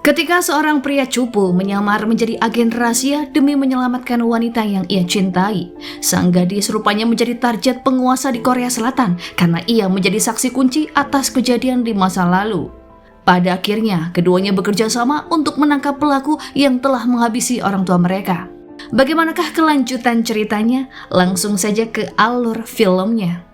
Ketika seorang pria cupu menyamar menjadi agen rahasia demi menyelamatkan wanita yang ia cintai, sang gadis rupanya menjadi target penguasa di Korea Selatan karena ia menjadi saksi kunci atas kejadian di masa lalu. Pada akhirnya, keduanya bekerja sama untuk menangkap pelaku yang telah menghabisi orang tua mereka. Bagaimanakah kelanjutan ceritanya? Langsung saja ke alur filmnya.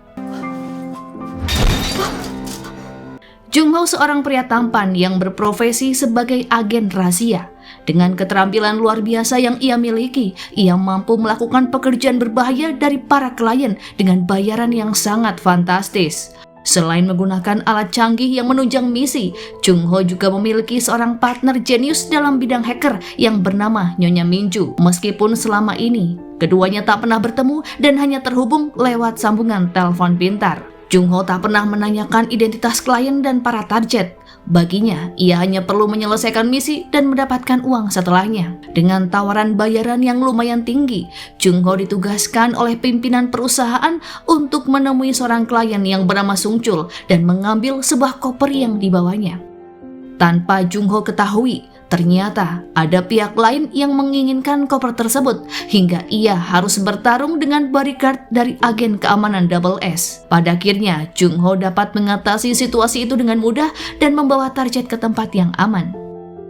Jung Ho seorang pria tampan yang berprofesi sebagai agen rahasia. Dengan keterampilan luar biasa yang ia miliki, ia mampu melakukan pekerjaan berbahaya dari para klien dengan bayaran yang sangat fantastis. Selain menggunakan alat canggih yang menunjang misi, Jung Ho juga memiliki seorang partner jenius dalam bidang hacker yang bernama Nyonya Minju. Meskipun selama ini, keduanya tak pernah bertemu dan hanya terhubung lewat sambungan telepon pintar. Jung Ho tak pernah menanyakan identitas klien dan para target. Baginya, ia hanya perlu menyelesaikan misi dan mendapatkan uang setelahnya. Dengan tawaran bayaran yang lumayan tinggi, Jung Ho ditugaskan oleh pimpinan perusahaan untuk menemui seorang klien yang bernama Sung Chul dan mengambil sebuah koper yang dibawanya. Tanpa Jung Ho ketahui, ternyata ada pihak lain yang menginginkan koper tersebut hingga ia harus bertarung dengan bodyguard dari agen keamanan Double S. Pada akhirnya, Jung Ho dapat mengatasi situasi itu dengan mudah dan membawa target ke tempat yang aman.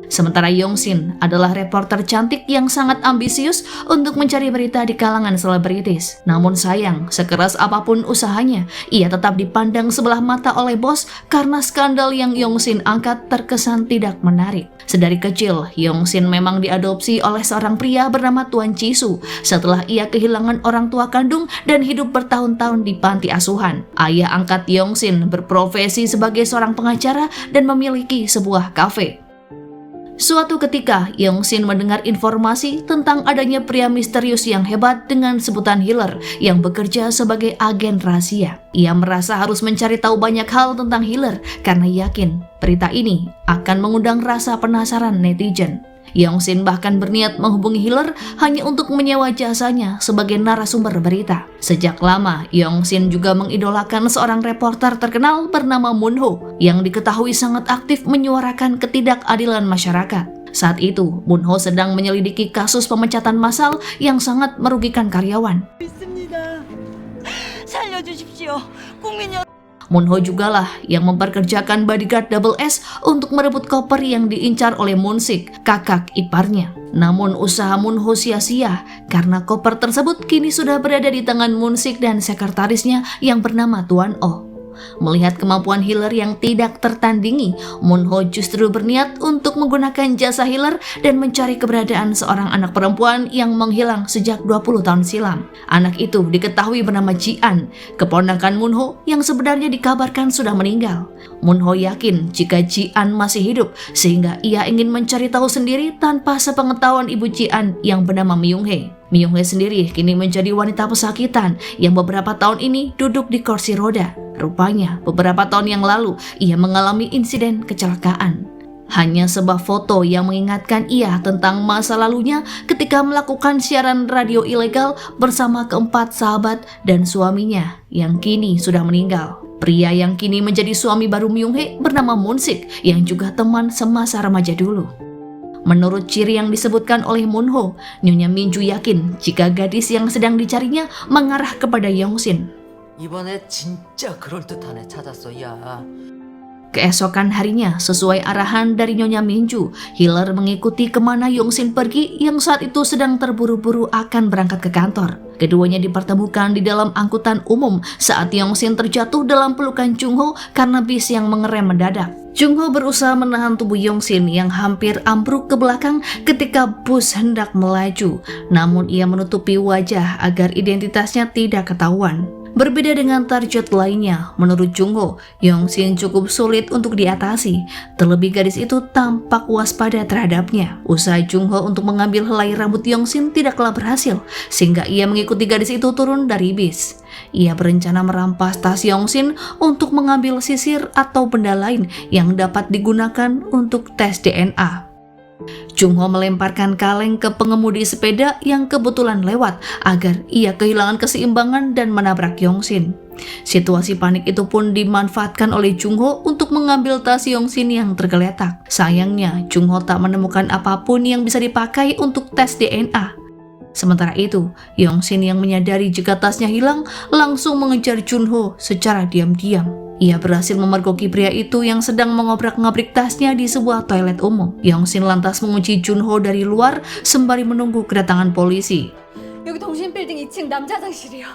Sementara Yong Shin adalah reporter cantik yang sangat ambisius untuk mencari berita di kalangan selebritis. Namun sayang, sekeras apapun usahanya, ia tetap dipandang sebelah mata oleh bos karena skandal yang Yong Shin angkat terkesan tidak menarik. Sedari kecil, Yong Shin memang diadopsi oleh seorang pria bernama Tuan Chisu setelah ia kehilangan orang tua kandung dan hidup bertahun-tahun di panti asuhan. Ayah angkat Yong Shin berprofesi sebagai seorang pengacara dan memiliki sebuah kafe. Suatu ketika, Yong Shin mendengar informasi tentang adanya pria misterius yang hebat dengan sebutan Healer yang bekerja sebagai agen rahasia. Ia merasa harus mencari tahu banyak hal tentang Healer karena yakin berita ini akan mengundang rasa penasaran netizen. Yong Shin bahkan berniat menghubungi Healer hanya untuk menyewa jasanya sebagai narasumber berita. Sejak lama, Yong Shin juga mengidolakan seorang reporter terkenal bernama Moon Ho yang diketahui sangat aktif menyuarakan ketidakadilan masyarakat. Saat itu, Moon Ho sedang menyelidiki kasus pemecatan massal yang sangat merugikan karyawan. Moon Ho jugalah yang memperkerjakan bodyguard Double S untuk merebut koper yang diincar oleh Moon Sik, kakak iparnya. Namun usaha Moon Ho sia-sia karena koper tersebut kini sudah berada di tangan Moon Sik dan sekretarisnya yang bernama Tuan Oh. Melihat kemampuan Healer yang tidak tertandingi, Moon Ho justru berniat untuk menggunakan jasa Healer dan mencari keberadaan seorang anak perempuan yang menghilang sejak 20 tahun silam. Anak itu diketahui bernama Ji-an, keponakan Moon Ho yang sebenarnya dikabarkan sudah meninggal. Moon Ho yakin jika Ji-an masih hidup sehingga ia ingin mencari tahu sendiri tanpa sepengetahuan ibu Ji-an yang bernama Myung-hee. Myung-hee sendiri kini menjadi wanita pesakitan yang beberapa tahun ini duduk di kursi roda. Rupanya, beberapa tahun yang lalu, ia mengalami insiden kecelakaan. Hanya sebuah foto yang mengingatkan ia tentang masa lalunya ketika melakukan siaran radio ilegal bersama keempat sahabat dan suaminya yang kini sudah meninggal. Pria yang kini menjadi suami baru Myung-hee bernama Moon Sik yang juga teman semasa remaja dulu. Menurut ciri yang disebutkan oleh Moon Ho, Nyonya Minju yakin jika gadis yang sedang dicarinya mengarah kepada Yong Shin. 이번에 진짜 그럴듯한 애 찾았어, 야. Keesokan harinya, sesuai arahan dari Nyonya Minju, Healer mengikuti kemana Yong Shin pergi yang saat itu sedang terburu-buru akan berangkat ke kantor. Keduanya dipertemukan di dalam angkutan umum saat Yong Shin terjatuh dalam pelukan Jung Ho karena bis yang mengerem mendadak. Jung Ho berusaha menahan tubuh Yong Shin yang hampir ambruk ke belakang ketika bus hendak melaju, namun ia menutupi wajah agar identitasnya tidak ketahuan. Berbeda dengan target lainnya, menurut Jung Ho, Yong Shin cukup sulit untuk diatasi. Terlebih gadis itu tampak waspada terhadapnya. Usaha Jung Ho untuk mengambil helai rambut Yong Shin tidaklah berhasil, sehingga ia mengikuti gadis itu turun dari bis. Ia berencana merampas tas Yong Shin untuk mengambil sisir atau benda lain yang dapat digunakan untuk tes DNA. Jung Ho melemparkan kaleng ke pengemudi sepeda yang kebetulan lewat agar ia kehilangan keseimbangan dan menabrak Yong Shin. Situasi panik itu pun dimanfaatkan oleh Jung Ho untuk mengambil tas Yongsin yang tergeletak. Sayangnya, Jung Ho tak menemukan apapun yang bisa dipakai untuk tes DNA. Sementara itu, Yongsin yang menyadari jika tasnya hilang langsung mengejar Jun Ho secara diam-diam. Ia berhasil memergoki pria itu yang sedang mengobrak-ngabrik tasnya di sebuah toilet umum. Yongsin lantas mengunci Jun Ho dari luar sembari menunggu kedatangan polisi. 여기 동신빌딩 2층 남자 화장실이요.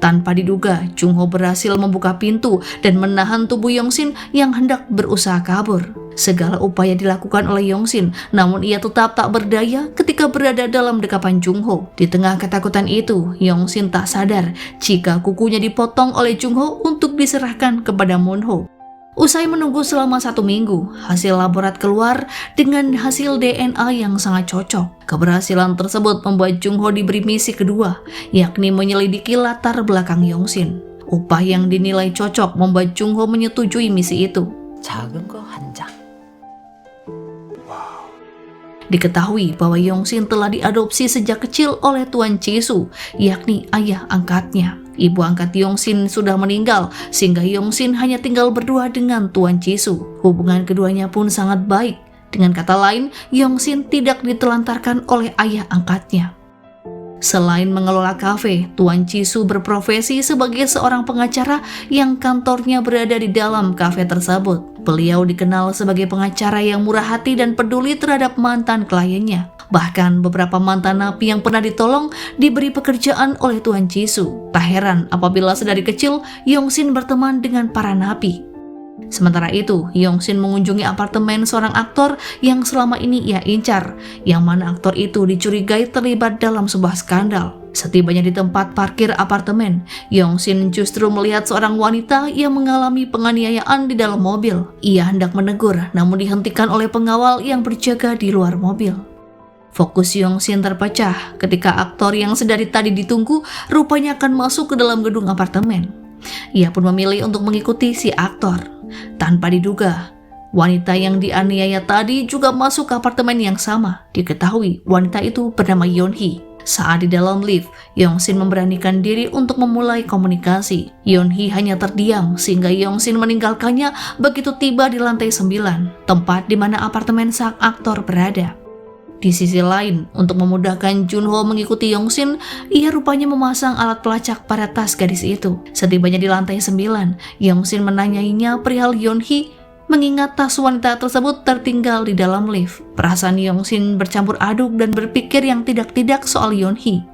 Tanpa diduga, Jung Ho berhasil membuka pintu dan menahan tubuh Yongsin yang hendak berusaha kabur. Segala upaya dilakukan oleh Yongsin, namun ia tetap tak berdaya ketika berada dalam dekapan Jung Ho. Di tengah ketakutan itu, Yongsin tak sadar jika kukunya dipotong oleh Jung Ho untuk diserahkan kepada Moon Ho. Usai menunggu selama 1 minggu, hasil laborat keluar dengan hasil DNA yang sangat cocok. Keberhasilan tersebut membuat Jung Ho diberi misi kedua, yakni menyelidiki latar belakang Yongsin. Upah yang dinilai cocok membuat Jung Ho menyetujui misi itu. 작은 거 한 장. Diketahui bahwa Yongsin telah diadopsi sejak kecil oleh Tuan Chisu, yakni ayah angkatnya. Ibu angkat Yongsin sudah meninggal, sehingga Yongsin hanya tinggal berdua dengan Tuan Chisu. Hubungan keduanya pun sangat baik. Dengan kata lain, Yongsin tidak ditelantarkan oleh ayah angkatnya. Selain mengelola kafe, Tuan Chisu berprofesi sebagai seorang pengacara yang kantornya berada di dalam kafe tersebut. Beliau dikenal sebagai pengacara yang murah hati dan peduli terhadap mantan kliennya. Bahkan beberapa mantan napi yang pernah ditolong diberi pekerjaan oleh Tuan Chisu. Tak heran apabila sedari kecil Yongsin berteman dengan para napi. Sementara itu, Yongsin mengunjungi apartemen seorang aktor yang selama ini ia incar, yang mana aktor itu dicurigai terlibat dalam sebuah skandal. Setibanya di tempat parkir apartemen, Yongsin justru melihat seorang wanita yang mengalami penganiayaan di dalam mobil. Ia hendak menegur, namun dihentikan oleh pengawal yang berjaga di luar mobil. Fokus Yongsin terpecah ketika aktor yang sedari tadi ditunggu rupanya akan masuk ke dalam gedung apartemen. Ia pun memilih untuk mengikuti si aktor. Tanpa diduga, wanita yang dianiaya tadi juga masuk ke apartemen yang sama. Diketahui wanita itu bernama Yeon-hee. Saat di dalam lift, Yongsin memberanikan diri untuk memulai komunikasi. Yeon-hee hanya terdiam sehingga Yongsin meninggalkannya begitu tiba di lantai 9, tempat di mana apartemen sang aktor berada. Di sisi lain, untuk memudahkan Jun Ho mengikuti Yongsin, ia rupanya memasang alat pelacak pada tas gadis itu. Setibanya di lantai 9, Yongsin menanyainya perihal Yeon-hee, mengingat tas wanita tersebut tertinggal di dalam lift. Perasaan Yongsin bercampur aduk dan berpikir yang tidak-tidak soal Yeon-hee.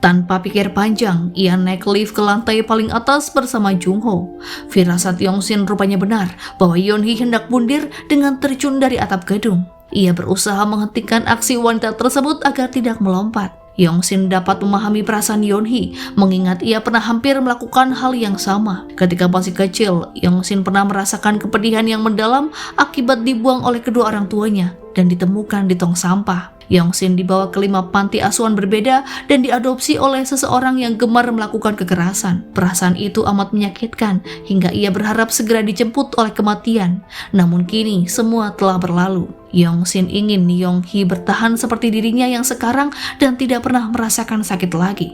Tanpa pikir panjang, ia naik lift ke lantai paling atas bersama Jung Ho. Firasat Yongsin rupanya benar bahwa Yeon-hee hendak mundur dengan terjun dari atap gedung. Ia berusaha menghentikan aksi wanita tersebut agar tidak melompat. Yongsin dapat memahami perasaan Yeon-hee, mengingat ia pernah hampir melakukan hal yang sama. Ketika masih kecil, Yongsin pernah merasakan kepedihan yang mendalam akibat dibuang oleh kedua orang tuanya dan ditemukan di tong sampah. Yongsin dibawa ke 5 panti asuhan berbeda dan diadopsi oleh seseorang yang gemar melakukan kekerasan. Perasaan itu amat menyakitkan hingga ia berharap segera dijemput oleh kematian. Namun kini semua telah berlalu. Yongsin ingin Yeon-hee bertahan seperti dirinya yang sekarang dan tidak pernah merasakan sakit lagi.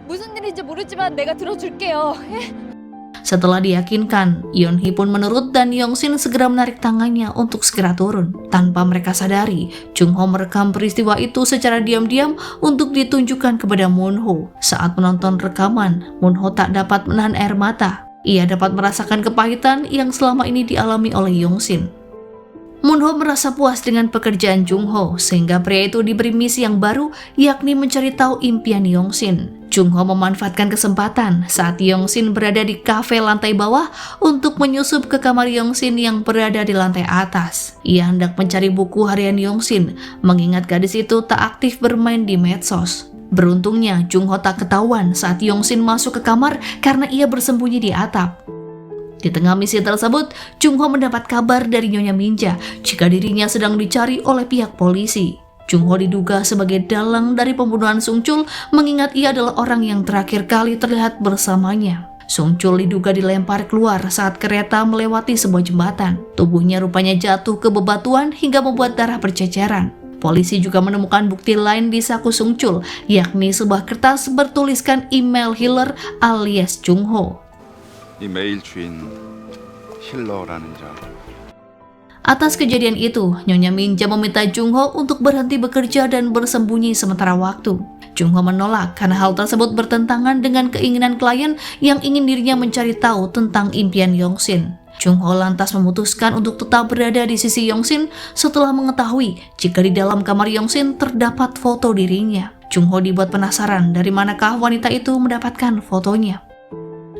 무슨 일인지 모르지만 내가 들어줄게요. Setelah diyakinkan, Yeon-hee pun menurut dan Yongsin segera menarik tangannya untuk segera turun. Tanpa mereka sadari, Jung Ho merekam peristiwa itu secara diam-diam untuk ditunjukkan kepada Moon Ho. Saat menonton rekaman, Moon Ho tak dapat menahan air mata. Ia dapat merasakan kepahitan yang selama ini dialami oleh Yongsin. Moon Ho merasa puas dengan pekerjaan Jung Ho, sehingga pria itu diberi misi yang baru, yakni mencari tahu impian Yongsin. Jung Ho memanfaatkan kesempatan saat Yongsin berada di kafe lantai bawah untuk menyusup ke kamar Yongsin yang berada di lantai atas. Ia hendak mencari buku harian Yongsin, mengingat gadis itu tak aktif bermain di medsos. Beruntungnya, Jung Ho tak ketahuan saat Yongsin masuk ke kamar karena ia bersembunyi di atap. Di tengah misi tersebut, Jung Ho mendapat kabar dari Nyonya Minja jika dirinya sedang dicari oleh pihak polisi. Jung Ho diduga sebagai dalang dari pembunuhan Sung Chul, mengingat ia adalah orang yang terakhir kali terlihat bersamanya. Sung Chul diduga dilempar keluar saat kereta melewati sebuah jembatan. Tubuhnya rupanya jatuh ke bebatuan hingga membuat darah berceceran. Polisi juga menemukan bukti lain di saku Sungchul, yakni sebuah kertas bertuliskan email Hiller alias Jungho. 이 메일 주인 힐러라는 자. Atas kejadian itu, Nyonya Minja meminta Jungho untuk berhenti bekerja dan bersembunyi sementara waktu. Jungho menolak karena hal tersebut bertentangan dengan keinginan klien yang ingin dirinya mencari tahu tentang impian Yongsin. Jungho lantas memutuskan untuk tetap berada di sisi Yongsin setelah mengetahui jika di dalam kamar Yongsin terdapat foto dirinya. Jungho dibuat penasaran dari manakah wanita itu mendapatkan fotonya.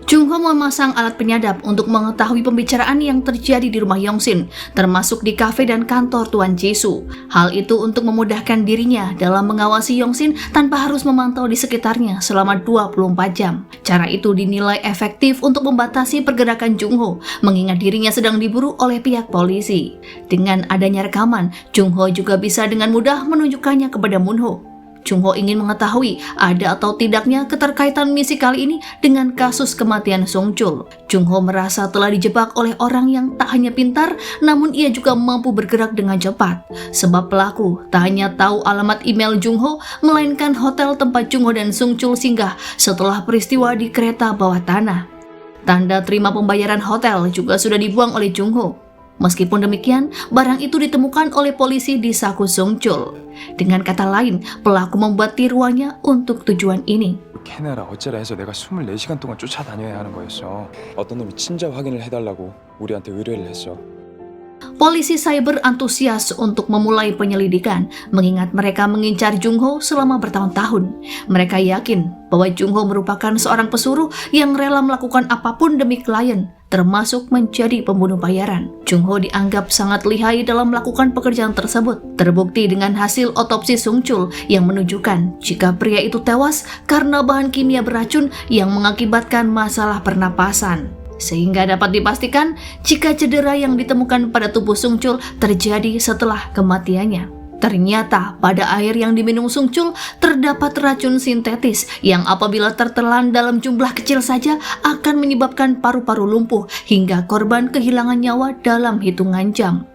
Jungho memasang alat penyadap untuk mengetahui pembicaraan yang terjadi di rumah Yongsin, termasuk di kafe dan kantor Tuan Jisoo. Hal itu untuk memudahkan dirinya dalam mengawasi Yongsin tanpa harus memantau di sekitarnya selama 24 jam. Cara itu dinilai efektif untuk membatasi pergerakan Jungho, mengingat dirinya sedang diburu oleh pihak polisi. Dengan adanya rekaman, Jungho juga bisa dengan mudah menunjukkannya kepada Moonho. Jungho ingin mengetahui ada atau tidaknya keterkaitan misi kali ini dengan kasus kematian Sungchul. Jungho merasa telah dijebak oleh orang yang tak hanya pintar, namun ia juga mampu bergerak dengan cepat. Sebab pelaku tak hanya tahu alamat email Jungho, melainkan hotel tempat Jungho dan Sungchul singgah setelah peristiwa di kereta bawah tanah. Tanda terima pembayaran hotel juga sudah dibuang oleh Jungho. Meskipun demikian, barang itu ditemukan oleh polisi di saku Sungchul. Dengan kata lain, pelaku membuat tiruannya untuk tujuan ini. 캐내라 어째라 해서 내가 24시간 동안 쫓아다녀야 하는 거였어. 어떤 놈이 친자 확인을 해달라고 우리한테 의뢰를 했어. Polisi cyber antusias untuk memulai penyelidikan, mengingat mereka mengincar Jungho selama bertahun-tahun. Mereka yakin bahwa Jungho merupakan seorang pesuruh yang rela melakukan apapun demi klien, termasuk menjadi pembunuh bayaran. Jungho dianggap sangat lihai dalam melakukan pekerjaan tersebut. Terbukti dengan hasil otopsi Sungchul yang menunjukkan jika pria itu tewas karena bahan kimia beracun yang mengakibatkan masalah pernapasan. Sehingga dapat dipastikan jika cedera yang ditemukan pada tubuh Sungchul terjadi setelah kematiannya. Ternyata pada air yang diminum Sungchul terdapat racun sintetis yang apabila tertelan dalam jumlah kecil saja akan menyebabkan paru-paru lumpuh hingga korban kehilangan nyawa dalam hitungan jam.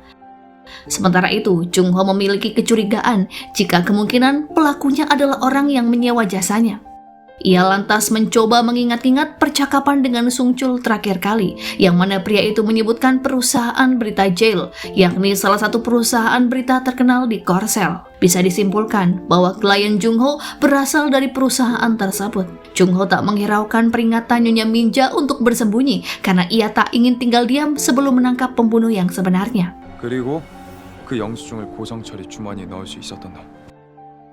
Sementara itu, Jungho memiliki kecurigaan jika kemungkinan pelakunya adalah orang yang menyewa jasanya. Ia lantas mencoba mengingat-ingat percakapan dengan Sungchul terakhir kali, yang mana pria itu menyebutkan perusahaan berita Jail, yakni salah satu perusahaan berita terkenal di Korsel. Bisa disimpulkan bahwa klien Jungho berasal dari perusahaan tersebut. Jungho tak menghiraukan peringatan Nyonya Minja untuk bersembunyi karena ia tak ingin tinggal diam sebelum menangkap pembunuh yang sebenarnya. 그리고 그 영수증을 고성철이 주머니에 넣을 수 있었던 너.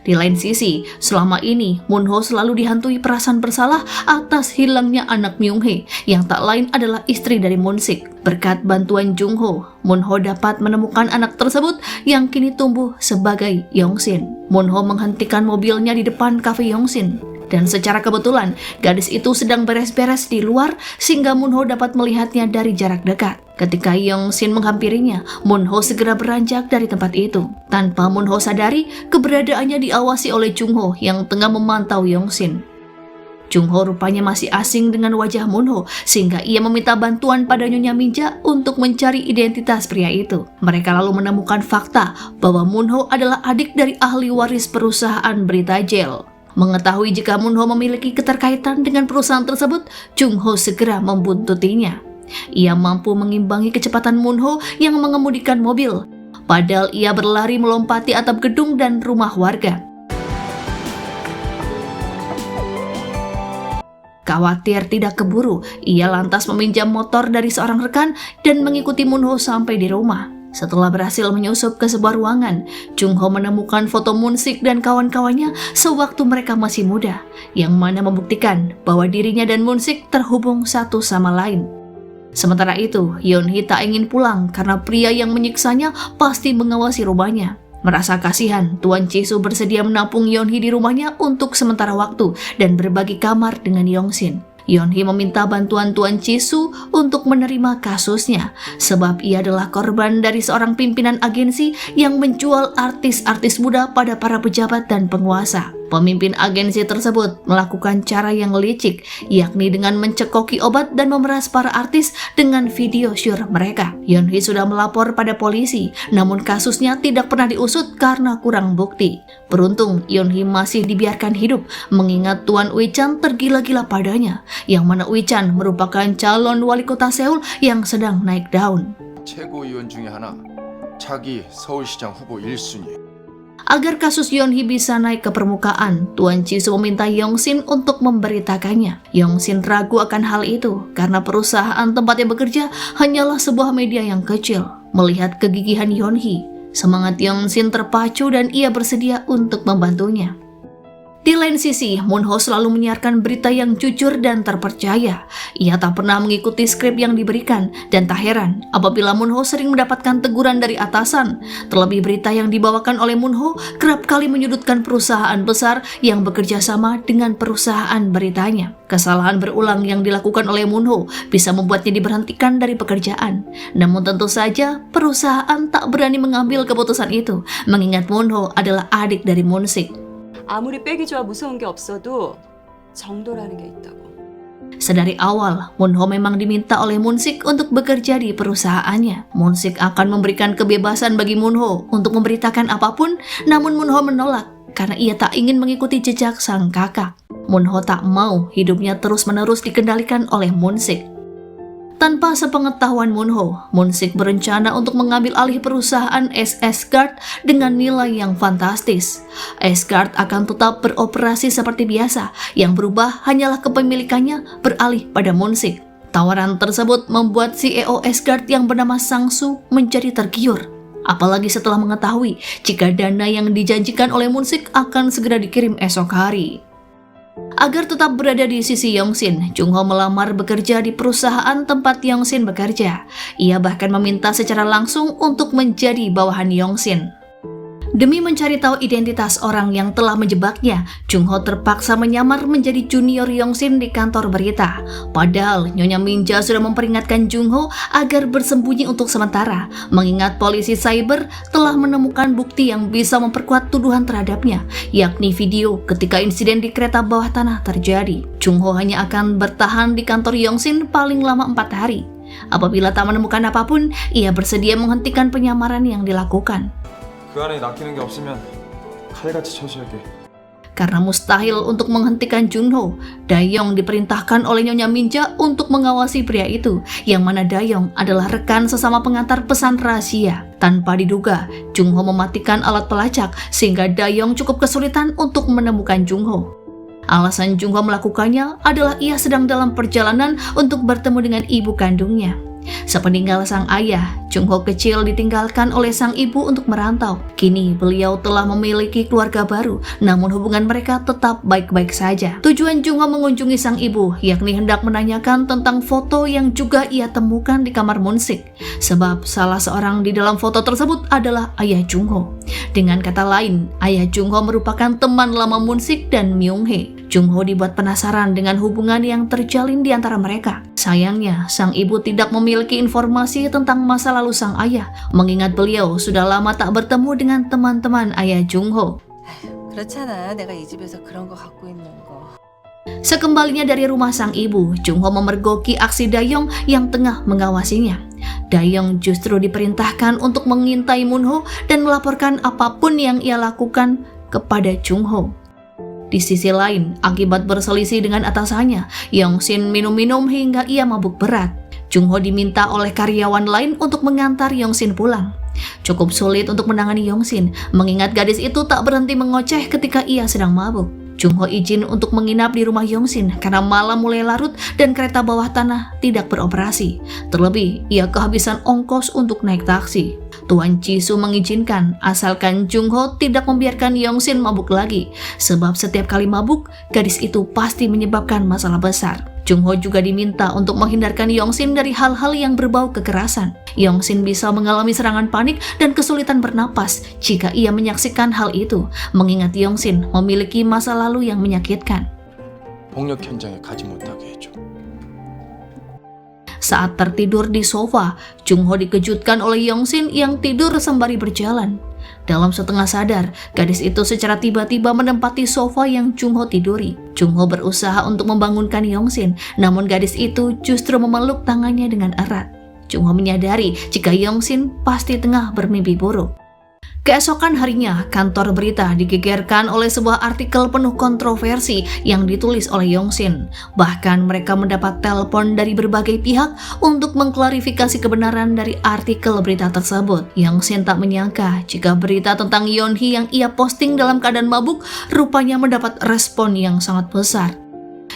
Di lain sisi, selama ini Moonho selalu dihantui perasaan bersalah atas hilangnya anak Myung-hee yang tak lain adalah istri dari Moon-sik. Berkat bantuan Jungho, Moonho dapat menemukan anak tersebut yang kini tumbuh sebagai Yongsin. Moonho menghentikan mobilnya di depan kafe Yongsin. Dan secara kebetulan, gadis itu sedang beres-beres di luar sehingga Moonho dapat melihatnya dari jarak dekat. Ketika Yongsin menghampirinya, Moonho segera beranjak dari tempat itu. Tanpa Moonho sadari, keberadaannya diawasi oleh Jungho yang tengah memantau Yongsin. Jungho rupanya masih asing dengan wajah Moonho sehingga ia meminta bantuan pada Nyonya Minja untuk mencari identitas pria itu. Mereka lalu menemukan fakta bahwa Moonho adalah adik dari ahli waris perusahaan berita Jail. Mengetahui jika Moonho memiliki keterkaitan dengan perusahaan tersebut, Jungho segera membuntutinya. Ia mampu mengimbangi kecepatan Moonho yang mengemudikan mobil, padahal ia berlari melompati atap gedung dan rumah warga. Khawatir tidak keburu, ia lantas meminjam motor dari seorang rekan dan mengikuti Moonho sampai di rumah. Setelah berhasil menyusup ke sebuah ruangan, Jungho menemukan foto Moon-sik dan kawan-kawannya sewaktu mereka masih muda, yang mana membuktikan bahwa dirinya dan Moon-sik terhubung satu sama lain. Sementara itu, Yeon-hee tak ingin pulang karena pria yang menyiksanya pasti mengawasi rumahnya. Merasa kasihan, Tuan Jisoo bersedia menampung Yeon-hee di rumahnya untuk sementara waktu dan berbagi kamar dengan Yongsin. Yeon-hee meminta bantuan Tuan Jisoo untuk menerima kasusnya, sebab ia adalah korban dari seorang pimpinan agensi yang menjual artis-artis muda pada para pejabat dan penguasa. Pemimpin agensi tersebut melakukan cara yang licik, yakni dengan mencekoki obat dan memeras para artis dengan video syur mereka. Yeonhee sudah melapor pada polisi, namun kasusnya tidak pernah diusut karena kurang bukti. Beruntung, Yeonhee masih dibiarkan hidup, mengingat Tuan Ui-chan tergila-gila padanya, yang mana Ui-chan merupakan calon wali kota Seoul yang sedang naik daun. 최고위원 중에 하나, 차기 서울시장 후보 1순위. Agar kasus Yeonhee bisa naik ke permukaan, Tuan Jisoo meminta Yong-shin untuk memberitakannya. Yong-shin ragu akan hal itu karena perusahaan tempatnya bekerja hanyalah sebuah media yang kecil. Melihat kegigihan Yeonhee, semangat Yong-shin terpacu dan ia bersedia untuk membantunya. Di lain sisi, Moon-ho selalu menyiarkan berita yang jujur dan terpercaya. Ia tak pernah mengikuti skrip yang diberikan, dan tak heran apabila Moon-ho sering mendapatkan teguran dari atasan. Terlebih berita yang dibawakan oleh Moon-ho kerap kali menyudutkan perusahaan besar yang bekerja sama dengan perusahaan beritanya. Kesalahan berulang yang dilakukan oleh Moon-ho bisa membuatnya diberhentikan dari pekerjaan. Namun tentu saja, perusahaan tak berani mengambil keputusan itu, mengingat Moon-ho adalah adik dari Moon-sik. 아무리 빼기 좋아 무서운 게 없어도 정도라는 게 있다고. Sedari awal, Moon-ho memang diminta oleh Moon-sik untuk bekerja di perusahaannya. Moon-sik akan memberikan kebebasan bagi Moon-ho untuk memberitakan apapun, namun Moon-ho menolak karena ia tak ingin mengikuti jejak sang kakak. Moon-ho tak mau hidupnya terus-menerus dikendalikan oleh Moon-sik. Tanpa sepengetahuan Moon-ho, Moon-sik berencana untuk mengambil alih perusahaan SS Guard dengan nilai yang fantastis. S-Guard akan tetap beroperasi seperti biasa, yang berubah hanyalah kepemilikannya beralih pada Moon-sik. Tawaran tersebut membuat CEO S-Guard yang bernama Sang-soo menjadi tergiur. Apalagi setelah mengetahui jika dana yang dijanjikan oleh Moon-sik akan segera dikirim esok hari. Agar tetap berada di sisi Yong-shin, Jung-ho melamar bekerja di perusahaan tempat Yong-shin bekerja. Ia bahkan meminta secara langsung untuk menjadi bawahan Yong-shin. Demi mencari tahu identitas orang yang telah menjebaknya, Jung-ho terpaksa menyamar menjadi junior Yong-shin di kantor berita. Padahal Nyonya Minja sudah memperingatkan Jung-ho agar bersembunyi untuk sementara, mengingat polisi cyber telah menemukan bukti yang bisa memperkuat tuduhan terhadapnya, yakni video ketika insiden di kereta bawah tanah terjadi. Jung-ho hanya akan bertahan di kantor Yong-shin paling lama 4 hari. Apabila tak menemukan apapun, ia bersedia menghentikan penyamaran yang dilakukan. 그 안에 낚이는 게 없으면 칼같이 처치할게. Karena mustahil untuk menghentikan Jung-ho, Dae-yong diperintahkan oleh Nyonya Minja untuk mengawasi pria itu, yang mana Dae-yong adalah rekan sesama pengantar pesan rahasia. Tanpa diduga, Jung-ho mematikan alat pelacak sehingga Dae-yong cukup kesulitan untuk menemukan Jung-ho. Alasan Jung-ho melakukannya adalah ia sedang dalam perjalanan untuk bertemu dengan ibu kandungnya. Sepeninggal sang ayah, Jung-ho kecil ditinggalkan oleh sang ibu untuk merantau. Kini beliau telah memiliki keluarga baru, namun hubungan mereka tetap baik-baik saja. Tujuan Jung-ho mengunjungi sang ibu yakni hendak menanyakan tentang foto yang juga ia temukan di kamar Moon-sik, sebab salah seorang di dalam foto tersebut adalah ayah Jung-ho. Dengan kata lain, ayah Jung-ho merupakan teman lama Moon-sik dan Myung-hee. Jung-ho dibuat penasaran dengan hubungan yang terjalin di antara mereka. Sayangnya, sang ibu tidak memiliki informasi tentang masa lalu sang ayah, mengingat beliau sudah lama tak bertemu dengan teman-teman ayah Jung-ho. 그렇잖아. 내가 이 집에서 그런 거 갖고 있는 거. Sekembalinya dari rumah sang ibu, Jung-ho memergoki aksi Dae-yong yang tengah mengawasinya. Dae-yong justru diperintahkan untuk mengintai Moon-ho dan melaporkan apapun yang ia lakukan kepada Jung-ho. Di sisi lain, akibat berselisih dengan atasannya, Yong-shin minum-minum hingga ia mabuk berat. Jung-ho diminta oleh karyawan lain untuk mengantar Yong-shin pulang. Cukup sulit untuk menangani Yong-shin, mengingat gadis itu tak berhenti mengoceh ketika ia sedang mabuk. Jung-ho izin untuk menginap di rumah Yong-shin karena malam mulai larut dan kereta bawah tanah tidak beroperasi. Terlebih, ia kehabisan ongkos untuk naik taksi. Tuan Jisoo mengizinkan asalkan Jung-ho tidak membiarkan Yong-shin mabuk lagi, sebab setiap kali mabuk, gadis itu pasti menyebabkan masalah besar. Jung-ho juga diminta untuk menghindarkan Yong-shin dari hal-hal yang berbau kekerasan. Yong-shin bisa mengalami serangan panik dan kesulitan bernapas jika ia menyaksikan hal itu, mengingat Yong-shin memiliki masa lalu yang menyakitkan. 폭력 현장에 가지 못하게 해줘. Saat tertidur di sofa, Jung-ho dikejutkan oleh Yong-shin yang tidur sembari berjalan. Dalam setengah sadar, gadis itu secara tiba-tiba menempati sofa yang Jung Ho tiduri. Jung Ho berusaha untuk membangunkan Yong-shin, namun gadis itu justru memeluk tangannya dengan erat. Jung Ho menyadari jika Yong-shin pasti tengah bermimpi buruk. Keesokan harinya, kantor berita digegerkan oleh sebuah artikel penuh kontroversi yang ditulis oleh Yong-shin. Bahkan mereka mendapat telepon dari berbagai pihak untuk mengklarifikasi kebenaran dari artikel berita tersebut. Yong-shin tak menyangka jika berita tentang Yeon-hee yang ia posting dalam keadaan mabuk rupanya mendapat respon yang sangat besar.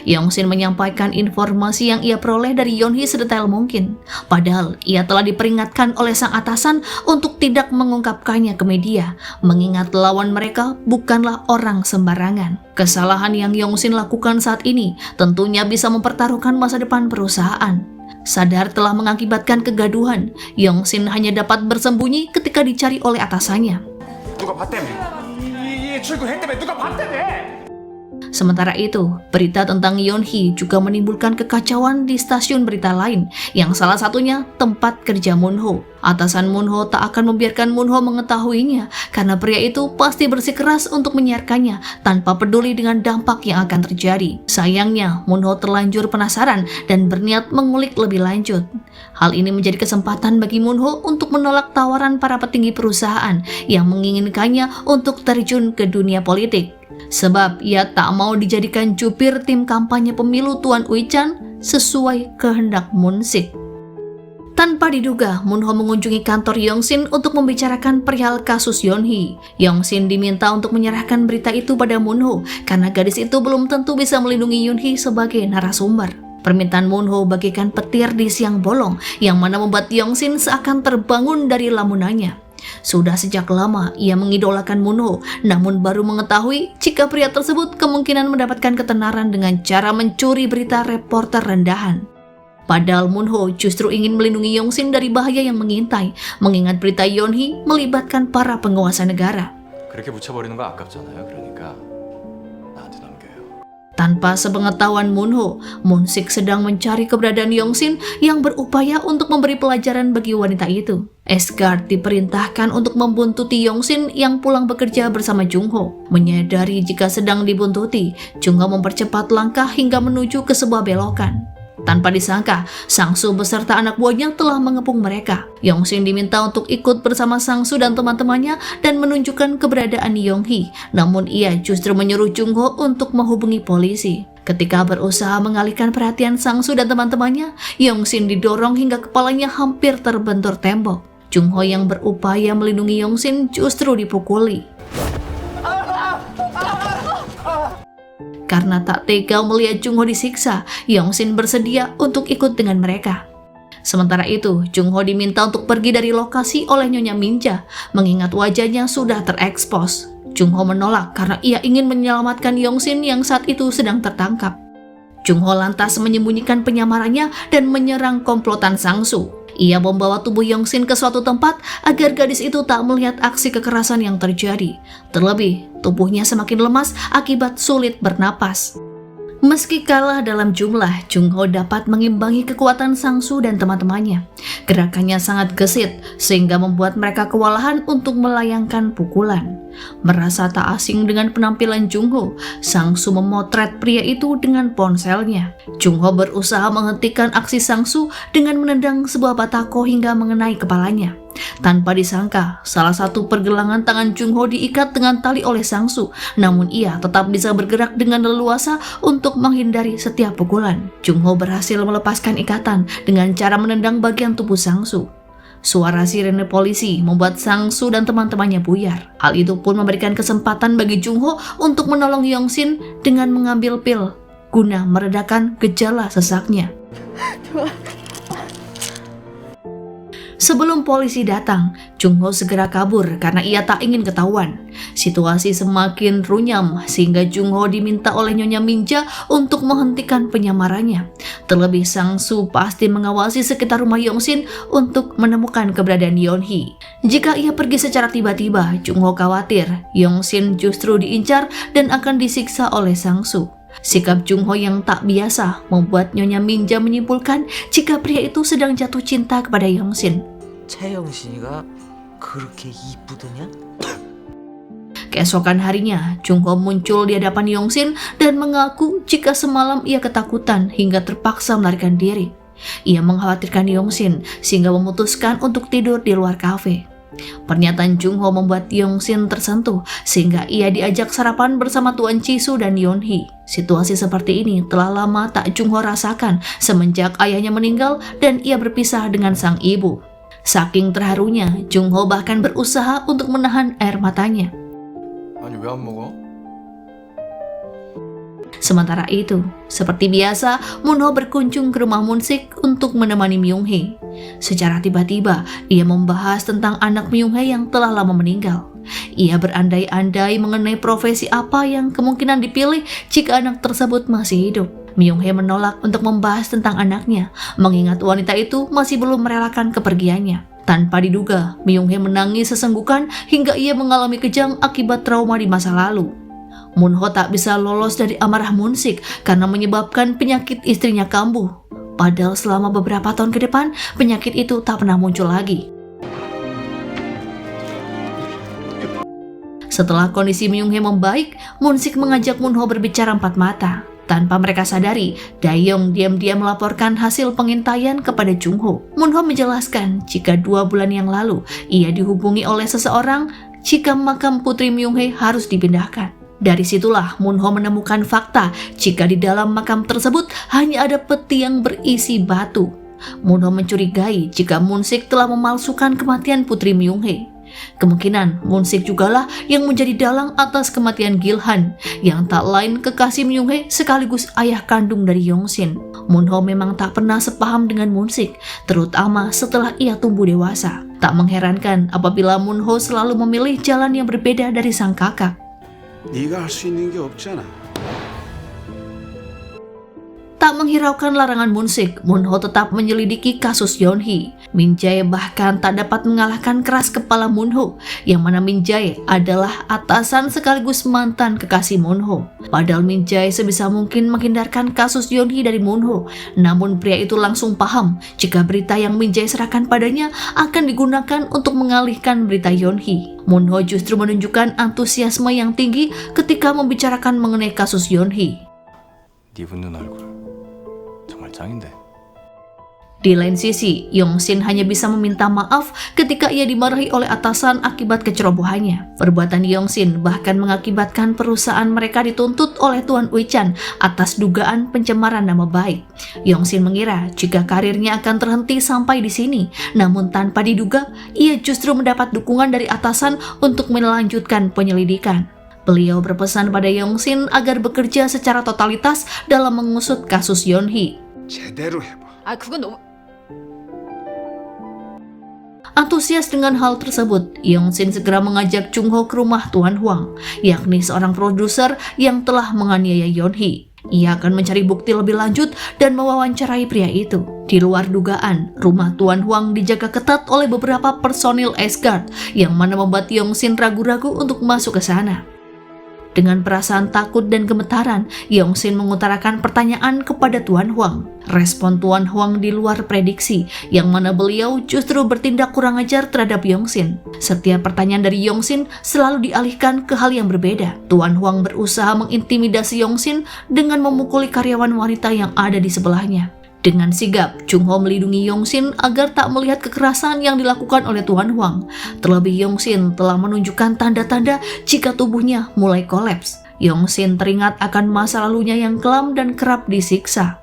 Yong-shin menyampaikan informasi yang ia peroleh dari Yeon-hee sedetail mungkin. Padahal ia telah diperingatkan oleh sang atasan untuk tidak mengungkapkannya ke media, mengingat lawan mereka bukanlah orang sembarangan. Kesalahan yang Yong-shin lakukan saat ini tentunya bisa mempertaruhkan masa depan perusahaan. Sadar telah mengakibatkan kegaduhan, Yong-shin hanya dapat bersembunyi ketika dicari oleh atasannya. 누가 봤다며? 이 출근했다며 누가 봤다며? Sementara itu, berita tentang Yeon-hee juga menimbulkan kekacauan di stasiun berita lain, yang salah satunya tempat kerja Moon-ho. Atasan Moon-ho tak akan membiarkan Moon-ho mengetahuinya, karena pria itu pasti bersikeras untuk menyiarkannya tanpa peduli dengan dampak yang akan terjadi. Sayangnya, Moon-ho terlanjur penasaran dan berniat mengulik lebih lanjut. Hal ini menjadi kesempatan bagi Moon-ho untuk menolak tawaran para petinggi perusahaan yang menginginkannya untuk terjun ke dunia politik. Sebab ia tak mau dijadikan jubir tim kampanye pemilu Tuan Ui-chan sesuai kehendak Moon-sik. Tanpa diduga, Moon-ho mengunjungi kantor Yong-shin untuk membicarakan perihal kasus Yeon-hee. Yong-shin diminta untuk menyerahkan berita itu pada Moon-ho karena gadis itu belum tentu bisa melindungi Yeon-hee sebagai narasumber. Permintaan Moon-ho bagaikan petir di siang bolong yang mana membuat Yong-shin seakan terbangun dari lamunannya. Sudah sejak lama ia mengidolakan Moon-ho, namun baru mengetahui jika pria tersebut kemungkinan mendapatkan ketenaran dengan cara mencuri berita reporter rendahan. Padahal Moon-ho justru ingin melindungi Yong-shin dari bahaya yang mengintai, mengingat berita Yeon-hee melibatkan para penguasa negara. 그렇게 묻혀버리는 거 아깝잖아요. 그러니까 나한테 넘겨요. Tanpa sepengetahuan Moon-ho, Moon-sik sedang mencari keberadaan Yong-shin yang berupaya untuk memberi pelajaran bagi wanita itu. Asgard diperintahkan untuk membuntuti Yong-shin yang pulang bekerja bersama Jung-ho. Menyadari jika sedang dibuntuti, Jung-ho mempercepat langkah hingga menuju ke sebuah belokan. Tanpa disangka, Sang-soo beserta anak buahnya telah mengepung mereka. Yong-shin diminta untuk ikut bersama Sang-soo dan teman-temannya dan menunjukkan keberadaan Yeon-hee. Namun ia justru menyuruh Jung-ho untuk menghubungi polisi. Ketika berusaha mengalihkan perhatian Sang-soo dan teman-temannya, Yong-shin didorong hingga kepalanya hampir terbentur tembok. Jung-ho yang berupaya melindungi Yong-shin justru dipukuli. Karena tak tega melihat Jung-ho disiksa, Yong-shin bersedia untuk ikut dengan mereka. Sementara itu, Jung-ho diminta untuk pergi dari lokasi oleh Nyonya Minja, mengingat wajahnya sudah terekspos. Jung-ho menolak karena ia ingin menyelamatkan Yong-shin yang saat itu sedang tertangkap. Jung-ho lantas menyembunyikan penyamarannya dan menyerang komplotan Sang-soo. Ia membawa tubuh Yong-shin ke suatu tempat agar gadis itu tak melihat aksi kekerasan yang terjadi. Terlebih, tubuhnya semakin lemas akibat sulit bernapas. Meski kalah dalam jumlah, Jung-ho dapat mengimbangi kekuatan Sang-soo dan teman-temannya. Gerakannya sangat gesit, sehingga membuat mereka kewalahan untuk melayangkan pukulan. Merasa tak asing dengan penampilan Jung-ho, Sang-soo memotret pria itu dengan ponselnya. Jung-ho berusaha menghentikan aksi Sang-soo dengan menendang sebuah batako hingga mengenai kepalanya. Tanpa disangka, salah satu pergelangan tangan Jung-ho diikat dengan tali oleh Sang-soo, namun ia tetap bisa bergerak dengan leluasa untuk menghindari setiap pukulan. Jung-ho berhasil melepaskan ikatan dengan cara menendang bagian tubuh Sang-soo. Suara sirene polisi membuat Sang-soo dan teman-temannya buyar. Hal itu pun memberikan kesempatan bagi Jung-ho untuk menolong Yong-shin dengan mengambil pil guna meredakan gejala sesaknya. Sebelum polisi datang, Jung-ho segera kabur karena ia tak ingin ketahuan. Situasi semakin runyam sehingga Jung-ho diminta oleh Nyonya Minja untuk menghentikan penyamarannya. Terlebih Sang-soo pasti mengawasi sekitar rumah Yong-shin untuk menemukan keberadaan Yeon-hee. Jika ia pergi secara tiba-tiba, Jung-ho khawatir Yong-shin justru diincar dan akan disiksa oleh Sang-soo. Sikap Jung-ho yang tak biasa membuat Nyonya Minja menyimpulkan jika pria itu sedang jatuh cinta kepada Yong-shin. 최영신이가 그렇게 이쁘더냐? Keesokan harinya, Jung Ho muncul di hadapan Yongsin dan mengaku jika semalam ia ketakutan hingga terpaksa melarikan diri. Ia mengkhawatirkan Yongsin sehingga memutuskan untuk tidur di luar kafe. Pernyataan Jung Ho membuat Yongsin tersentuh sehingga ia diajak sarapan bersama Tuan Chisu dan Yeonhee. Situasi seperti ini telah lama tak Jung Ho rasakan semenjak ayahnya meninggal dan ia berpisah dengan sang ibu. Saking terharunya, Jung Ho bahkan berusaha untuk menahan air matanya. 아니 왜 안 먹어? Sementara itu, seperti biasa, Moon Ho berkunjung ke rumah Moon-sik untuk menemani Myung-hee. Secara tiba-tiba, ia membahas tentang anak Myung-hee yang telah lama meninggal. Ia berandai-andai mengenai profesi apa yang kemungkinan dipilih jika anak tersebut masih hidup. Myung-hee menolak untuk membahas tentang anaknya, mengingat wanita itu masih belum merelakan kepergiannya. Tanpa diduga, Myung-hee menangis sesenggukan hingga ia mengalami kejang akibat trauma di masa lalu. Moon Ho tak bisa lolos dari amarah Moon-sik karena menyebabkan penyakit istrinya kambuh. Padahal selama beberapa tahun ke depan, penyakit itu tak pernah muncul lagi. Setelah kondisi Myung-hee membaik, Moon-sik mengajak Moon Ho berbicara empat mata. Tanpa mereka sadari, Dae-yong diam-diam melaporkan hasil pengintaian kepada Jung Ho. Moon Ho menjelaskan jika 2 bulan yang lalu ia dihubungi oleh seseorang jika makam putri Myung-hee harus dipindahkan. Dari situlah Moon Ho menemukan fakta jika di dalam makam tersebut hanya ada peti yang berisi batu. Moon Ho mencurigai jika Moon-sik telah memalsukan kematian putri Myung-hee. Kemungkinan Moon-sik jugalah yang menjadi dalang atas kematian Gil-han, yang tak lain kekasih Myung-hee sekaligus ayah kandung dari Yongsin. Moon Ho memang tak pernah sepaham dengan Moon-sik, terutama setelah ia tumbuh dewasa. Tak mengherankan apabila Moon Ho selalu memilih jalan yang berbeda dari sang kakak. 네가 할 수 있는 게 없잖아. Tak menghiraukan larangan Moon-sik, Moon Ho tetap menyelidiki kasus Yeonhee. Min Jae bahkan tak dapat mengalahkan keras kepala Moon Ho, yang mana Min Jae adalah atasan sekaligus mantan kekasih Moon Ho. Padahal Min Jae sebisa mungkin menghindarkan kasus Yeonhee dari Moon Ho, namun pria itu langsung paham jika berita yang Min Jae serahkan padanya akan digunakan untuk mengalihkan berita Yeonhee. Moon Ho justru menunjukkan antusiasme yang tinggi ketika membicarakan mengenai kasus Yeonhee. 네 붙는 얼굴 정말 짱인데. Di lain sisi, Yongsin hanya bisa meminta maaf ketika ia dimarahi oleh atasan akibat kecerobohannya. Perbuatan Yongsin bahkan mengakibatkan perusahaan mereka dituntut oleh Tuan Uichan atas dugaan pencemaran nama baik. Yongsin mengira jika karirnya akan terhenti sampai di sini, namun tanpa diduga, ia justru mendapat dukungan dari atasan untuk melanjutkan penyelidikan. Beliau berpesan pada Yongsin agar bekerja secara totalitas dalam mengusut kasus Yeonhee. 제대로 해봐. 아, 그건 너무... Antusias dengan hal tersebut, Yongsin segera mengajak Jung Ho ke rumah Tuan Huang, yakni seorang produser yang telah menganiaya Yeonhee. Ia akan mencari bukti lebih lanjut dan mewawancarai pria itu. Di luar dugaan, rumah Tuan Huang dijaga ketat oleh beberapa personil Asgard, yang mana membuat Yongsin ragu-ragu untuk masuk ke sana. Dengan perasaan takut dan gemetaran, Yongsin mengutarakan pertanyaan kepada Tuan Huang. Respon Tuan Huang di luar prediksi, yang mana beliau justru bertindak kurang ajar terhadap Yongsin. Setiap pertanyaan dari Yongsin selalu dialihkan ke hal yang berbeda. Tuan Huang berusaha mengintimidasi Yongsin dengan memukuli karyawan wanita yang ada di sebelahnya. Dengan sigap, Jung Ho melindungi Yongsin agar tak melihat kekerasan yang dilakukan oleh Tuan Huang. Terlebih Yongsin telah menunjukkan tanda-tanda jika tubuhnya mulai kolaps. Yongsin teringat akan masa lalunya yang kelam dan kerap disiksa.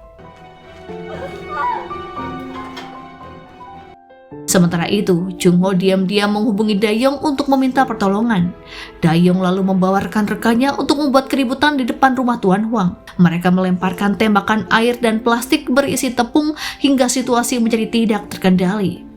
Sementara itu, Jung Ho diam-diam menghubungi Dae-yong untuk meminta pertolongan. Dae-yong lalu membawa rekan-rekannya untuk membuat keributan di depan rumah Tuan Huang. Mereka melemparkan tembakan air dan plastik berisi tepung hingga situasi menjadi tidak terkendali.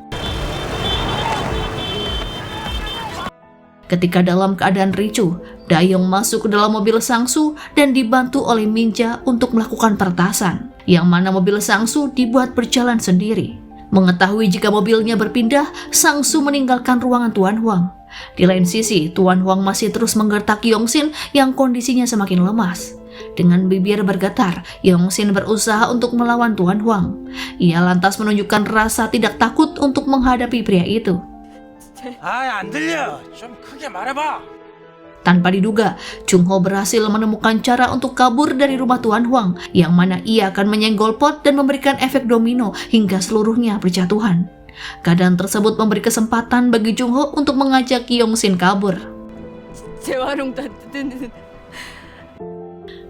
Ketika dalam keadaan ricuh, Dae-yong masuk ke dalam mobil Sang-su dan dibantu oleh Min-ja untuk melakukan peretasan, yang mana mobil Sang-su dibuat berjalan sendiri. Mengetahui jika mobilnya berpindah, Sang-su meninggalkan ruangan Tuan Huang. Di lain sisi, Tuan Huang masih terus menggertak Yongsin yang kondisinya semakin lemas. Dengan bibir bergetar, Yongsin berusaha untuk melawan Tuan Huang. Ia lantas menunjukkan rasa tidak takut untuk menghadapi pria itu. 있는데. 안 들려. 좀 크게 말해봐. Tanpa diduga, Chung Ho berhasil menemukan cara untuk kabur dari rumah Tuan Huang, yang mana ia akan menyenggol pot dan memberikan efek domino hingga seluruhnya berjatuhan. Keadaan tersebut memberi kesempatan bagi Chung Ho untuk mengajak Yong-sin kabur. 재활용 다 듣는.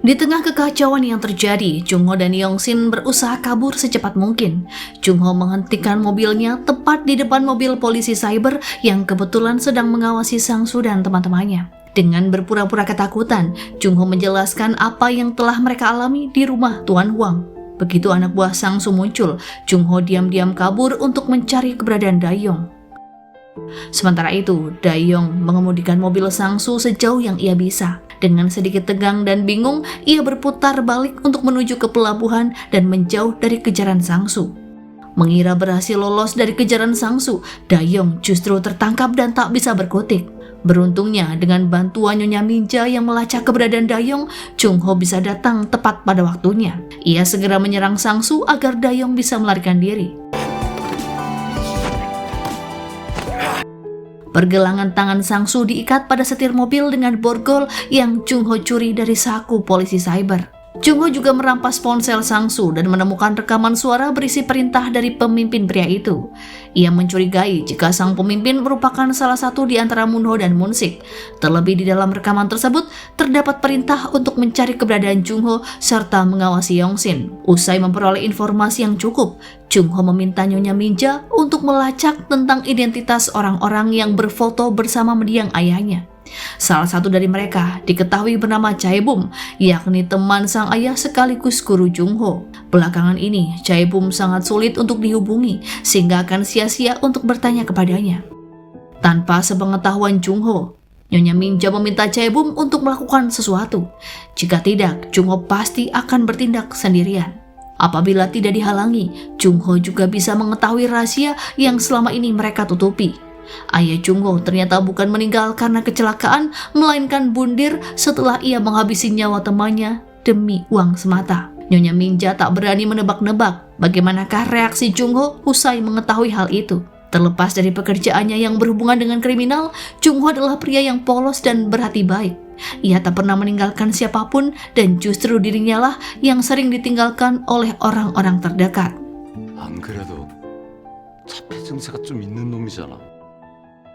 Di tengah kekacauan yang terjadi, Chung Ho dan Yong-sin berusaha kabur secepat mungkin. Chung Ho menghentikan mobilnya tepat di depan mobil polisi cyber yang kebetulan sedang mengawasi Sang-su dan teman-temannya. Dengan berpura-pura ketakutan, Chung Ho menjelaskan apa yang telah mereka alami di rumah Tuan Huang. Begitu anak buah Sang-su muncul, Chung Ho diam-diam kabur untuk mencari keberadaan Dayong. Sementara itu, Dayong mengemudikan mobil Sang-su sejauh yang ia bisa. Dengan sedikit tegang dan bingung, ia berputar balik untuk menuju ke pelabuhan dan menjauh dari kejaran Sang-su. Mengira berhasil lolos dari kejaran Sang-su, Dayong justru tertangkap dan tak bisa berkutik. Beruntungnya, dengan bantuan Nyonya Minja yang melacak keberadaan Dayong, Chung Ho bisa datang tepat pada waktunya. Ia segera menyerang Sang-su agar Dayong bisa melarikan diri. Pergelangan tangan Sang-su diikat pada setir mobil dengan borgol yang Chung Ho curi dari saku polisi cyber. Chung Ho juga merampas ponsel Sang-su dan menemukan rekaman suara berisi perintah dari pemimpin pria itu. Ia mencurigai jika sang pemimpin merupakan salah satu di antara Moon-ho dan Moon-sik. Terlebih di dalam rekaman tersebut, terdapat perintah untuk mencari keberadaan Chung Ho serta mengawasi Yong-sin. Usai memperoleh informasi yang cukup, Chung Ho meminta Nyonya Minja untuk melacak tentang identitas orang-orang yang berfoto bersama mendiang ayahnya. Salah satu dari mereka diketahui bernama Chae-bum, yakni teman sang ayah sekaligus guru Chung Ho. Belakangan ini, Chae-bum sangat sulit untuk dihubungi, sehingga akan sia-sia untuk bertanya kepadanya. Tanpa sepengetahuan Chung Ho, Nyonya Minja meminta Chae-bum untuk melakukan sesuatu. Jika tidak, Chung Ho pasti akan bertindak sendirian. Apabila tidak dihalangi, Chung Ho juga bisa mengetahui rahasia yang selama ini mereka tutupi. Ayah Chung Ho ternyata bukan meninggal karena kecelakaan, melainkan bundir setelah ia menghabisi nyawa temannya demi uang semata. Nyonya Minja tak berani menebak-nebak bagaimanakah reaksi Chung Ho usai mengetahui hal itu. Terlepas dari pekerjaannya yang berhubungan dengan kriminal, Chung Ho adalah pria yang polos dan berhati baik. Ia tak pernah meninggalkan siapapun dan justru dirinya lah yang sering ditinggalkan oleh orang-orang terdekat. 안 그래도 자폐 증세가 좀 있는 놈이잖아.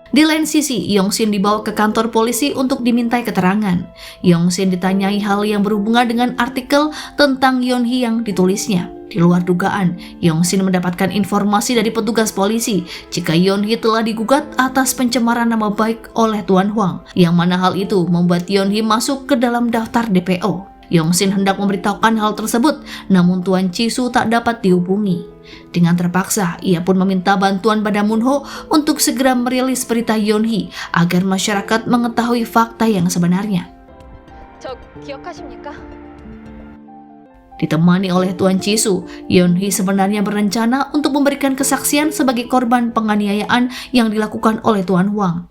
Di lain sisi, Yong-sin dibawa ke kantor polisi untuk dimintai keterangan. Yong-sin ditanyai hal yang berhubungan dengan artikel tentang Yeon-hee yang ditulisnya. Di luar dugaan, Yong-sin mendapatkan informasi dari petugas polisi jika Yeon-hee telah digugat atas pencemaran nama baik oleh Tuan Huang, yang mana hal itu membuat Yeon-hee masuk ke dalam daftar DPO. Yong-sin hendak memberitahukan hal tersebut, namun Tuan Chi-soo tak dapat dihubungi. Dengan terpaksa, ia pun meminta bantuan pada Moon-ho untuk segera merilis berita Yeon-hee agar masyarakat mengetahui fakta yang sebenarnya. 저 기억하십니까? Ditemani oleh Tuan Chi-soo, Yeon-hee sebenarnya berencana untuk memberikan kesaksian sebagai korban penganiayaan yang dilakukan oleh Tuan Huang.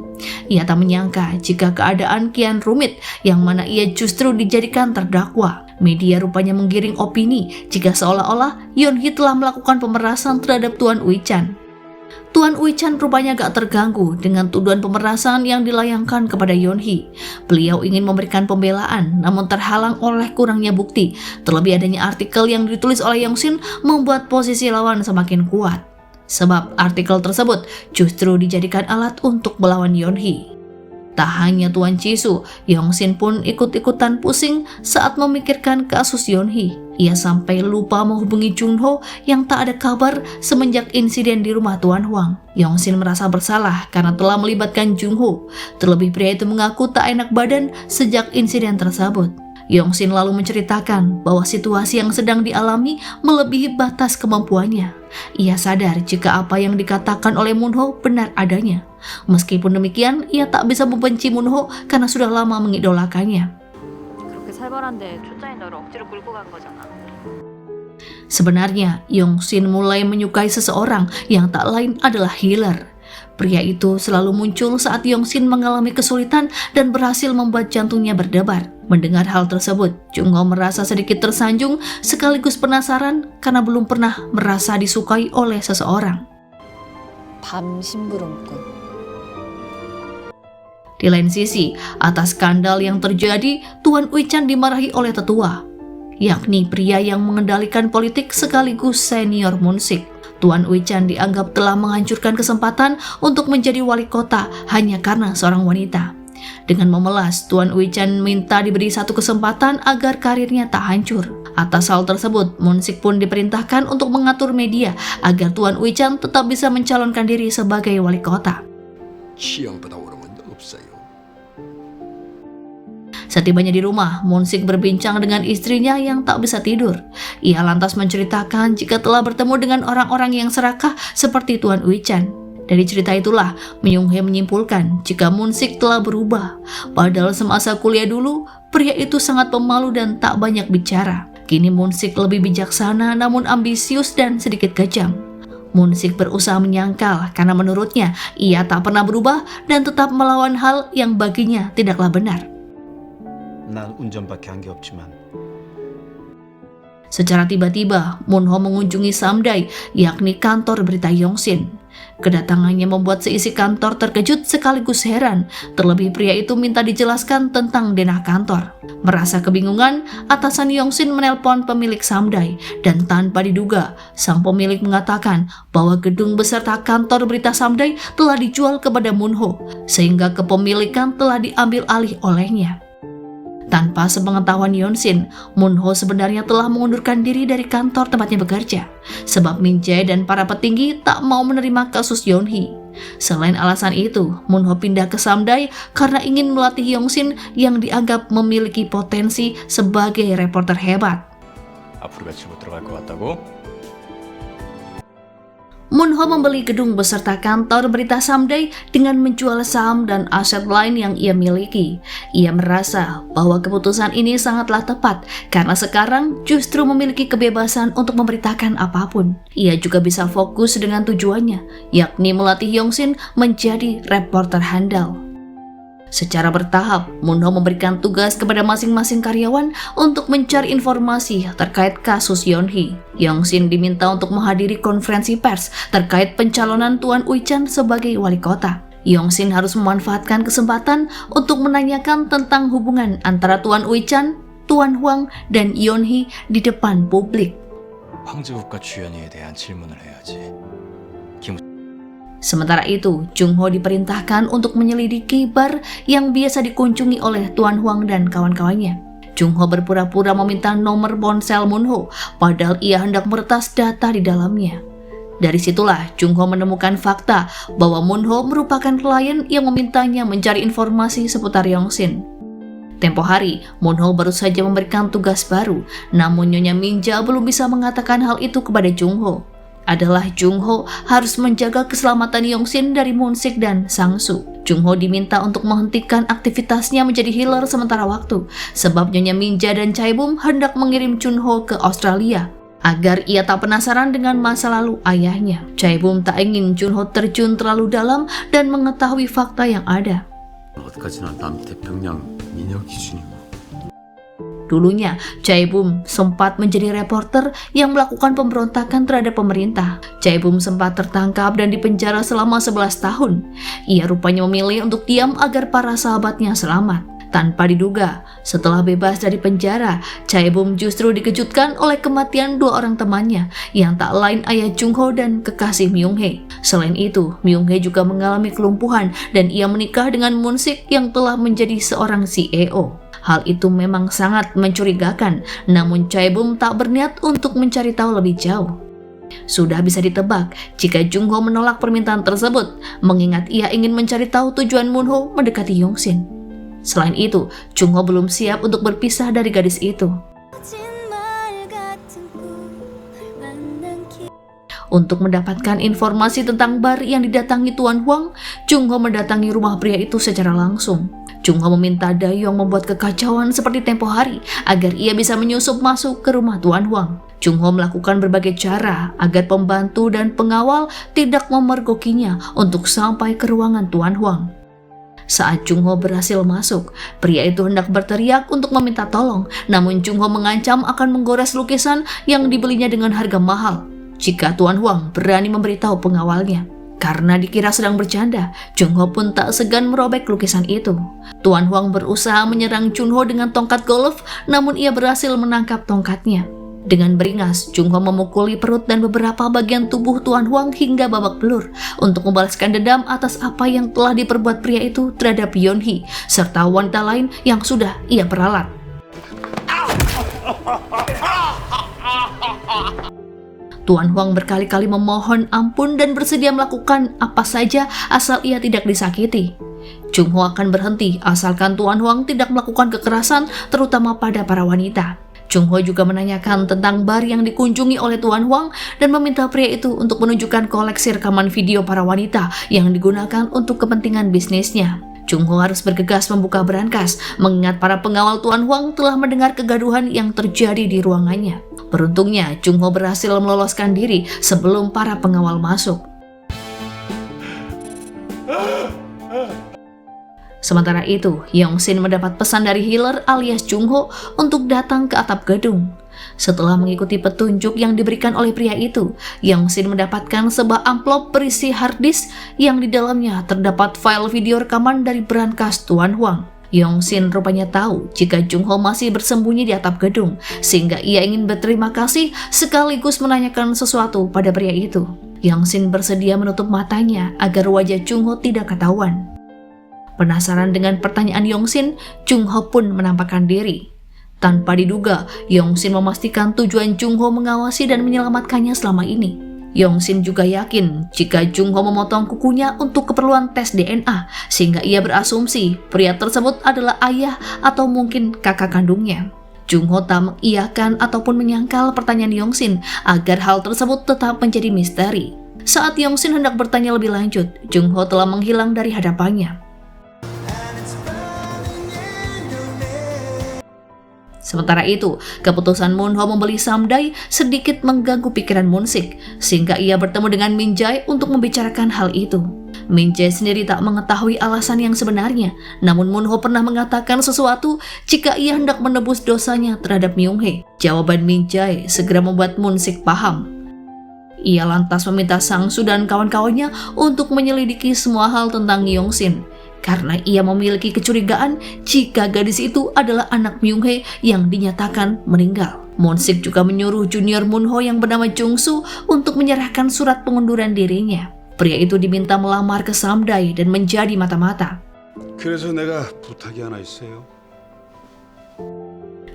Ia tak menyangka jika keadaan kian rumit, yang mana ia justru dijadikan terdakwa. Media rupanya menggiring opini jika seolah-olah Yeon-hee telah melakukan pemerasan terhadap Tuan Ui-chan. Tuan Ui-chan rupanya gak terganggu dengan tuduhan pemerasan yang dilayangkan kepada Yeon-hee. Beliau ingin memberikan pembelaan, namun terhalang oleh kurangnya bukti. Terlebih adanya artikel yang ditulis oleh Yong-sin membuat posisi lawan semakin kuat. Sebab artikel tersebut justru dijadikan alat untuk melawan Yeon-hee. Tak hanya Tuan Chi-soo, Yong-sin pun ikut-ikutan pusing saat memikirkan kasus Yeon-hee. Ia sampai lupa menghubungi Jun-ho yang tak ada kabar semenjak insiden di rumah Tuan Huang. Yong-sin merasa bersalah karena telah melibatkan Jun-ho. Terlebih pria itu mengaku tak enak badan sejak insiden tersebut. Yong-sin lalu menceritakan bahwa situasi yang sedang dialami melebihi batas kemampuannya. Ia sadar jika apa yang dikatakan oleh Moon-ho benar adanya. Meskipun demikian, ia tak bisa membenci Moon-ho karena sudah lama mengidolakannya. 그렇게 살벌한데 초짜인 너를 억지로 끌고 간 거잖아. Sebenarnya, Yong-sin mulai menyukai seseorang yang tak lain adalah Healer. Pria itu selalu muncul saat Yong-sin mengalami kesulitan dan berhasil membuat jantungnya berdebar. Mendengar hal tersebut, Chung Ho merasa sedikit tersanjung sekaligus penasaran karena belum pernah merasa disukai oleh seseorang. 밤 심부름꾼. Di lain sisi, atas skandal yang terjadi, Tuan Uichan dimarahi oleh tetua, yakni pria yang mengendalikan politik sekaligus senior Munsik. Tuan Uichan dianggap telah menghancurkan kesempatan untuk menjadi wali kota hanya karena seorang wanita. Dengan memelas, Tuan Uichan minta diberi satu kesempatan agar karirnya tak hancur. Atas hal tersebut, Munsik pun diperintahkan untuk mengatur media agar Tuan Uichan tetap bisa mencalonkan diri sebagai wali kota. Setibanya di rumah, Munsik berbincang dengan istrinya yang tak bisa tidur. Ia lantas menceritakan jika telah bertemu dengan orang-orang yang serakah seperti Tuan Uichan. Dari cerita itulah, Myung-hye menyimpulkan jika Munsik telah berubah. Padahal semasa kuliah dulu, pria itu sangat pemalu dan tak banyak bicara. Kini Munsik lebih bijaksana namun ambisius dan sedikit kejam. Munsik berusaha menyangkal karena menurutnya ia tak pernah berubah dan tetap melawan hal yang baginya tidaklah benar. 난 운전밖에 한 게 없지만 Secara tiba-tiba, Moon-ho mengunjungi Samdae, yakni kantor berita Yongsin. Kedatangannya membuat seisi kantor terkejut sekaligus heran, terlebih pria itu minta dijelaskan tentang denah kantor. Merasa kebingungan, atasan Yongsin menelpon pemilik Samdae, dan tanpa diduga, sang pemilik mengatakan bahwa gedung beserta kantor berita Samdae telah dijual kepada Moon-ho, sehingga kepemilikan telah diambil alih olehnya. Tanpa sepengetahuan Yongsin, Moon-ho sebenarnya telah mengundurkan diri dari kantor tempatnya bekerja, sebab Min Jae dan para petinggi tak mau menerima kasus Yeon-hee. Selain alasan itu, Moon-ho pindah ke Samdae karena ingin melatih Yongsin yang dianggap memiliki potensi sebagai reporter hebat. 앞으로 같이 못 들어갈 것 같다고? Moon-ho membeli gedung beserta kantor berita Samdae dengan menjual saham dan aset lain yang ia miliki. Ia merasa bahwa keputusan ini sangatlah tepat karena sekarang justru memiliki kebebasan untuk memberitakan apapun. Ia juga bisa fokus dengan tujuannya, yakni melatih Yongsin menjadi reporter handal. Secara bertahap, Moon-ho memberikan tugas kepada masing-masing karyawan untuk mencari informasi terkait kasus Yeon-hee. Yongsin diminta untuk menghadiri konferensi pers terkait pencalonan Tuan Uichan sebagai wali kota. Yongsin harus memanfaatkan kesempatan untuk menanyakan tentang hubungan antara Tuan Uichan, Tuan Hwang, dan Yeon-hee di depan publik. 황제국가 주연이에 대한 질문을 해야지. Sementara itu, Jung-ho diperintahkan untuk menyelidiki bar yang biasa dikunjungi oleh Tuan Hwang dan kawan-kawannya. Jung-ho berpura-pura meminta nomor ponsel Moon-ho, padahal ia hendak meretas data di dalamnya. Dari situlah Jung-ho menemukan fakta bahwa Moon-ho merupakan klien yang memintanya mencari informasi seputar Yongsin. Tempo hari, Moon-ho baru saja memberikan tugas baru, namun Nyonya Min-ja belum bisa mengatakan hal itu kepada Jung-ho. Adalah Jung-ho harus menjaga keselamatan Yongsin dari Munsik dan Sang-su. Jung-ho diminta untuk menghentikan aktivitasnya menjadi healer sementara waktu, sebab Nyonya Min-ja dan Chae-bum hendak mengirim Chun-ho ke Australia agar ia tak penasaran dengan masa lalu ayahnya. Chae-bum tak ingin Chun-ho terjun terlalu dalam dan mengetahui fakta yang ada. 어디까지나 남 태평양 민영 기준이고 Dulunya, Chae-bum sempat menjadi reporter yang melakukan pemberontakan terhadap pemerintah. Chae-bum sempat tertangkap dan dipenjara selama 11 tahun. Ia rupanya memilih untuk diam agar para sahabatnya selamat. Tanpa diduga, setelah bebas dari penjara, Chae-bum justru dikejutkan oleh kematian dua orang temannya, yang tak lain ayah Jung-ho dan kekasih Myung-hye. Selain itu, Myung-hye juga mengalami kelumpuhan dan ia menikah dengan Munsik yang telah menjadi seorang CEO. Hal itu memang sangat mencurigakan, namun Chae-bum tak berniat untuk mencari tahu lebih jauh. Sudah bisa ditebak jika Jung-ho menolak permintaan tersebut, mengingat ia ingin mencari tahu tujuan Moon-ho mendekati Yongsin. Selain itu, Jung-ho belum siap untuk berpisah dari gadis itu. Untuk mendapatkan informasi tentang bar yang didatangi Tuan Hwang, Jung-ho mendatangi rumah pria itu secara langsung. Jung-ho meminta Dayong membuat kekacauan seperti tempo hari agar ia bisa menyusup masuk ke rumah Tuan Hwang. Jung-ho melakukan berbagai cara agar pembantu dan pengawal tidak memergokinya untuk sampai ke ruangan Tuan Hwang. Saat Jung-ho berhasil masuk, pria itu hendak berteriak untuk meminta tolong, namun Jung-ho mengancam akan menggores lukisan yang dibelinya dengan harga mahal jika Tuan Hwang berani memberitahu pengawalnya. Karena dikira sedang bercanda, Jung-ho pun tak segan merobek lukisan itu. Tuan Huang berusaha menyerang Junho dengan tongkat golf, namun ia berhasil menangkap tongkatnya. Dengan beringas, Jung-ho memukuli perut dan beberapa bagian tubuh Tuan Huang hingga babak belur untuk membalaskan dendam atas apa yang telah diperbuat pria itu terhadap Yeon-hee serta wanita lain yang sudah ia peralat. Tuan Huang berkali-kali memohon ampun dan bersedia melakukan apa saja asal ia tidak disakiti. Jung-ho akan berhenti asalkan Tuan Huang tidak melakukan kekerasan, terutama pada para wanita. Jung-ho juga menanyakan tentang bar yang dikunjungi oleh Tuan Huang dan meminta pria itu untuk menunjukkan koleksi rekaman video para wanita yang digunakan untuk kepentingan bisnisnya. Jung-ho harus bergegas membuka berangkas, mengingat para pengawal Tuan Huang telah mendengar kegaduhan yang terjadi di ruangannya. Beruntungnya, Jung-ho berhasil meloloskan diri sebelum para pengawal masuk. Sementara itu, Yong-shin mendapat pesan dari Healer alias Jung-ho untuk datang ke atap gedung. Setelah mengikuti petunjuk yang diberikan oleh pria itu, Yong-shin mendapatkan sebuah amplop berisi hard disk yang di dalamnya terdapat file video rekaman dari berangkas Tuan Huang. Yong-shin rupanya tahu jika Jung-ho masih bersembunyi di atap gedung, sehingga ia ingin berterima kasih sekaligus menanyakan sesuatu pada pria itu. Yong-shin bersedia menutup matanya agar wajah Jung-ho tidak ketahuan. Penasaran dengan pertanyaan Yong-shin, Jung-ho pun menampakkan diri. Tanpa diduga, Yong-shin memastikan tujuan Jung-ho mengawasi dan menyelamatkannya selama ini. Yong-shin juga yakin jika Jung-ho memotong kukunya untuk keperluan tes DNA, sehingga ia berasumsi pria tersebut adalah ayah atau mungkin kakak kandungnya. Jung-ho tak mengiyakan ataupun menyangkal pertanyaan Yong-shin agar hal tersebut tetap menjadi misteri. Saat Yong-shin hendak bertanya lebih lanjut, Jung-ho telah menghilang dari hadapannya. Sementara itu, keputusan Moon-ho membeli Samdae sedikit mengganggu pikiran Moon-sik, sehingga ia bertemu dengan Min-jae untuk membicarakan hal itu. Min-jae sendiri tak mengetahui alasan yang sebenarnya, namun Moon-ho pernah mengatakan sesuatu jika ia hendak menebus dosanya terhadap Myung-hee. Jawaban Min-jae segera membuat Moon-sik paham. Ia lantas meminta Sang-soo dan kawan-kawannya untuk menyelidiki semua hal tentang Yong-shin, karena ia memiliki kecurigaan jika gadis itu adalah anak Myung-hee yang dinyatakan meninggal. Moon-sik juga menyuruh junior Moon-ho yang bernama Jung-soo untuk menyerahkan surat pengunduran dirinya. Pria itu diminta melamar ke Samdae dan menjadi mata-mata. 그래서 내가 부탁이 하나 있어요.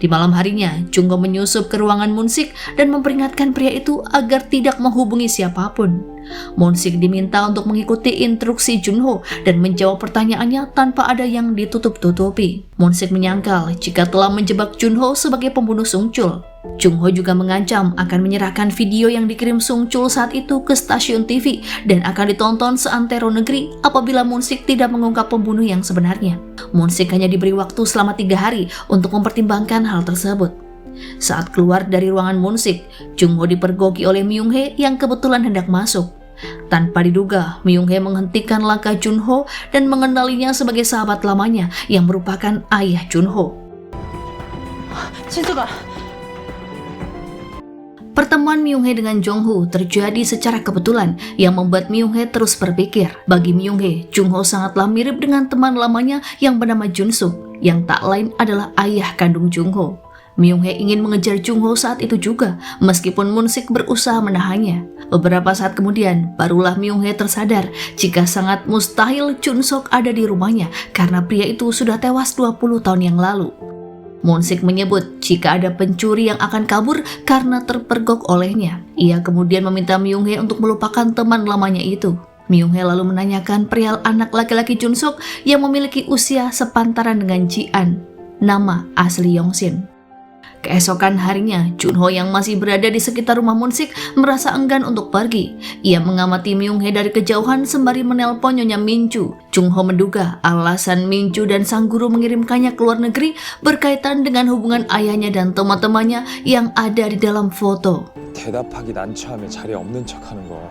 Di malam harinya, Jung-ho menyusup ke ruangan Moon-sik dan memperingatkan pria itu agar tidak menghubungi siapapun. Moon-sik diminta untuk mengikuti instruksi Jun-ho dan menjawab pertanyaannya tanpa ada yang ditutup-tutupi. Moon-sik menyangkal jika telah menjebak Jun-ho sebagai pembunuh Sung-chul. Jung-ho juga mengancam akan menyerahkan video yang dikirim Sung-chul saat itu ke stasiun TV dan akan ditonton seantero negeri apabila Moon-sik tidak mengungkap pembunuh yang sebenarnya. Moon-sik hanya diberi waktu selama 3 hari untuk mempertimbangkan hal tersebut. Saat keluar dari ruangan Moon-sik, Jung-ho dipergoki oleh Myung-hee yang kebetulan hendak masuk. Tanpa diduga, Myung-hee menghentikan langkah Jun-ho dan mengenalinya sebagai sahabat lamanya yang merupakan ayah Jun-ho. Pertemuan Myung-hee dengan Jong-ho terjadi secara kebetulan yang membuat Myung-hee terus berpikir. Bagi Myung-hee, Jung-ho sangatlah mirip dengan teman lamanya yang bernama Jun-suk, yang tak lain adalah ayah kandung Jung-ho. Myung-hee ingin mengejar Jung-ho saat itu juga, meskipun Moon-sik berusaha menahannya. Beberapa saat kemudian, barulah Myung-hee tersadar jika sangat mustahil Jun-suk ada di rumahnya karena pria itu sudah tewas 20 tahun yang lalu. Moon-sik menyebut jika ada pencuri yang akan kabur karena terpergok olehnya. Ia kemudian meminta Myung-hee untuk melupakan teman lamanya itu. Myung-hee lalu menanyakan perihal anak laki-laki Jun-suk yang memiliki usia sepantaran dengan Ji-an, nama asli Yong-shin. Keesokan harinya, Jun-ho yang masih berada di sekitar rumah Moon-sik merasa enggan untuk pergi. Ia mengamati Myung-hee dari kejauhan sembari menelpon Nyonya Min-ju. Jung-ho menduga alasan Min-ju dan sang guru mengirimkannya ke luar negeri berkaitan dengan hubungan ayahnya dan teman-temannya yang ada di dalam foto. 대답하기 난처하며 자리에 없는 척하는 거.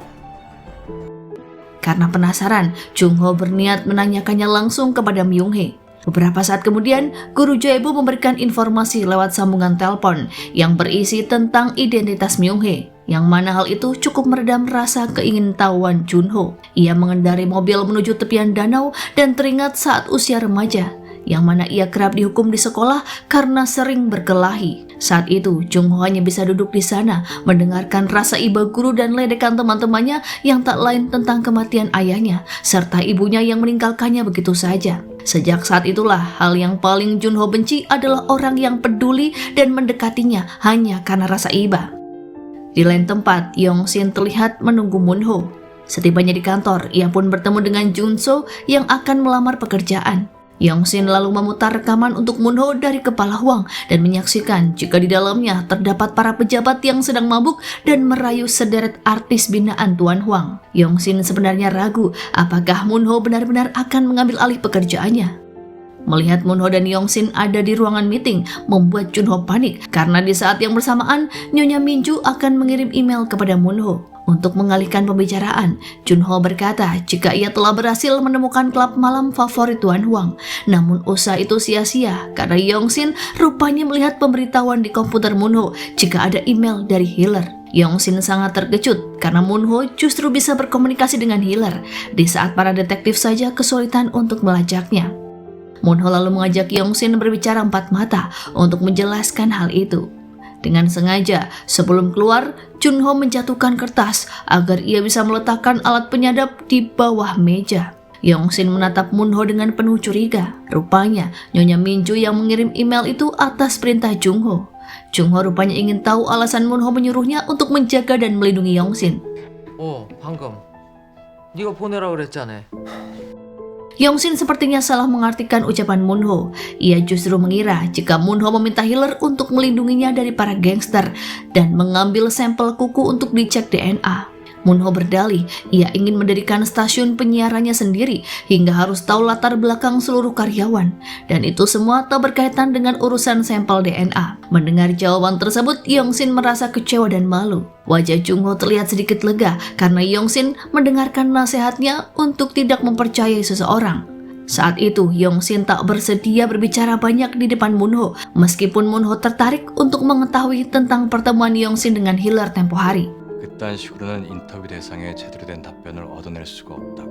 Karena penasaran, Jung-ho berniat menanyakannya langsung kepada Myung-hee. Beberapa saat kemudian, Guru Jaebu memberikan informasi lewat sambungan telepon yang berisi tentang identitas Myung-hee. yang mana hal itu cukup meredam rasa keingintahuan Junho. Ia mengendarai mobil menuju tepian danau dan teringat saat usia remaja, yang mana ia kerap dihukum di sekolah karena sering berkelahi. Saat itu, Jungho hanya bisa duduk di sana mendengarkan rasa iba guru dan ledekan teman-temannya yang tak lain tentang kematian ayahnya serta ibunya yang meninggalkannya begitu saja. Sejak saat itulah, hal yang paling Junho benci adalah orang yang peduli dan mendekatinya hanya karena rasa iba. Di lain tempat, Yong-shin terlihat menunggu Moon-ho. Setibanya di kantor, ia pun bertemu dengan Jun-so yang akan melamar pekerjaan. Yong-shin lalu memutar rekaman untuk Moon-ho dari kepala Hwang dan menyaksikan jika di dalamnya terdapat para pejabat yang sedang mabuk dan merayu sederet artis binaan Tuan Hwang. Yong-shin sebenarnya ragu apakah Moon-ho benar-benar akan mengambil alih pekerjaannya. Melihat Moon-ho dan Yong-shin ada di ruangan meeting membuat Junho panik karena di saat yang bersamaan Nyonya Minju akan mengirim email kepada Moon-ho. Untuk mengalihkan pembicaraan, Junho berkata jika ia telah berhasil menemukan klub malam favorit Tuan Hwang. Namun usaha itu sia-sia karena Yong-shin rupanya melihat pemberitahuan di komputer Moon-ho jika ada email dari Healer. Yong-shin sangat terkejut karena Moon-ho justru bisa berkomunikasi dengan Healer di saat para detektif saja kesulitan untuk melacaknya. Moon-ho lalu mengajak Yong-shin berbicara empat mata untuk menjelaskan hal itu. Dengan sengaja, sebelum keluar, Junho menjatuhkan kertas agar ia bisa meletakkan alat penyadap di bawah meja. Yong-shin menatap Moon-ho dengan penuh curiga. Rupanya, Nyonya Minju yang mengirim email itu atas perintah Junho. Junho rupanya ingin tahu alasan Moon-ho menyuruhnya untuk menjaga dan melindungi Yong-shin. 방금 네가 보내라 그랬잖아. Yong-shin sepertinya salah mengartikan ucapan Moon-ho. Ia justru mengira jika Moon-ho meminta Healer untuk melindunginya dari para gangster dan mengambil sampel kuku untuk dicek DNA. Moon-ho berdalih ia ingin mendirikan stasiun penyiarannya sendiri hingga harus tahu latar belakang seluruh karyawan. Dan itu semua tak berkaitan dengan urusan sampel DNA. Mendengar jawaban tersebut, Yong-shin merasa kecewa dan malu. Wajah Junho terlihat sedikit lega karena Yong-shin mendengarkan nasihatnya untuk tidak mempercayai seseorang. Saat itu, Yong-shin tak bersedia berbicara banyak di depan Moon-ho, meskipun Moon-ho tertarik untuk mengetahui tentang pertemuan Yong-shin dengan Healer tempo hari. 그딴 식으로는 인터뷰 대상에 제대로 된 답변을 얻어낼 수가 없다고.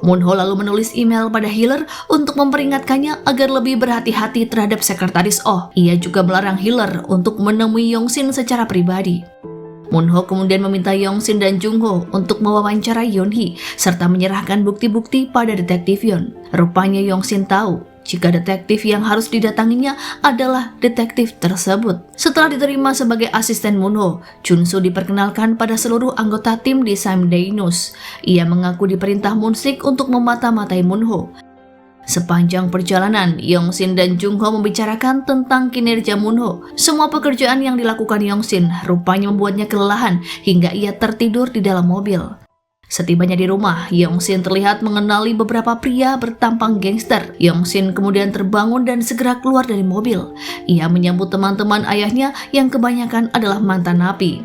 Moon-ho lalu menulis email pada Healer untuk memperingatkannya agar lebih berhati-hati terhadap sekretaris Oh. Ia juga melarang Healer untuk menemui Yong-shin secara pribadi. Moon-ho kemudian meminta Yong-shin dan Junho untuk mewawancarai Yeon-hee serta menyerahkan bukti-bukti pada detektif Yeon. Rupanya Yong-shin tahu jika detektif yang harus didatanginya adalah detektif tersebut. Setelah diterima sebagai asisten Moon-ho, Jun-soo diperkenalkan pada seluruh anggota tim di Samdae News. Ia mengaku diperintah Moon-sik untuk memata-matai Moon-ho. Sepanjang perjalanan, Yong-shin dan Junho membicarakan tentang kinerja Moon-ho. Semua pekerjaan yang dilakukan Yong-shin rupanya membuatnya kelelahan hingga ia tertidur di dalam mobil. Setibanya di rumah, Yong-shin terlihat mengenali beberapa pria bertampang gangster. Yong-shin kemudian terbangun dan segera keluar dari mobil. Ia menyambut teman-teman ayahnya yang kebanyakan adalah mantan napi.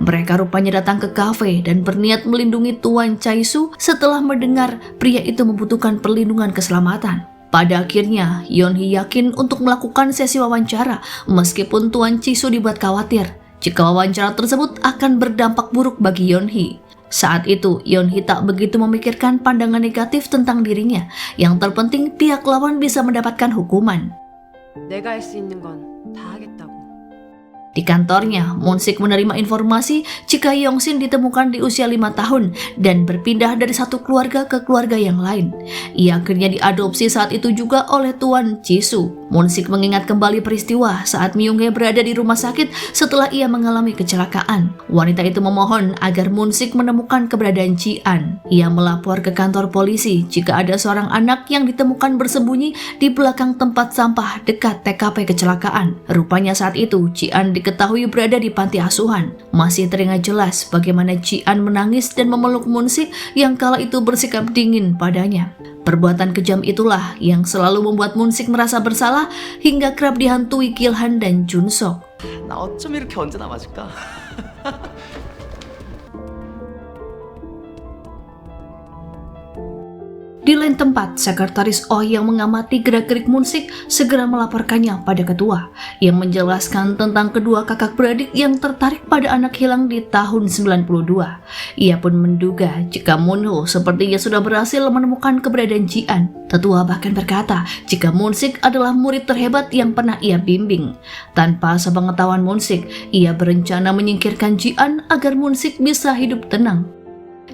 Mereka rupanya datang ke kafe dan berniat melindungi Tuan Chae-soo setelah mendengar pria itu membutuhkan perlindungan keselamatan. Pada akhirnya, Yeon-hee yakin untuk melakukan sesi wawancara meskipun Tuan Chae-soo dibuat khawatir jika wawancara tersebut akan berdampak buruk bagi Yeon-hee. Saat itu, Yeon-hee tak begitu memikirkan pandangan negatif tentang dirinya. Yang terpenting, pihak lawan bisa mendapatkan hukuman. 내가 할 수 있는 건 다 하겠다고. Di kantornya, Moon-sik menerima informasi jika Yong-shin ditemukan di usia 5 tahun dan berpindah dari satu keluarga ke keluarga yang lain. Ia akhirnya diadopsi saat itu juga oleh Tuan Jisoo. Moon-sik mengingat kembali peristiwa saat Myung-hee berada di rumah sakit setelah ia mengalami kecelakaan. Wanita itu memohon agar Moon-sik menemukan keberadaan Ji-an. Ia melapor ke kantor polisi jika ada seorang anak yang ditemukan bersembunyi di belakang tempat sampah dekat TKP kecelakaan. Rupanya saat itu Ji-an diketahui berada di panti asuhan. Masih teringat jelas bagaimana Ji-an menangis dan memeluk Moon-sik yang kala itu bersikap dingin padanya. Perbuatan kejam itulah yang selalu membuat Moon-sik merasa bersalah hingga kerap dihantui Gil-han dan Jun-sok. 나 어쩜 이렇게 언제나 맞을까? Di lain tempat, sekretaris Oh yang mengamati gerak-gerik Moon-sik segera melaporkannya pada ketua, yang menjelaskan tentang kedua kakak beradik yang tertarik pada anak hilang di tahun 92. Ia pun menduga jika Moon-ho sepertinya sudah berhasil menemukan keberadaan Ji-an. Tetua bahkan berkata jika Moon-sik adalah murid terhebat yang pernah ia bimbing. Tanpa sepengetahuan Moon-sik, ia berencana menyingkirkan Ji-an agar Moon-sik bisa hidup tenang.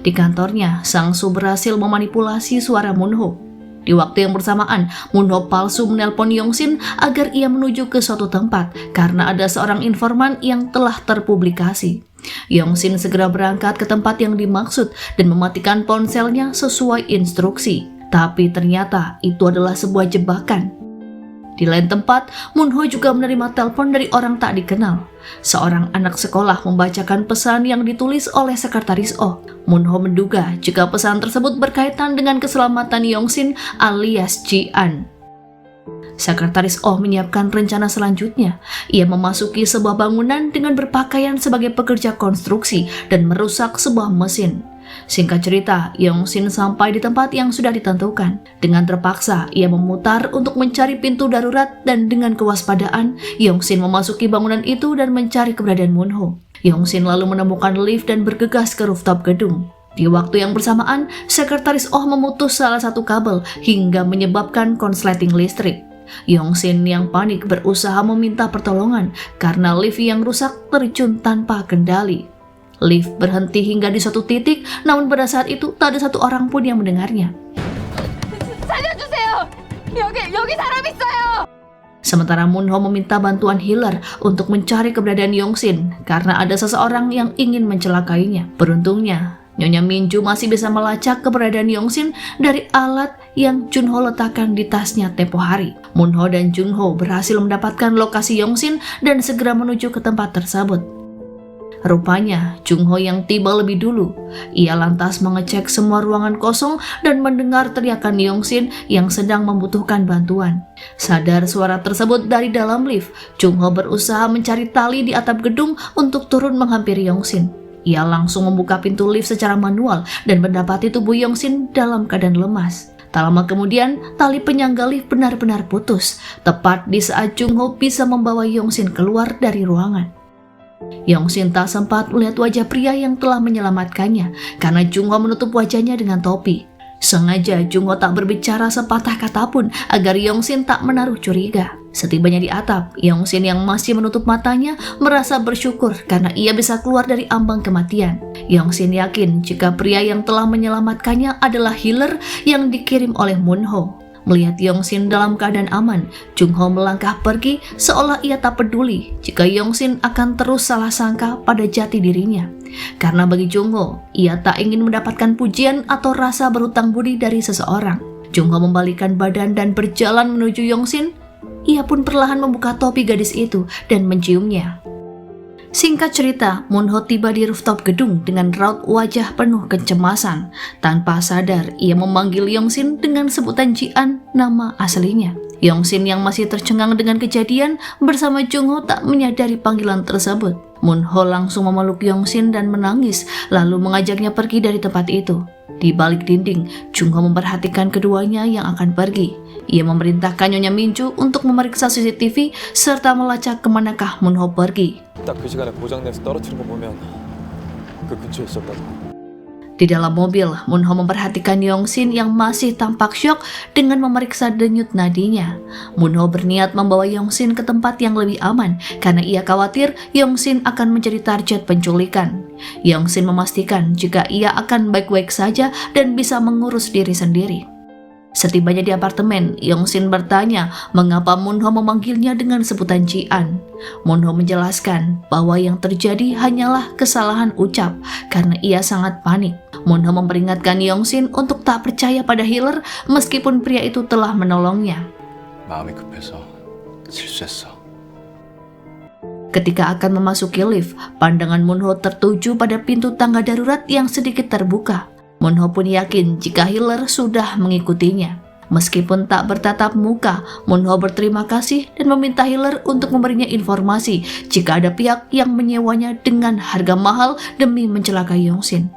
Di kantornya, Sang Soo berhasil memanipulasi suara Moon-ho. Di waktu yang bersamaan, Moon-ho palsu menelpon Yong-shin agar ia menuju ke suatu tempat karena ada seorang informan yang telah terpublikasi. Yong-shin segera berangkat ke tempat yang dimaksud dan mematikan ponselnya sesuai instruksi. Tapi ternyata itu adalah sebuah jebakan. Di lain tempat, Moon-ho juga menerima telepon dari orang tak dikenal. Seorang anak sekolah membacakan pesan yang ditulis oleh sekretaris Oh. Moon-ho menduga jika pesan tersebut berkaitan dengan keselamatan Yong-shin alias Ji-an. Sekretaris Oh menyiapkan rencana selanjutnya. Ia memasuki sebuah bangunan dengan berpakaian sebagai pekerja konstruksi dan merusak sebuah mesin. Singkat cerita, Yong-shin sampai di tempat yang sudah ditentukan. Dengan terpaksa, ia memutar untuk mencari pintu darurat dan dengan kewaspadaan, Yong-shin memasuki bangunan itu dan mencari keberadaan Moon-ho. Yong-shin lalu menemukan lift dan bergegas ke rooftop gedung. Di waktu yang bersamaan, sekretaris Oh memutus salah satu kabel hingga menyebabkan konsleting listrik. Yong-shin yang panik berusaha meminta pertolongan karena lift yang rusak terjun tanpa kendali. Lift berhenti hingga di suatu titik, namun pada saat itu tak ada satu orang pun yang mendengarnya. Sementara Moon-ho meminta bantuan healer untuk mencari keberadaan Yong-shin karena ada seseorang yang ingin mencelakainya. Beruntungnya, Nyonya Minju masih bisa melacak keberadaan Yong-shin dari alat yang Junho letakkan di tasnya tempo hari. Moon-ho dan Junho berhasil mendapatkan lokasi Yong-shin dan segera menuju ke tempat tersebut. Rupanya, Junho yang tiba lebih dulu. Ia lantas mengecek semua ruangan kosong dan mendengar teriakan Yong-shin yang sedang membutuhkan bantuan. Sadar suara tersebut dari dalam lift, Junho berusaha mencari tali di atap gedung untuk turun menghampiri Yong-shin. Ia langsung membuka pintu lift secara manual dan mendapati tubuh Yong-shin dalam keadaan lemas. Tak lama kemudian, tali penyangga lift benar-benar putus, tepat di saat Junho bisa membawa Yong-shin keluar dari ruangan. Yong-shin tak sempat melihat wajah pria yang telah menyelamatkannya karena Junho menutup wajahnya dengan topi. Sengaja Junho tak berbicara sepatah kata pun agar Yong-shin tak menaruh curiga. Setibanya di atap, Yong-shin yang masih menutup matanya merasa bersyukur karena ia bisa keluar dari ambang kematian. Yong-shin yakin jika pria yang telah menyelamatkannya adalah healer yang dikirim oleh Moon-ho. Melihat Yong-shin dalam keadaan aman, Junho melangkah pergi seolah ia tak peduli jika Yong-shin akan terus salah sangka pada jati dirinya. Karena bagi Junho, ia tak ingin mendapatkan pujian atau rasa berhutang budi dari seseorang. Junho membalikan badan dan berjalan menuju Yong-shin. Ia pun perlahan membuka topi gadis itu dan menciumnya. Singkat cerita, Moon-ho tiba di rooftop gedung dengan raut wajah penuh kecemasan. Tanpa sadar, ia memanggil Yong-shin dengan sebutan Ji-an, nama aslinya. Yong-shin yang masih tercengang dengan kejadian bersama Junho tak menyadari panggilan tersebut. Moon-ho langsung memeluk Yong-shin dan menangis, lalu mengajaknya pergi dari tempat itu. Di balik dinding, Junho memperhatikan keduanya yang akan pergi. Ia memerintahkan Nyonya Minju untuk memeriksa CCTV serta melacak kemanakah Moon-ho pergi. 딱 그 시간에 고장내서 떨어뜨린 거 보면 그 근처에 있었다고. Di dalam mobil, Moon-ho memperhatikan Yong-shin yang masih tampak syok dengan memeriksa denyut nadinya. Moon-ho berniat membawa Yong-shin ke tempat yang lebih aman karena ia khawatir Yong-shin akan menjadi target penculikan. Yong-shin memastikan jika ia akan baik-baik saja dan bisa mengurus diri sendiri. Setibanya di apartemen, Yong-shin bertanya mengapa Moon-ho memanggilnya dengan sebutan Ji-an. Moon-ho menjelaskan bahwa yang terjadi hanyalah kesalahan ucap karena ia sangat panik. Moon-ho memperingatkan Yong-shin untuk tak percaya pada healer meskipun pria itu telah menolongnya. 마음이 급해서 실수했어. Ketika akan memasuki lift, pandangan Moon-ho tertuju pada pintu tangga darurat yang sedikit terbuka. Moon-ho pun yakin jika healer sudah mengikutinya. Meskipun tak bertatap muka, Moon-ho berterima kasih dan meminta healer untuk memberinya informasi jika ada pihak yang menyewanya dengan harga mahal demi mencelakai Yong-shin.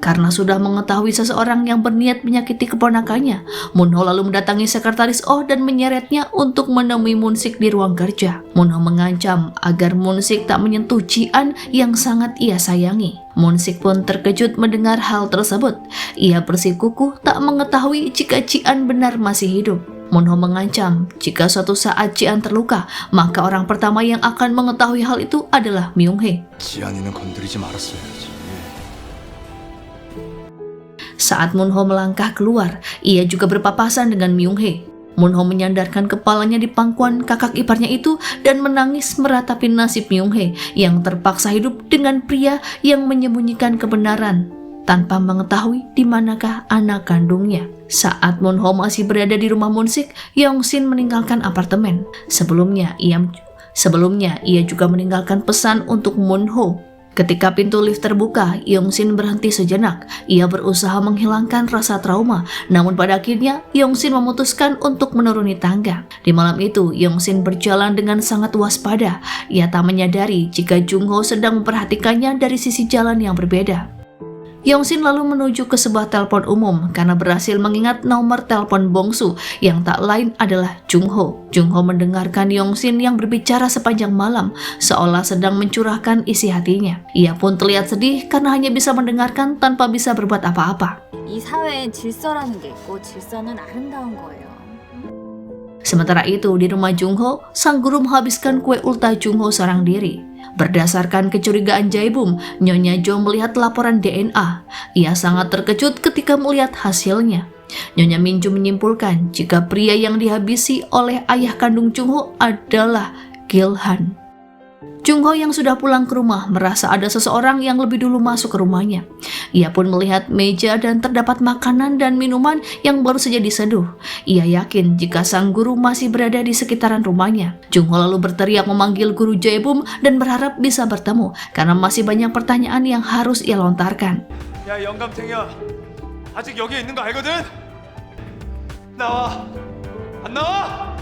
Karena sudah mengetahui seseorang yang berniat menyakiti keponakannya, Moon-ho lalu mendatangi sekretaris Oh dan menyeretnya untuk menemui Moon-sik di ruang kerja. Moon-ho mengancam agar Moon-sik tak menyentuh Ji-an yang sangat ia sayangi. Moon-sik pun terkejut mendengar hal tersebut. Ia bersikukuh tak mengetahui jika Ji-an benar masih hidup. Moon-ho mengancam jika suatu saat Ji-an terluka, maka orang pertama yang akan mengetahui hal itu adalah Myung-hae. 지안이는 건드리지 말았어야지. Saat Moon-ho melangkah keluar, ia juga berpapasan dengan Myung-hae. Moon-ho menyandarkan kepalanya di pangkuan kakak iparnya itu dan menangis meratapi nasib Myung-hae yang terpaksa hidup dengan pria yang menyembunyikan kebenaran tanpa mengetahui di manakah anak kandungnya. Saat Moon-ho masih berada di rumah Moon-sik, Yong-shin meninggalkan apartemen. Sebelumnya ia juga meninggalkan pesan untuk Moon-ho. Ketika pintu lift terbuka, Yong-shin berhenti sejenak. Ia berusaha menghilangkan rasa trauma, namun pada akhirnya Yong-shin memutuskan untuk menuruni tangga. Di malam itu, Yong-shin berjalan dengan sangat waspada. Ia tak menyadari jika Jung-ho sedang memperhatikannya dari sisi jalan yang berbeda. Yong-shin lalu menuju ke sebuah telepon umum karena berhasil mengingat nomor telepon Bong-su yang tak lain adalah Jung-ho. Jung-ho mendengarkan Yong-shin yang berbicara sepanjang malam seolah sedang mencurahkan isi hatinya. Ia pun terlihat sedih karena hanya bisa mendengarkan tanpa bisa berbuat apa-apa. 이 사회엔 질서라는 게 있고 질서는 아름다운 거예요. Sementara itu, di rumah Jung-ho, sang guru menghabiskan kue ulta Jung-ho seorang diri. Berdasarkan kecurigaan Jae-bum, Nyonya Jo melihat laporan DNA. Ia sangat terkejut ketika melihat hasilnya. Nyonya Minju menyimpulkan jika pria yang dihabisi oleh ayah kandung Jung-ho adalah Gil-han. Jung-ho yang sudah pulang ke rumah merasa ada seseorang yang lebih dulu masuk ke rumahnya. Ia pun melihat meja dan terdapat makanan dan minuman yang baru saja diseduh. Ia yakin jika sang guru masih berada di sekitaran rumahnya. Jung-ho lalu berteriak memanggil guru Jae-bum dan berharap bisa bertemu karena masih banyak pertanyaan yang harus ia lontarkan. 야 영감탱이야, 아직 여기 있는 거 알거든? 나와, 안 나와?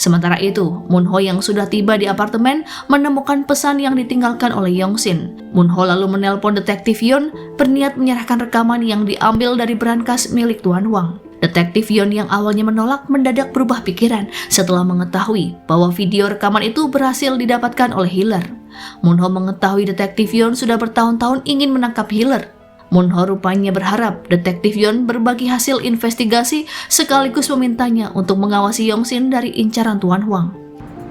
Sementara itu, Moon-ho yang sudah tiba di apartemen menemukan pesan yang ditinggalkan oleh Yong-shin. Moon-ho lalu menelpon detektif Yeon berniat menyerahkan rekaman yang diambil dari berangkas milik Tuan Hwang. Detektif Yeon yang awalnya menolak mendadak berubah pikiran setelah mengetahui bahwa video rekaman itu berhasil didapatkan oleh Hiller. Moon-ho mengetahui detektif Yeon sudah bertahun-tahun ingin menangkap Hiller. Moon-ho rupanya berharap detektif Yeon berbagi hasil investigasi sekaligus memintanya untuk mengawasi Yong-shin dari incaran Tuan Hwang.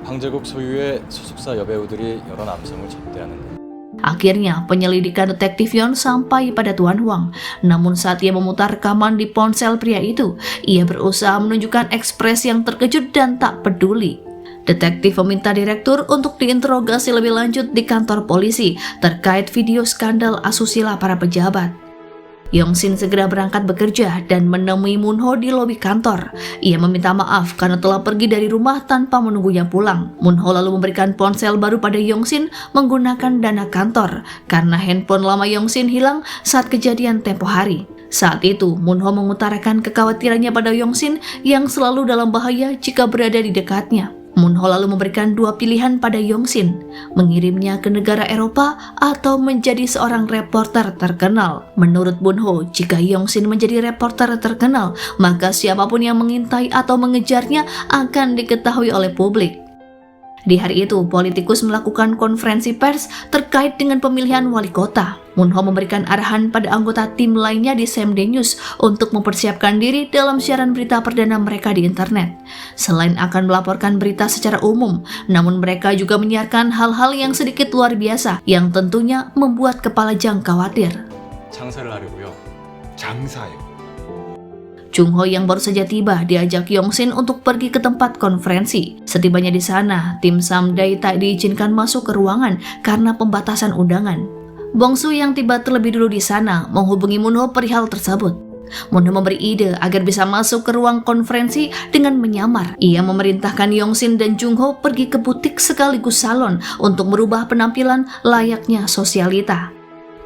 황제국 소유의 소속사 여배우들이 여러 남성을 접대하는데 Akhirnya penyelidikan detektif Yeon sampai pada Tuan Hwang. Namun saat ia memutar rekaman di ponsel pria itu, ia berusaha menunjukkan ekspresi yang terkejut dan tak peduli. Detektif meminta direktur untuk diinterogasi lebih lanjut di kantor polisi terkait video skandal asusila para pejabat. Yong-shin segera berangkat bekerja dan menemui Moon-ho di lobi kantor. Ia meminta maaf karena telah pergi dari rumah tanpa menunggunya pulang. Moon-ho lalu memberikan ponsel baru pada Yong-shin menggunakan dana kantor karena handphone lama Yong-shin hilang saat kejadian tempo hari. Saat itu, Moon-ho mengutarakan kekhawatirannya pada Yong-shin yang selalu dalam bahaya jika berada di dekatnya. Moon-ho lalu memberikan dua pilihan pada Yong-shin, mengirimnya ke negara Eropa atau menjadi seorang reporter terkenal. Menurut Moon-ho, jika Yong-shin menjadi reporter terkenal, maka siapapun yang mengintai atau mengejarnya akan diketahui oleh publik. Di hari itu, politikus melakukan konferensi pers terkait dengan pemilihan wali kota. Moon-ho memberikan arahan pada anggota tim lainnya di Samdae News untuk mempersiapkan diri dalam siaran berita perdana mereka di internet. Selain akan melaporkan berita secara umum, namun mereka juga menyiarkan hal-hal yang sedikit luar biasa yang tentunya membuat kepala Jang khawatir. 장사를 하려고요. 장사요. Jung-ho yang baru saja tiba diajak Yong-shin untuk pergi ke tempat konferensi. Setibanya di sana, tim Samdae tak diizinkan masuk ke ruangan karena pembatasan undangan. Bong-su yang tiba terlebih dulu di sana menghubungi Moon-ho perihal tersebut. Moon-ho memberi ide agar bisa masuk ke ruang konferensi dengan menyamar. Ia memerintahkan Yong-shin dan Jung-ho pergi ke butik sekaligus salon untuk merubah penampilan layaknya sosialita.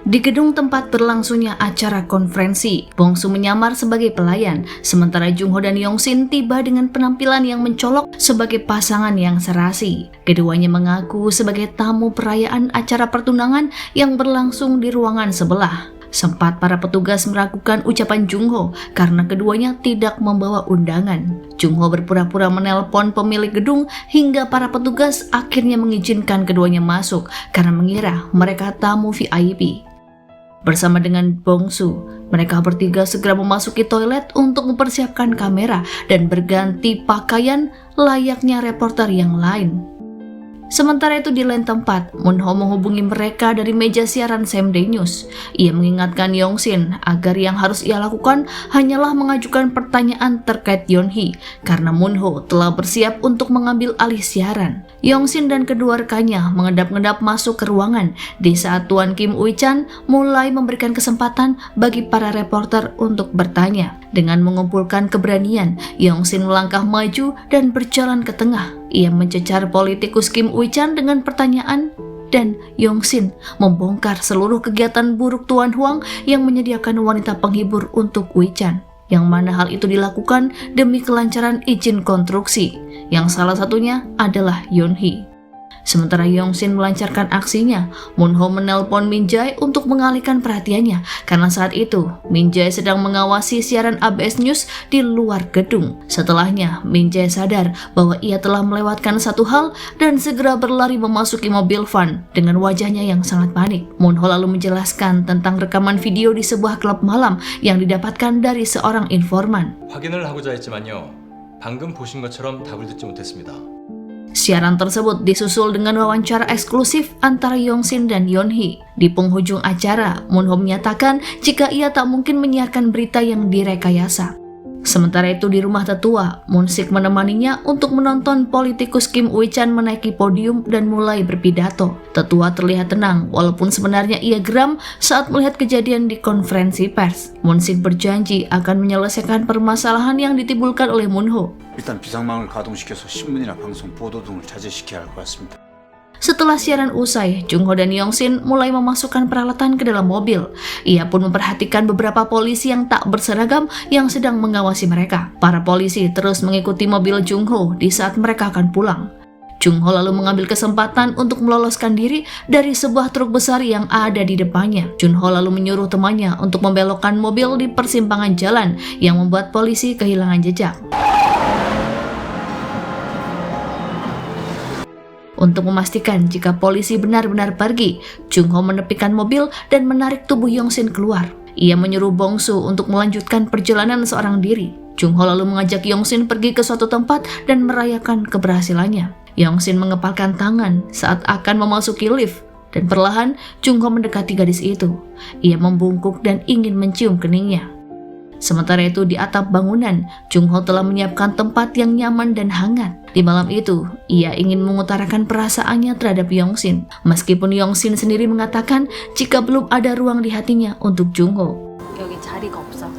Di gedung tempat berlangsungnya acara konferensi, Bong-su menyamar sebagai pelayan, sementara Jung-ho dan Yong-shin tiba dengan penampilan yang mencolok sebagai pasangan yang serasi. Keduanya mengaku sebagai tamu perayaan acara pertunangan yang berlangsung di ruangan sebelah. Sempat para petugas meragukan ucapan Jung-ho karena keduanya tidak membawa undangan. Jung-ho berpura-pura menelpon pemilik gedung hingga para petugas akhirnya mengizinkan keduanya masuk karena mengira mereka tamu VIP. Bersama dengan Bong-su, mereka bertiga segera memasuki toilet untuk mempersiapkan kamera dan berganti pakaian layaknya reporter yang lain. Sementara itu di lain tempat, Moon-ho menghubungi mereka dari meja siaran Samday News. Ia mengingatkan Yong-shin agar yang harus ia lakukan hanyalah mengajukan pertanyaan terkait Yeon-hee karena Moon-ho telah bersiap untuk mengambil alih siaran. Yong-shin dan kedua rekannya mengedap-ngedap masuk ke ruangan di saat Tuan Kim Ui-chan mulai memberikan kesempatan bagi para reporter untuk bertanya. Dengan mengumpulkan keberanian, Yong-shin melangkah maju dan berjalan ke tengah. Ia mencecar politikus Kim Ui-chan dengan pertanyaan dan Yong-shin membongkar seluruh kegiatan buruk Tuan Huang yang menyediakan wanita penghibur untuk Ui-chan. Yang mana hal itu dilakukan demi kelancaran izin konstruksi, yang salah satunya adalah Yeon-hee. Sementara Yong-shin melancarkan aksinya, Moon-ho menelpon Min-jae untuk mengalihkan perhatiannya karena saat itu Min-jae sedang mengawasi siaran ABS News di luar gedung. Setelahnya, Min-jae sadar bahwa ia telah melewatkan satu hal dan segera berlari memasuki mobil van dengan wajahnya yang sangat panik. Moon-ho lalu menjelaskan tentang rekaman video di sebuah klub malam yang didapatkan dari seorang informan. 확인을 하고자 했지만요. 방금 보신 것처럼 답을 듣지 못했습니다. Siaran tersebut disusul dengan wawancara eksklusif antara Yong-shin dan Yeon-hee. Di penghujung acara, Moon-ho menyatakan jika ia tak mungkin menyiarkan berita yang direkayasa. Sementara itu di rumah tetua, Moon-sik menemaninya untuk menonton politikus Kim Ui-chan menaiki podium dan mulai berpidato. Tetua terlihat tenang walaupun sebenarnya ia geram saat melihat kejadian di konferensi pers. Moon-sik berjanji akan menyelesaikan permasalahan yang ditimbulkan oleh Moon-ho. 일단 비상망을 가동시켜서 신문이나 방송, 보도 등을 자제시켜야 할 것 같습니다. Setelah siaran usai, Jung-ho dan Yong-shin mulai memasukkan peralatan ke dalam mobil. Ia pun memperhatikan beberapa polisi yang tak berseragam yang sedang mengawasi mereka. Para polisi terus mengikuti mobil Jung-ho di saat mereka akan pulang. Jung-ho lalu mengambil kesempatan untuk meloloskan diri dari sebuah truk besar yang ada di depannya. Jun-ho lalu menyuruh temannya untuk membelokkan mobil di persimpangan jalan yang membuat polisi kehilangan jejak. Untuk memastikan jika polisi benar-benar pergi, Jung-ho menepikan mobil dan menarik tubuh Yong-shin keluar. Ia menyuruh Bong-su untuk melanjutkan perjalanan seorang diri. Jung-ho lalu mengajak Yong-shin pergi ke suatu tempat dan merayakan keberhasilannya. Yong-shin mengepalkan tangan saat akan memasuki lift, dan perlahan Jung-ho mendekati gadis itu. Ia membungkuk dan ingin mencium keningnya. Sementara itu di atap bangunan, Jung-ho telah menyiapkan tempat yang nyaman dan hangat. Di malam itu, ia ingin mengutarakan perasaannya terhadap Yong-shin. Meskipun Yong-shin sendiri mengatakan jika belum ada ruang di hatinya untuk Jung-ho. 여기 자리가 없어.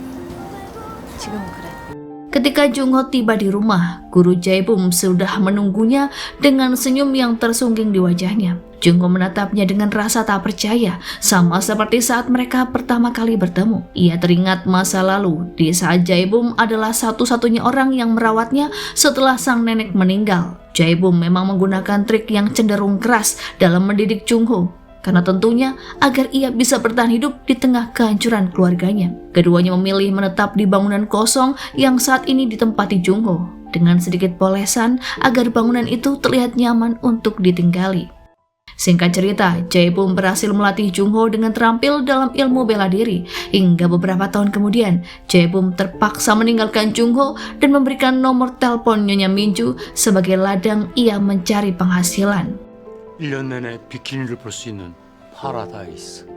지금은 그래. Ketika Jung-ho tiba di rumah, guru Jae-bum sudah menunggunya dengan senyum yang tersungging di wajahnya. Jung-ho menatapnya dengan rasa tak percaya, sama seperti saat mereka pertama kali bertemu. Ia teringat masa lalu, di saat Jae-bum adalah satu-satunya orang yang merawatnya setelah sang nenek meninggal. Jae-bum memang menggunakan trik yang cenderung keras dalam mendidik Jung-ho, karena tentunya agar ia bisa bertahan hidup di tengah kehancuran keluarganya. Keduanya memilih menetap di bangunan kosong yang saat ini ditempati Jung-ho, dengan sedikit polesan agar bangunan itu terlihat nyaman untuk ditinggali. Singkat cerita, Jae-bum berhasil melatih Jung-ho dengan terampil dalam ilmu bela diri. Hingga beberapa tahun kemudian, Jae-bum terpaksa meninggalkan Jung-ho dan memberikan nomor telepon Nyonya Minju sebagai ladang ia mencari penghasilan. 1년 내내 비키니를 볼 수 있는 파라다이스.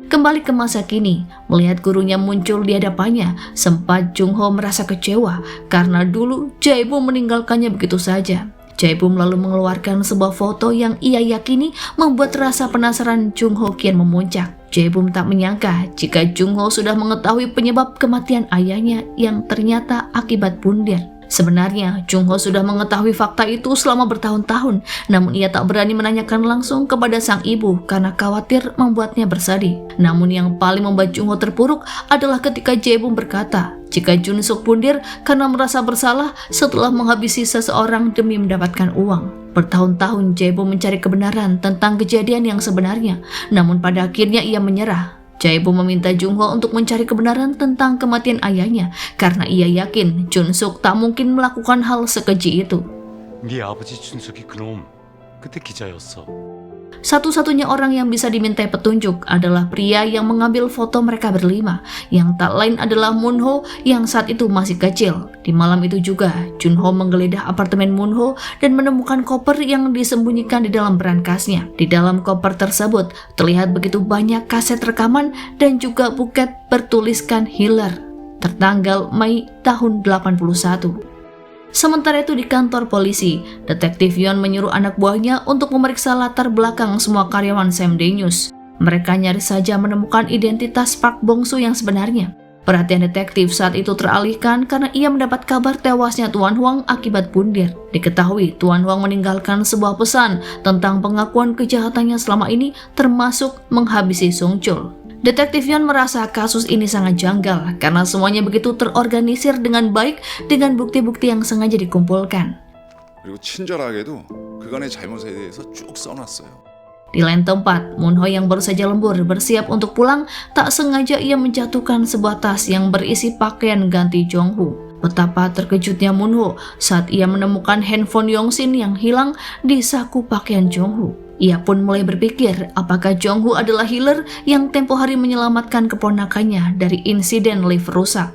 Kembali ke masa kini, melihat gurunya muncul di hadapannya, sempat Jung-ho merasa kecewa karena dulu Jae-bum meninggalkannya begitu saja. Jae-bum lalu mengeluarkan sebuah foto yang ia yakini membuat rasa penasaran Jung-ho kian memuncak. Jae-bum tak menyangka jika Jung-ho sudah mengetahui penyebab kematian ayahnya yang ternyata akibat pundir. Sebenarnya, Jung-ho sudah mengetahui fakta itu selama bertahun-tahun, namun ia tak berani menanyakan langsung kepada sang ibu karena khawatir membuatnya bersedih. Namun yang paling membuat Jung-ho terpuruk adalah ketika Jae-bum berkata jika Jun-suk pundir karena merasa bersalah setelah menghabisi seseorang demi mendapatkan uang. Bertahun-tahun Jae-bum mencari kebenaran tentang kejadian yang sebenarnya, namun pada akhirnya ia menyerah. Jae pun meminta Jung Ho untuk mencari kebenaran tentang kematian ayahnya karena ia yakin Jun Suk tak mungkin melakukan hal sekeji itu. 네 아버지 준석이 그놈 그때 기자였어. Satu-satunya orang yang bisa dimintai petunjuk adalah pria yang mengambil foto mereka berlima, yang tak lain adalah Moon Ho yang saat itu masih kecil. Di malam itu juga, Jun Ho menggeledah apartemen Moon Ho dan menemukan koper yang disembunyikan di dalam berangkasnya. Di dalam koper tersebut terlihat begitu banyak kaset rekaman dan juga buket bertuliskan Healer, tertanggal Mei tahun 81. Sementara itu di kantor polisi, Detektif Yon menyuruh anak buahnya untuk memeriksa latar belakang semua karyawan Samday News. Mereka nyaris saja menemukan identitas Park Bong-soo yang sebenarnya. Perhatian detektif saat itu teralihkan karena ia mendapat kabar tewasnya Tuan Huang akibat bundir. Diketahui Tuan Huang meninggalkan sebuah pesan tentang pengakuan kejahatannya selama ini, termasuk menghabisi Sung Chul. Detektif Yon merasa kasus ini sangat janggal karena semuanya begitu terorganisir dengan baik dengan bukti-bukti yang sengaja dikumpulkan. 그리고 친절하게도 그간의 잘못에 대해서 쭉 써놨어요. Di lain tempat, Moon Ho yang baru saja lembur bersiap untuk pulang, tak sengaja ia menjatuhkan sebuah tas yang berisi pakaian ganti Jong Ho. Betapa terkejutnya Moon Ho saat ia menemukan handphone Yong Sin yang hilang di saku pakaian Jong Ho. Ia pun mulai berpikir apakah Jong Ho adalah healer yang tempo hari menyelamatkan keponakannya dari insiden lift rusak.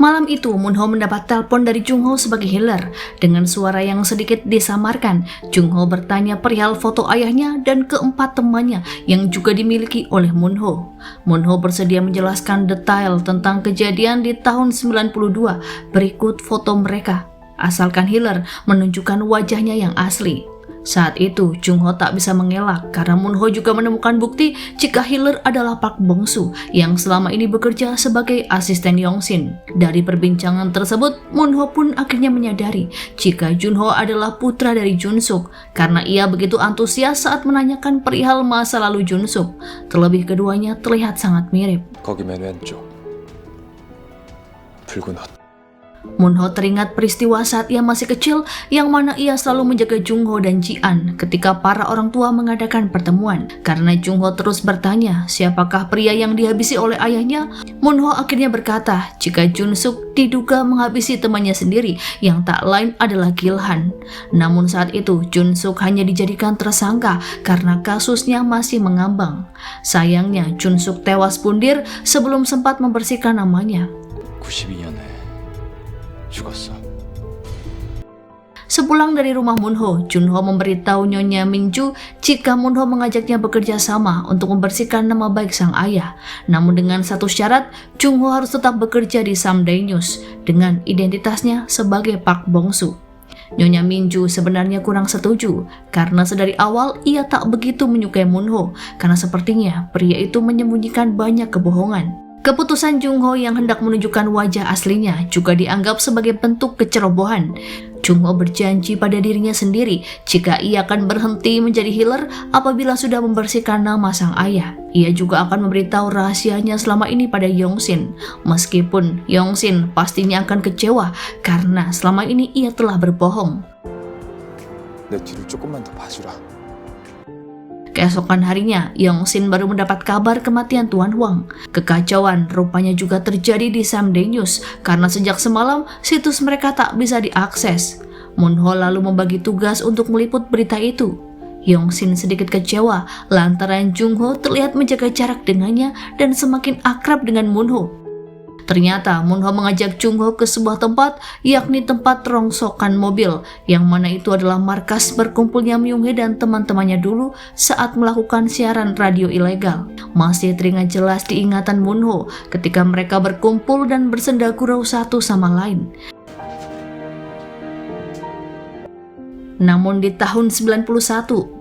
Malam itu Moon Ho mendapat telepon dari Jung Ho sebagai healer. Dengan suara yang sedikit disamarkan, Jung Ho bertanya perihal foto ayahnya dan keempat temannya yang juga dimiliki oleh Moon Ho. Moon Ho bersedia menjelaskan detail tentang kejadian di tahun 92 berikut foto mereka, asalkan healer menunjukkan wajahnya yang asli. Saat itu, Jung Ho tak bisa mengelak karena Moon Ho juga menemukan bukti jika healer adalah Park Bong-soo yang selama ini bekerja sebagai asisten Yong Sin. Dari perbincangan tersebut, Moon Ho pun akhirnya menyadari jika Jun Ho adalah putra dari Jun Suk karena ia begitu antusias saat menanyakan perihal masa lalu Jun Suk. Terlebih keduanya terlihat sangat mirip. 거기 맨 왼쪽 붉은 옷. Moon Ho teringat peristiwa saat ia masih kecil yang mana ia selalu menjaga Jung Ho dan Ji An ketika para orang tua mengadakan pertemuan. Karena Jung Ho terus bertanya siapakah pria yang dihabisi oleh ayahnya, Moon Ho akhirnya berkata jika Jun Suk diduga menghabisi temannya sendiri yang tak lain adalah Gil-han. Namun saat itu Jun Suk hanya dijadikan tersangka karena kasusnya masih mengambang. Sayangnya Jun Suk tewas bundir sebelum sempat membersihkan namanya. 92년에 죽었어. Sepulang dari rumah Moon Ho, Jun Ho memberitahu Nyonya Min-ju jika Moon Ho mengajaknya bekerja sama untuk membersihkan nama baik sang ayah. Namun dengan satu syarat, Jung Ho harus tetap bekerja di Samday News dengan identitasnya sebagai Park Bong-soo. Nyonya Min-ju sebenarnya kurang setuju karena sedari awal ia tak begitu menyukai Moon Ho karena sepertinya pria itu menyembunyikan banyak kebohongan. Keputusan Jung Ho yang hendak menunjukkan wajah aslinya juga dianggap sebagai bentuk kecerobohan. Jung Ho berjanji pada dirinya sendiri jika ia akan berhenti menjadi healer apabila sudah membersihkan nama sang ayah. Ia juga akan memberitahu rahasianya selama ini pada Yong Sin. Meskipun Yong Sin pastinya akan kecewa karena selama ini ia telah berbohong. 내 뒤를 조금만 더 봐주라. Keesokan harinya, Yong Sin baru mendapat kabar kematian Tuan Huang. Kekacauan rupanya juga terjadi di Samday News karena sejak semalam situs mereka tak bisa diakses. Moon Ho lalu membagi tugas untuk meliput berita itu. Yong Sin sedikit kecewa lantaran Jung Ho terlihat menjaga jarak dengannya dan semakin akrab dengan Moon Ho. Ternyata Moon Ho mengajak Jung Ho ke sebuah tempat, yakni tempat rongsokan mobil, yang mana itu adalah markas berkumpulnya Myung Hee dan teman-temannya dulu saat melakukan siaran radio ilegal. Masih teringat jelas diingatan Moon Ho ketika mereka berkumpul dan bersenda gurau satu sama lain. Namun di tahun 91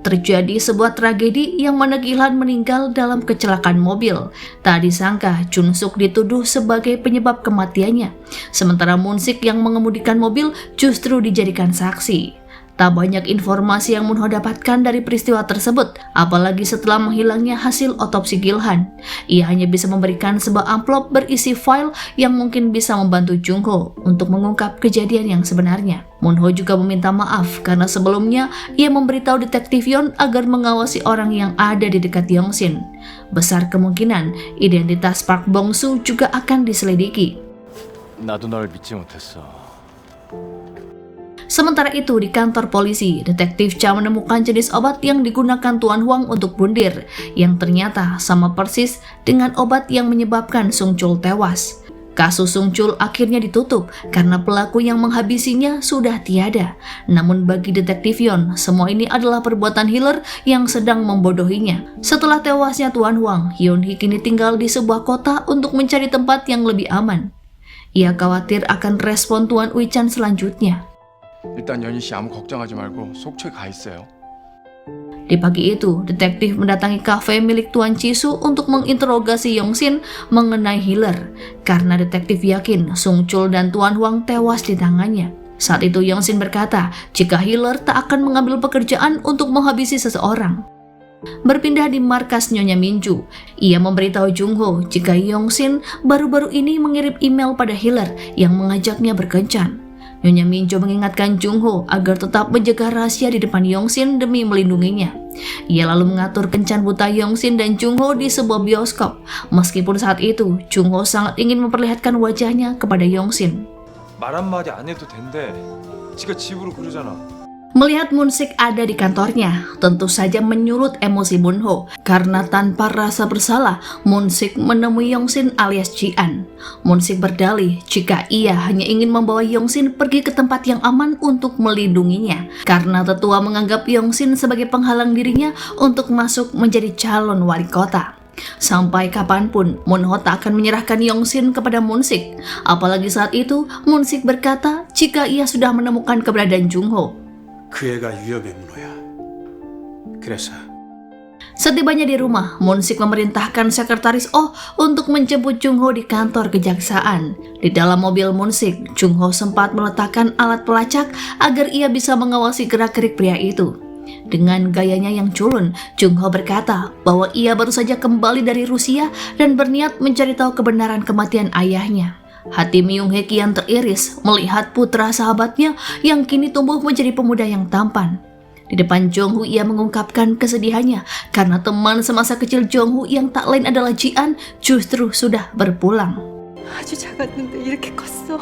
terjadi sebuah tragedi yang mana Gil-han meninggal dalam kecelakaan mobil. Tak disangka Jun Suk dituduh sebagai penyebab kematiannya, sementara Moon Sik yang mengemudikan mobil justru dijadikan saksi. Tak banyak informasi yang Moon Ho dapatkan dari peristiwa tersebut, apalagi setelah menghilangnya hasil otopsi Gil-han. Ia hanya bisa memberikan sebuah amplop berisi file yang mungkin bisa membantu Jung Ho untuk mengungkap kejadian yang sebenarnya. Moon Ho juga meminta maaf karena sebelumnya ia memberitahu detektif Yon agar mengawasi orang yang ada di dekat Yong Sin. Besar kemungkinan identitas Park Bong-soo juga akan diselidiki. 나도 널 믿지 못했어. Sementara itu di kantor polisi, detektif Cha menemukan jenis obat yang digunakan Tuan Huang untuk bundir, yang ternyata sama persis dengan obat yang menyebabkan Sung Chul tewas. Kasus Sung Chul akhirnya ditutup karena pelaku yang menghabisinya sudah tiada. Namun bagi detektif Yon, semua ini adalah perbuatan Healer yang sedang membodohinya. Setelah tewasnya Tuan Huang, Yeon-hee kini tinggal di sebuah kota untuk mencari tempat yang lebih aman. Ia khawatir akan respon Tuan Ui-chan selanjutnya. 일단 연희 씨 아무 걱정하지 말고 속초에 가 있어요. Di pagi itu, detektif mendatangi kafe milik Tuan Chisu untuk menginterogasi Yong-shin mengenai Healer, karena detektif yakin Sung Chul dan Tuan Huang tewas di tangannya. Saat itu Yong-shin berkata jika Healer tak akan mengambil pekerjaan untuk menghabisi seseorang. Berpindah di markas Nyonya Minju, ia memberitahu Jung-ho jika Yong-shin baru-baru ini mengirim email pada Healer yang mengajaknya berkencan. Nyonya Minjo mengingatkan Jung-ho agar tetap menjaga rahasia di depan Yong-shin demi melindunginya. Ia lalu mengatur kencan buta Yong-shin dan Jung-ho di sebuah bioskop. Meskipun saat itu, Jung-ho sangat ingin memperlihatkan wajahnya kepada Yong-shin. 말 한마디 안 해도 된대. 지가 집으로 그러잖아. Melihat Moon-sik ada di kantornya, tentu saja menyulut emosi Moon-ho. Karena tanpa rasa bersalah, Moon-sik menemui Yong-shin alias Ji-an. Moon-sik berdalih jika ia hanya ingin membawa Yong-shin pergi ke tempat yang aman untuk melindunginya. Karena tetua menganggap Yong-shin sebagai penghalang dirinya untuk masuk menjadi calon wali kota. Sampai kapanpun, Moon-ho tak akan menyerahkan Yong-shin kepada Moon-sik. Apalagi saat itu, Moon-sik berkata jika ia sudah menemukan keberadaan Jung-ho. 그 애가 위협의 문호야. 그래서 Setibanya di rumah, Moon-sik memerintahkan sekretaris Oh untuk menjemput Jung-ho di kantor kejaksaan. Di dalam mobil Moon-sik, Jung-ho sempat meletakkan alat pelacak agar ia bisa mengawasi gerak-gerik pria itu. Dengan gayanya yang culun, Jung-ho berkata bahwa ia baru saja kembali dari Rusia dan berniat mencari tahu kebenaran kematian ayahnya. Hati Myung-hee kian teriris melihat putra sahabatnya yang kini tumbuh menjadi pemuda yang tampan. Di depan Jong-ho ia mengungkapkan kesedihannya karena teman semasa kecil Jong-ho yang tak lain adalah Ji-an justru sudah berpulang. 아주 작았는데 이렇게 컸어.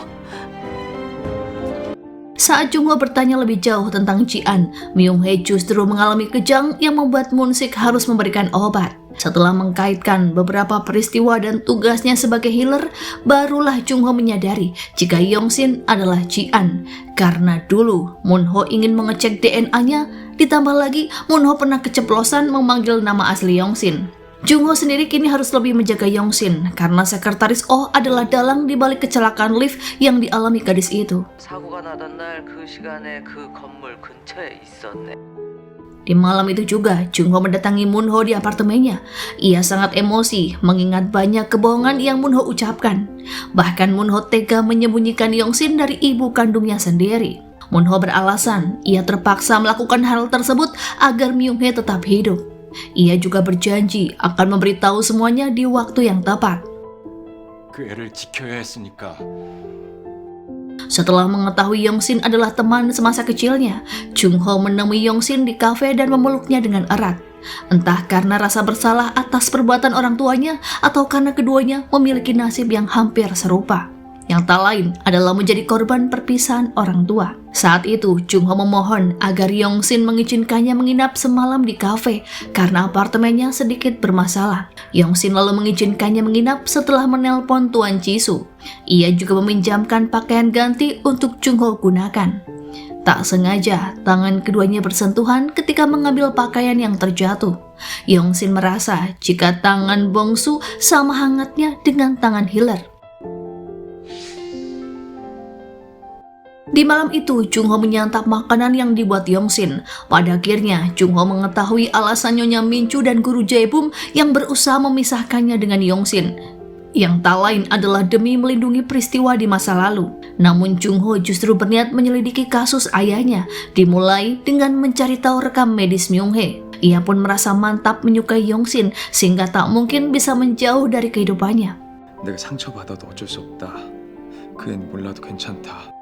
Saat Jung-ho bertanya lebih jauh tentang Ji-an, Myung-hee justru mengalami kejang yang membuat Moon-sik harus memberikan obat. Setelah mengkaitkan beberapa peristiwa dan tugasnya sebagai healer, barulah Jung-ho menyadari jika Yong-shin adalah Ji-an. Karena dulu Moon-ho ingin mengecek DNA-nya, ditambah lagi Moon-ho pernah keceplosan memanggil nama asli Yong-shin. Jung-ho sendiri kini harus lebih menjaga Yong-shin karena sekretaris Oh adalah dalang di balik kecelakaan lift yang dialami gadis itu. 사고가 나던 날 그 시간에 그 건물 근처에 있었네. Di malam itu juga, Jung-ho mendatangi Moon-ho di apartemennya. Ia sangat emosi mengingat banyak kebohongan yang Moon-ho ucapkan. Bahkan Moon-ho tega menyembunyikan Yong-shin dari ibu kandungnya sendiri. Moon-ho beralasan ia terpaksa melakukan hal tersebut agar Myung-hee tetap hidup. Ia juga berjanji akan memberitahu semuanya di waktu yang tepat. 그 애를 지켜야 했으니까. Setelah mengetahui Yong-shin adalah teman semasa kecilnya, Jung-ho menemui Yong-shin di kafe dan memeluknya dengan erat. Entah karena rasa bersalah atas perbuatan orang tuanya atau karena keduanya memiliki nasib yang hampir serupa. Yang tak lain adalah menjadi korban perpisahan orang tua. Saat itu, Jung-ho memohon agar Yong-shin mengizinkannya menginap semalam di kafe karena apartemennya sedikit bermasalah. Yong-shin lalu mengizinkannya menginap setelah menelpon Tuan Chisu. Ia juga meminjamkan pakaian ganti untuk Jung-ho gunakan. Tak sengaja, tangan keduanya bersentuhan ketika mengambil pakaian yang terjatuh. Yong-shin merasa jika tangan Bong-soo sama hangatnya dengan tangan healer. Di malam itu, Jung-ho menyantap makanan yang dibuat Yong-shin. Pada akhirnya, Jung-ho mengetahui alasan Nyonya Minju dan Guru Jae-bum yang berusaha memisahkannya dengan Yong-shin. Yang tak lain adalah demi melindungi peristiwa di masa lalu. Namun Jung-ho justru berniat menyelidiki kasus ayahnya, dimulai dengan mencari tahu rekam medis Myung-hee. Ia pun merasa mantap menyukai Yong-shin sehingga tak mungkin bisa menjauh dari kehidupannya. 내가 상처받아도 어쩔 수 없다. 그 애는 몰라도 괜찮다.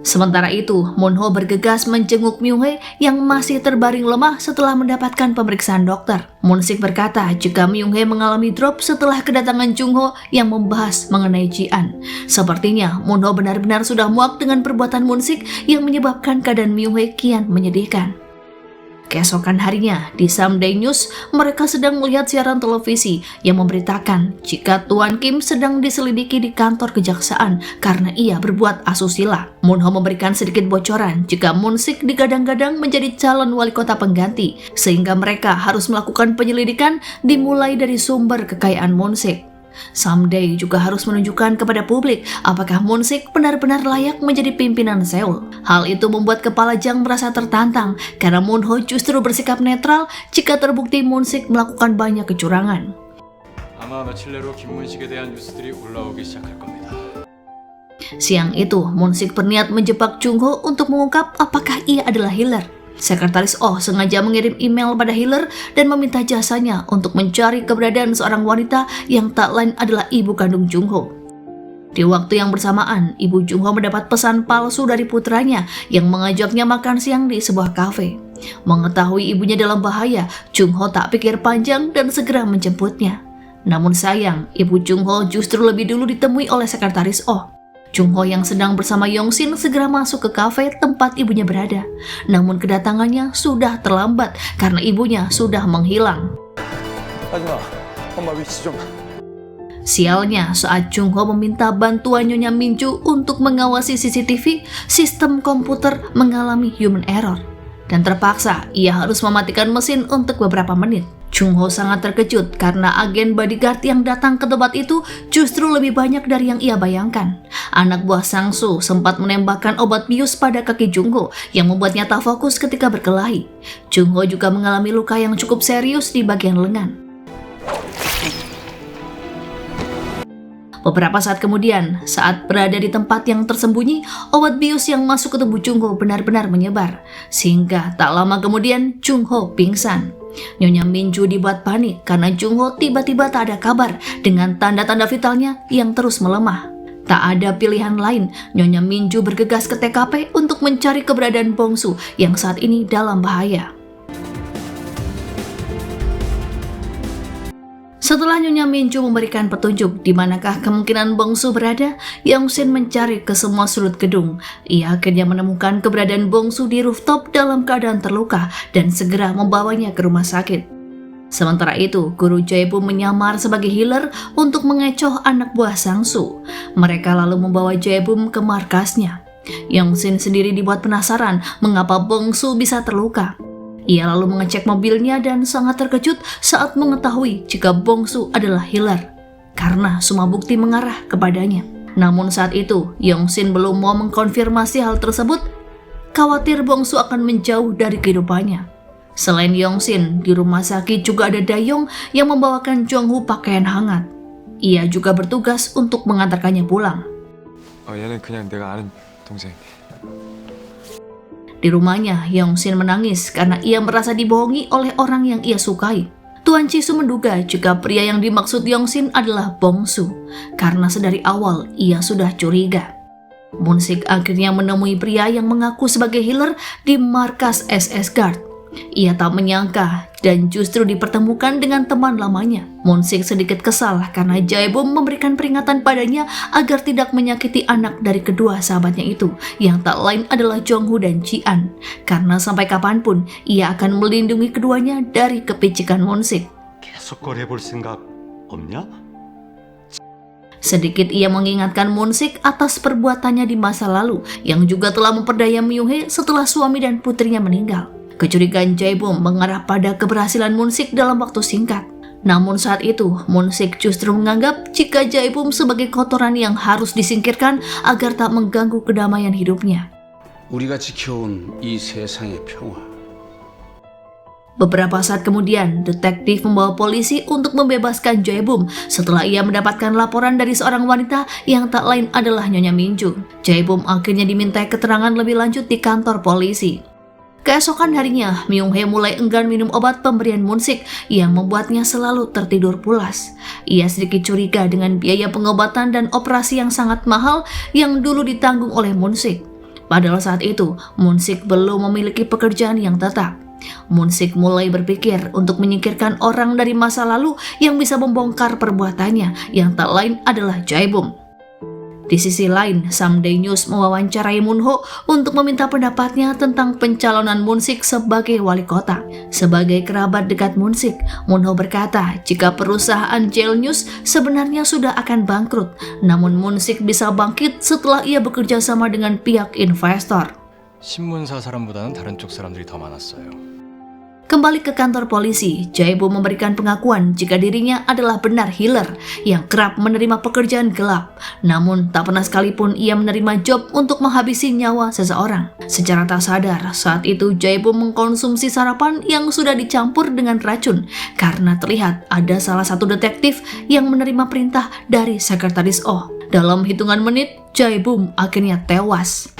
Sementara itu, Moon-ho bergegas menjenguk Myung-hye yang masih terbaring lemah setelah mendapatkan pemeriksaan dokter. Moon-sik berkata jika Myung-hye mengalami drop setelah kedatangan Jung-ho yang membahas mengenai Ji-an. Sepertinya Moon-ho benar-benar sudah muak dengan perbuatan Moon-sik yang menyebabkan keadaan Myung-hye kian menyedihkan. Keesokan harinya, di Someday News, mereka sedang melihat siaran televisi yang memberitakan jika Tuan Kim sedang diselidiki di kantor kejaksaan karena ia berbuat asusila. Moon-ho memberikan sedikit bocoran jika Moon-sik digadang-gadang menjadi calon wali kota pengganti, sehingga mereka harus melakukan penyelidikan dimulai dari sumber kekayaan Moon-sik. Someday juga harus menunjukkan kepada publik apakah Moon-sik benar-benar layak menjadi pimpinan Seoul. Hal itu membuat kepala Jang merasa tertantang karena Moon-ho justru bersikap netral jika terbukti Moon-sik melakukan banyak kecurangan. 아마 며칠 내로 김문식에 대한 뉴스들이 올라오기 시작할 겁니다. Siang itu, Moon-sik berniat menjebak Jung-ho untuk mengungkap apakah ia adalah Healer. Sekretaris Oh sengaja mengirim email pada Healer dan meminta jasanya untuk mencari keberadaan seorang wanita yang tak lain adalah ibu kandung Jung-ho. Di waktu yang bersamaan, ibu Jung-ho mendapat pesan palsu dari putranya yang mengajaknya makan siang di sebuah kafe. Mengetahui ibunya dalam bahaya, Jung-ho tak pikir panjang dan segera menjemputnya. Namun sayang, ibu Jung-ho justru lebih dulu ditemui oleh sekretaris Oh. Jung-ho yang sedang bersama Yong-sin segera masuk ke kafe tempat ibunya berada. Namun kedatangannya sudah terlambat karena ibunya sudah menghilang. Sialnya, saat Jung-ho meminta bantuan Nyonya Minju untuk mengawasi CCTV, sistem komputer mengalami human error. Dan terpaksa ia harus mematikan mesin untuk beberapa menit. Jung-ho sangat terkejut karena agen bodyguard yang datang ke tempat itu justru lebih banyak dari yang ia bayangkan. Anak buah Sang-soo sempat menembakkan obat bius pada kaki Jung-ho yang membuatnya tak fokus ketika berkelahi. Jung-ho juga mengalami luka yang cukup serius di bagian lengan. Beberapa saat kemudian, saat berada di tempat yang tersembunyi, obat bius yang masuk ke tubuh Jung-ho benar-benar menyebar. Sehingga tak lama kemudian, Jung-ho pingsan. Nyonya Minju dibuat panik karena Jung-ho tiba-tiba tak ada kabar dengan tanda-tanda vitalnya yang terus melemah. Tak ada pilihan lain, Nyonya Minju bergegas ke TKP untuk mencari keberadaan Bongsu yang saat ini dalam bahaya. Setelah Nyonya Minju memberikan petunjuk di manakah kemungkinan Bongsu berada, Yong-sin mencari ke semua sudut gedung. Ia akhirnya menemukan keberadaan Bongsu di rooftop dalam keadaan terluka dan segera membawanya ke rumah sakit. Sementara itu, Guru Jae-bum menyamar sebagai healer untuk mengecoh anak buah Sang-soo. Mereka lalu membawa Jae-bum ke markasnya. Yong-sin sendiri dibuat penasaran mengapa Bongsu bisa terluka. Ia lalu mengecek mobilnya dan sangat terkejut saat mengetahui jika Bongsu adalah healer, karena semua bukti mengarah kepadanya. Namun saat itu, Yong-sin belum mau mengkonfirmasi hal tersebut, khawatir Bongsu akan menjauh dari kehidupannya. Selain Yong-sin, di rumah sakit juga ada Dayong yang membawakan Jong-hu pakaian hangat. Ia juga bertugas untuk mengantarkannya pulang. 얘는 그냥 내가 아는 동생. Di rumahnya, Yong-sin menangis karena ia merasa dibohongi oleh orang yang ia sukai. Tuan Chisu menduga jika pria yang dimaksud Yong-sin adalah Bongsu, karena sedari awal ia sudah curiga. Moon-sik akhirnya menemui pria yang mengaku sebagai healer di markas SS Guard. Ia tak menyangka dan justru dipertemukan dengan teman lamanya. Moon-sik sedikit kesal karena Jae-bum memberikan peringatan padanya agar tidak menyakiti anak dari kedua sahabatnya itu, yang tak lain adalah Jong-hu dan Ji-an, karena sampai kapanpun ia akan melindungi keduanya dari kepicikan Moon-sik. 계속 거래해볼 생각 없냐? Sedikit ia mengingatkan Moon-sik atas perbuatannya di masa lalu yang juga telah memperdaya Myung-hye setelah suami dan putrinya meninggal. Kecurigaan Jae-bum mengarah pada keberhasilan Moon-sik dalam waktu singkat. Namun saat itu, Moon-sik justru menganggap jika Jae-bum sebagai kotoran yang harus disingkirkan agar tak mengganggu kedamaian hidupnya. 우리가 지켜온 이 세상의 평화. Beberapa saat kemudian, detektif membawa polisi untuk membebaskan Jae-bum setelah ia mendapatkan laporan dari seorang wanita yang tak lain adalah Nyonya Minju. Jae-bum akhirnya dimintai keterangan lebih lanjut di kantor polisi. Keesokan harinya, Myung-hye mulai enggan minum obat pemberian Moon-sik yang membuatnya selalu tertidur pulas. Ia sedikit curiga dengan biaya pengobatan dan operasi yang sangat mahal yang dulu ditanggung oleh Moon-sik. Padahal saat itu, Moon-sik belum memiliki pekerjaan yang tetap. Moon-sik mulai berpikir untuk menyingkirkan orang dari masa lalu yang bisa membongkar perbuatannya, yang tak lain adalah Jae-bum. Di sisi lain, Samdae News mewawancarai Moon-ho untuk meminta pendapatnya tentang pencalonan Moon-sik sebagai wali kota. Sebagai kerabat dekat Moon-sik, Moon-ho berkata jika perusahaan Jeil News sebenarnya sudah akan bangkrut, namun Moon-sik bisa bangkit setelah ia bekerja sama dengan pihak investor. 신문사 사람보다는 다른 쪽 사람들이 더 많았어요. Kembali ke kantor polisi, Jae-bum memberikan pengakuan jika dirinya adalah benar healer yang kerap menerima pekerjaan gelap, namun tak pernah sekalipun ia menerima job untuk menghabisi nyawa seseorang. Secara tak sadar, saat itu Jae-bum mengkonsumsi sarapan yang sudah dicampur dengan racun karena terlihat ada salah satu detektif yang menerima perintah dari sekretaris Oh. Dalam hitungan menit, Jae-bum akhirnya tewas.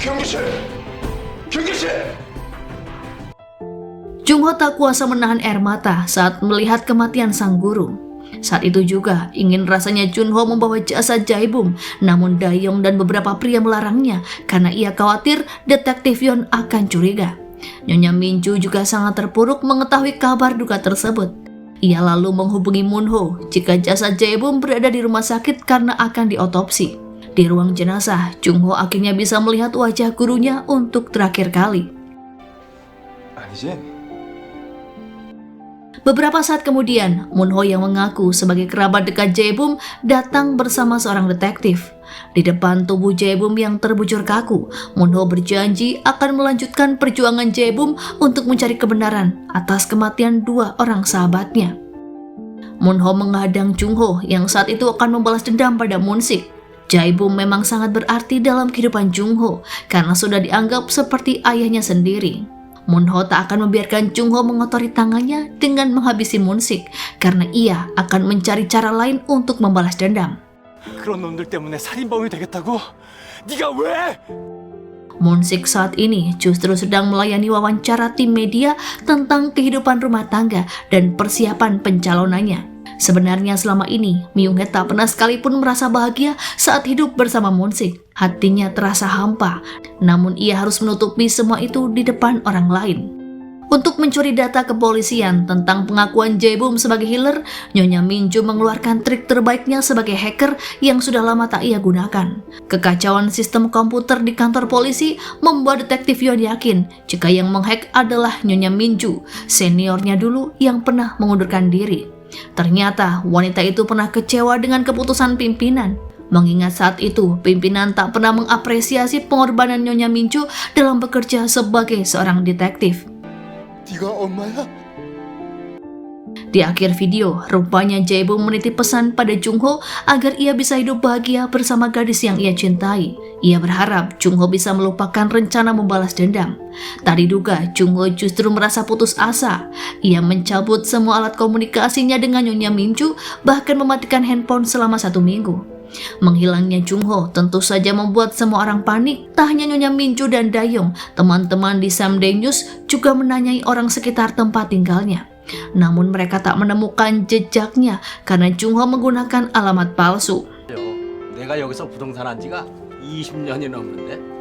Jung-ho tak kuasa menahan air mata saat melihat kematian sang guru. Saat itu juga ingin rasanya Jun-ho membawa jasad Jae-bum, namun Dae-yong dan beberapa pria melarangnya karena ia khawatir detektif Yeon akan curiga. Nyonya Min-ju juga sangat terpuruk mengetahui kabar duka tersebut. Ia lalu menghubungi Moon-ho jika jasad Jae-bum berada di rumah sakit karena akan diotopsi. Di ruang jenazah, Jung-ho akhirnya bisa melihat wajah gurunya untuk terakhir kali. 아니지? Beberapa saat kemudian, Moon-ho yang mengaku sebagai kerabat dekat Jae-bum datang bersama seorang detektif. Di depan tubuh Jae-bum yang terbujur kaku, Moon-ho berjanji akan melanjutkan perjuangan Jae-bum untuk mencari kebenaran atas kematian dua orang sahabatnya. Moon-ho menghadang Jung-ho yang saat itu akan membalas dendam pada Moon-sik. Jae-bum memang sangat berarti dalam kehidupan Jung-ho karena sudah dianggap seperti ayahnya sendiri. Moon-ho tak akan membiarkan Jung-ho mengotori tangannya dengan menghabisi Moon-sik karena ia akan mencari cara lain untuk membalas dendam. 그런 놈들 때문에 살인범이 되겠다고? 네가 왜? Moon-sik saat ini justru sedang melayani wawancara tim media tentang kehidupan rumah tangga dan persiapan pencalonannya. Sebenarnya selama ini, Myung-hae tak pernah sekalipun merasa bahagia saat hidup bersama Moon-sik. Hatinya terasa hampa, namun ia harus menutupi semua itu di depan orang lain. Untuk mencuri data kepolisian tentang pengakuan Jae-bum sebagai healer, Nyonya Min-ju mengeluarkan trik terbaiknya sebagai hacker yang sudah lama tak ia gunakan. Kekacauan sistem komputer di kantor polisi membuat detektif Yeon yakin jika yang menghack adalah Nyonya Min-ju, seniornya dulu yang pernah mengundurkan diri. Ternyata wanita itu pernah kecewa dengan keputusan pimpinan. Mengingat saat itu, pimpinan tak pernah mengapresiasi pengorbanan Nyonya Min-ju dalam bekerja sebagai seorang detektif. 네가 엄마야? Di akhir video, rupanya Jae-bum menitip pesan pada Jung-ho agar ia bisa hidup bahagia bersama gadis yang ia cintai. Ia berharap Jung-ho bisa melupakan rencana membalas dendam. Tak diduga, Jung-ho justru merasa putus asa. Ia mencabut semua alat komunikasinya dengan Nyonya Min-ju, bahkan mematikan handphone selama 1 minggu. Menghilangnya Jung-ho tentu saja membuat semua orang panik. Tak hanya Nyonya Min-ju dan Dae-yong, teman-teman di Samdae News juga menanyai orang sekitar tempat tinggalnya. Namun mereka tak menemukan jejaknya karena Jung-ho menggunakan alamat palsu. 내가 여기서 부동산 한 지가 20년이 넘는데.